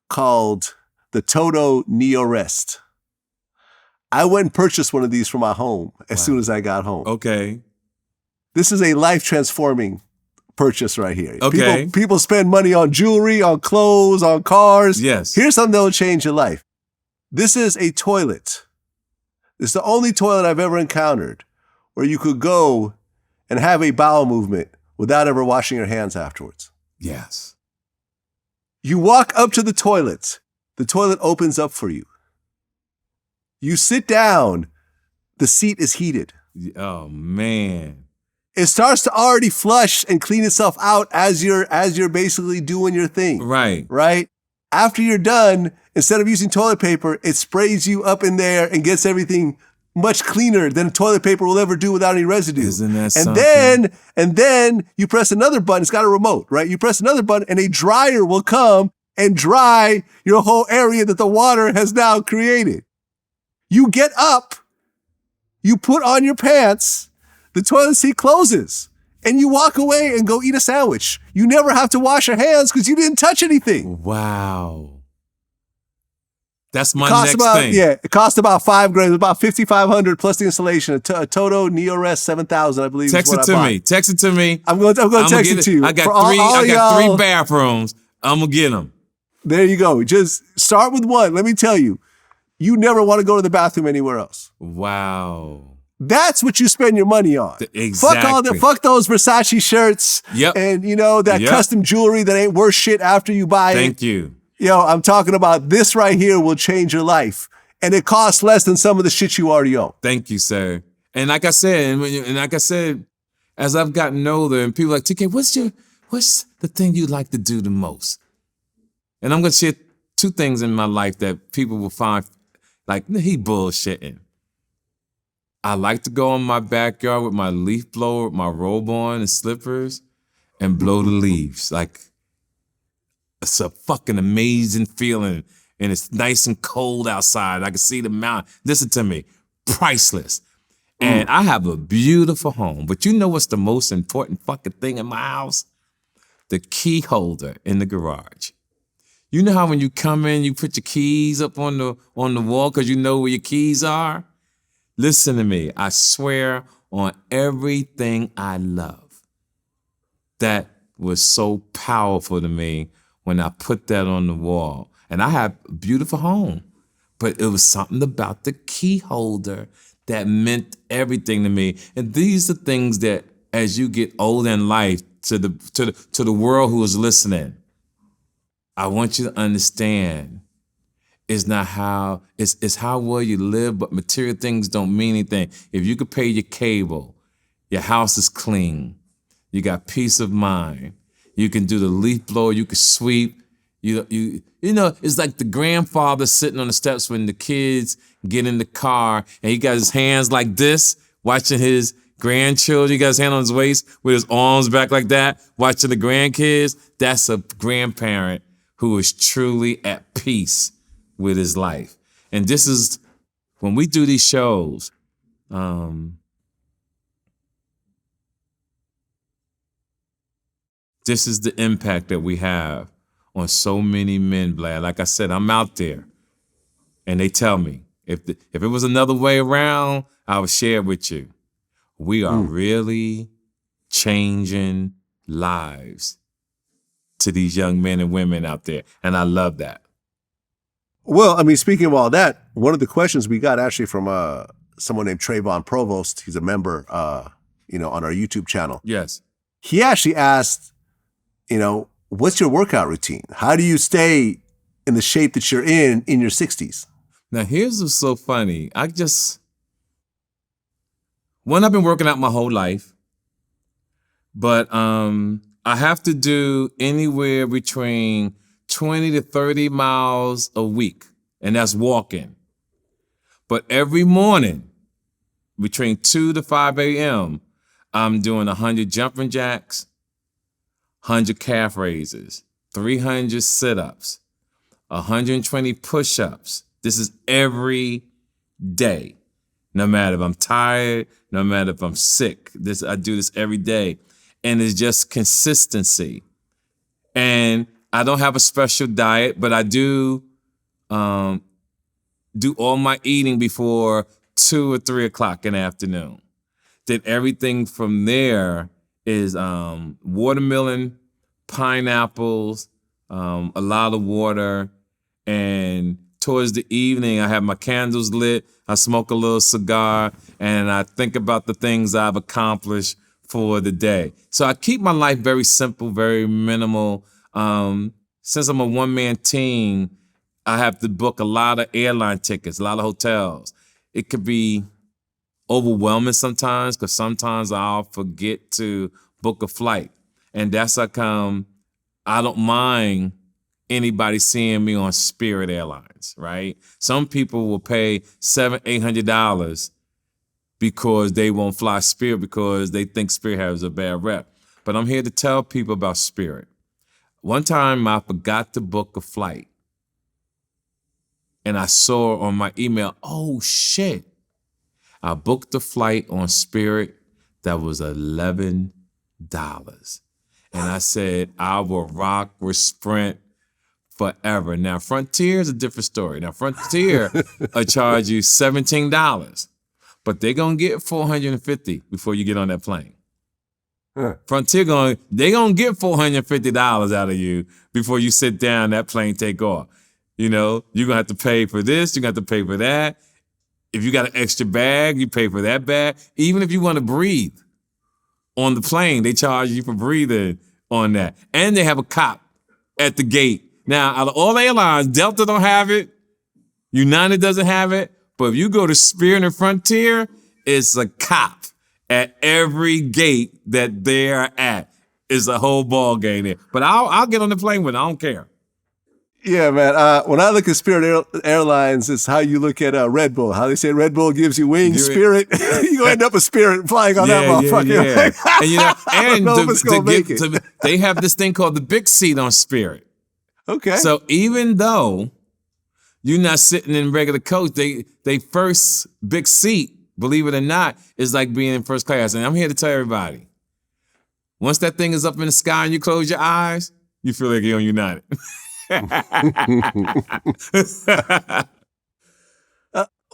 called the Toto Neo Rest. I went and purchased one of these for my home as soon as I got home. Okay. This is a life-transforming purchase right here. Okay. People spend money on jewelry, on clothes, on cars. Yes. Here's something that will change your life. This is a toilet. It's the only toilet I've ever encountered where you could go and have a bowel movement without ever washing your hands afterwards. Yes. You walk up to the toilet opens up for you. You sit down, the seat is heated. Oh, man. It starts to already flush and clean itself out as you're basically doing your thing. Right. Right? After you're done, instead of using toilet paper, it sprays you up in there and gets everything much cleaner than toilet paper will ever do without any residue. Isn't that something? And then you press another button. It's got a remote, right? You press another button and a dryer will come and dry your whole area that the water has now created. You get up, you put on your pants, the toilet seat closes, and you walk away and go eat a sandwich. You never have to wash your hands because you didn't touch anything. Wow. That's my next thing. Yeah, it cost about $5,000, about $5,500 plus the installation. A Toto Neo Rest 7000, I believe. Text it to me. Text it to me. I'm going to text it to you. I got three bathrooms. I'm gonna get them. There you go. Just start with one. Let me tell you, you never want to go to the bathroom anywhere else. Wow. That's what you spend your money on. Exactly. Fuck those Versace shirts. Yep. And that custom jewelry that ain't worth shit after you buy it. Thank you. I'm talking about this right here will change your life. And it costs less than some of the shit you already own. Thank you, sir. And like I said, as I've gotten older and people are like, TK, what's the thing you like to do the most? And I'm going to share 2 things in my life that people will find like, he bullshitting. I like to go in my backyard with my leaf blower, with my robe on and slippers, and blow the leaves. Like, it's a fucking amazing feeling. And it's nice and cold outside. I can see the mountain. Listen to me, priceless. And I have a beautiful home. But you know what's the most important fucking thing in my house? The key holder in the garage. You know how when you come in, you put your keys up on the wall because you know where your keys are? Listen to me. I swear on everything I love. That was so powerful to me when I put that on the wall. And I have a beautiful home. But it was something about the key holder that meant everything to me. And these are things that as you get older in life, to the world who is listening, I want you to understand it's not how, it's how well you live, but material things don't mean anything. If you could pay your cable, your house is clean, you got peace of mind, you can do the leaf blower, you can sweep, you know, it's like the grandfather sitting on the steps when the kids get in the car and he got his hands like this, watching his grandchildren. He got his hand on his waist with his arms back like that, watching the grandkids. That's a grandparent who is truly at peace with his life. And this is, when we do these shows, this is the impact that we have on so many men, Vlad. Like I said, I'm out there and they tell me, if it was another way around, I would share it with you. We are really changing lives to these young men and women out there. And I love that. Well, I mean, speaking of all that, one of the questions we got actually from someone named Trayvon Provost, he's a member, on our YouTube channel. Yes. He actually asked, what's your workout routine? How do you stay in the shape that you're in your 60s? Now, here's what's so funny. I've been working out my whole life, but I have to do anywhere between 20 to 30 miles a week, and that's walking. But every morning, between 2 to 5 a.m., I'm doing 100 jumping jacks, 100 calf raises, 300 sit-ups, 120 push-ups. This is every day. No matter if I'm tired, no matter if I'm sick. I do this every day. And it's just consistency. And I don't have a special diet, but I do all my eating before 2 or 3 o'clock in the afternoon. Then everything from there is watermelon, pineapples, a lot of water, and towards the evening, I have my candles lit, I smoke a little cigar, and I think about the things I've accomplished for the day. So I keep my life very simple, very minimal. Since I'm a one-man team, I have to book a lot of airline tickets, a lot of hotels. It could be overwhelming sometimes, because sometimes I'll forget to book a flight. And that's how come I don't mind anybody seeing me on Spirit Airlines, right? Some people will pay $700-800 because they won't fly Spirit because they think Spirit has a bad rep. But I'm here to tell people about Spirit. One time I forgot to book a flight and I saw on my email, oh shit, I booked a flight on Spirit that was $11. And I said, I will rock with Sprint forever. Now, Frontier is a different story. Now, Frontier will charge you $17, but they're going to get $450 before you get on that plane. Huh. Frontier they going to get $450 out of you before you sit down, that plane take off. You're going to have to pay for this, you're going to have to pay for that. If you got an extra bag, you pay for that bag. Even if you want to breathe on the plane, they charge you for breathing on that. And they have a cop at the gate. Now, out of all airlines, Delta don't have it, United doesn't have it, but if you go to Spirit and Frontier, it's a cop at every gate that they're at. is a whole ball game there. But I'll get on the plane with it. I don't care. Yeah, man. When I look at Spirit Airlines, it's how you look at Red Bull. How they say Red Bull gives you wings, Spirit. You gonna end up a Spirit flying on that motherfucker. Yeah. And they have this thing called the big seat on Spirit. Okay. So even though you're not sitting in regular coach, they first big seat, believe it or not, is like being in first class. And I'm here to tell everybody, once that thing is up in the sky and you close your eyes, you feel like you're on United.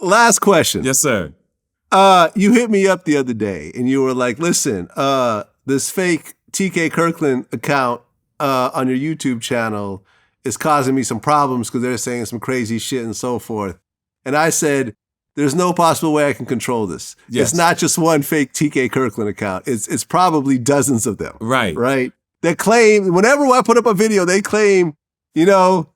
Last question. Yes, sir. You hit me up the other day and you were like, listen, this fake TK Kirkland account on your YouTube channel is causing me some problems because they're saying some crazy shit and so forth. And I said, there's no possible way I can control this. Yes. It's not just one fake TK Kirkland account. It's probably dozens of them. Right. Right. They claim, whenever I put up a video, they claim, you know,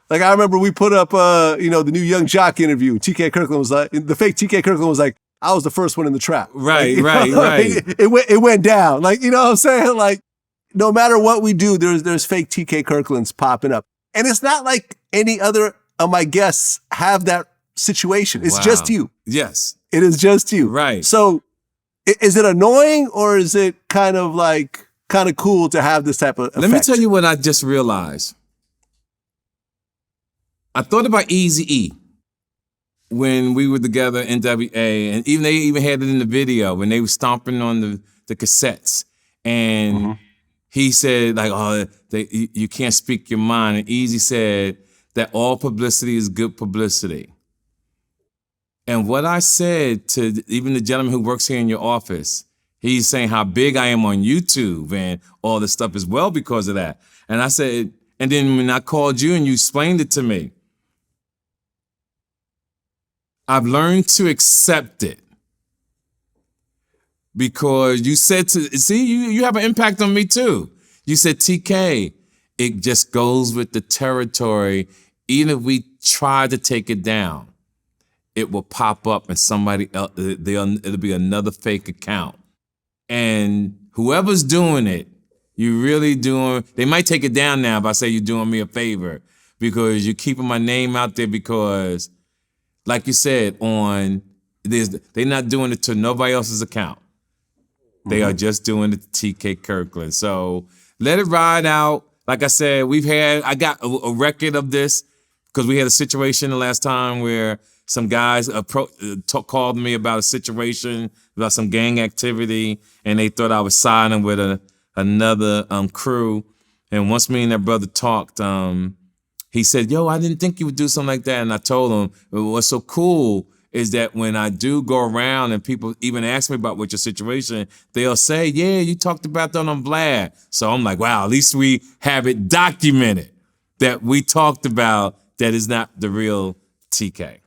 like I remember we put up, the new Young Jock interview. TK Kirkland was like, the fake TK Kirkland was like, I was the first one in the trap. Right, like, right. It went down. Like, you know what I'm saying? Like, no matter what we do, there's fake TK Kirklands popping up. And it's not like any other of my guests have that situation. It's just you. Yes. It is just you. Right. So is it annoying or is it kind of cool to have this type of effect? Let me tell you what I just realized. I thought about Eazy-E when we were together in NWA, and they even had it in the video when they were stomping on the cassettes. And he said, like, oh, you can't speak your mind. And Eazy said that all publicity is good publicity. And what I said to even the gentleman who works here in your office, he's saying how big I am on YouTube and all this stuff as well because of that. And I said, and then when I called you and you explained it to me, I've learned to accept it because you said you have an impact on me too. You said, TK, it just goes with the territory. Even if we try to take it down, it will pop up and somebody else, it'll be another fake account. And whoever's doing it, they might take it down now if I say you're doing me a favor because you're keeping my name out there because, like you said, they're not doing it to nobody else's account. They are just doing it to TK Kirkland. So let it ride out. Like I said, I got a record of this because we had a situation the last time where some guys called me about a situation, about some gang activity, and they thought I was siding with another crew. And once me and that brother talked, he said, yo, I didn't think you would do something like that. And I told him, what's so cool is that when I do go around and people even ask me about what your situation, they'll say, yeah, you talked about that on Vlad. So I'm like, wow, at least we have it documented that we talked about that is not the real TK.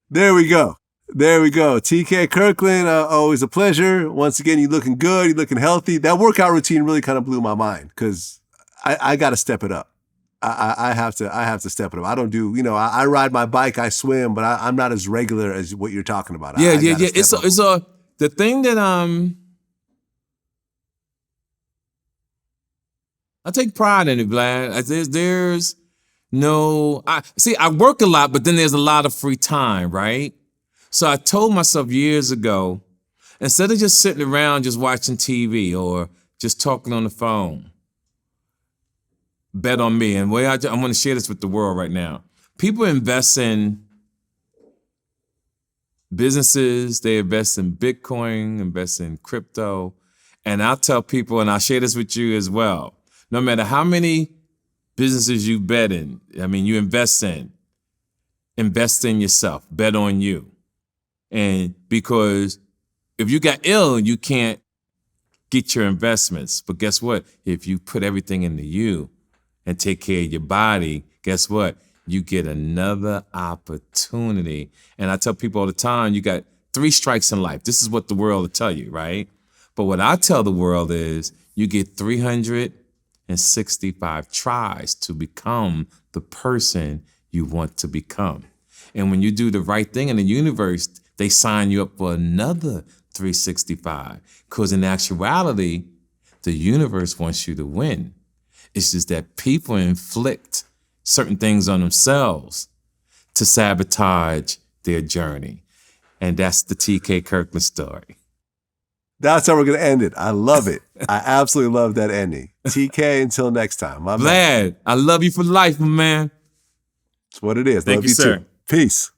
There we go. TK Kirkland, always a pleasure. Once again, you're looking good. You're looking healthy. That workout routine really kind of blew my mind because I got to step it up. I have to step it up. I don't do, I ride my bike, I swim, but I'm not as regular as what you're talking about. Yeah. It's the thing that I take pride in it, Vlad. There's no, I work a lot, but then there's a lot of free time, right? So I told myself years ago, instead of just sitting around just watching TV or just talking on the phone, bet on me. And I'm going to share this with the world right now. People invest in businesses, they invest in Bitcoin, invest in crypto. And I'll tell people, and I'll share this with you as well, no matter how many businesses you bet in, you invest in yourself, bet on you. And because if you got ill, you can't get your investments. But guess what? If you put everything into you and take care of your body, guess what? You get another opportunity. And I tell people all the time, you got 3 strikes in life. This is what the world will tell you, right? But what I tell the world is you get 365 tries to become the person you want to become. And when you do the right thing in the universe, they sign you up for another 365. Because in actuality, The universe wants you to win. It's just that people inflict certain things on themselves to sabotage their journey. And that's the TK Kirkland story. That's how we're going to end it. I love it. I absolutely love that ending. TK, until next time. My Vlad, I love you for life, my man. That's what it is. Thank love you, sir. Too. Peace.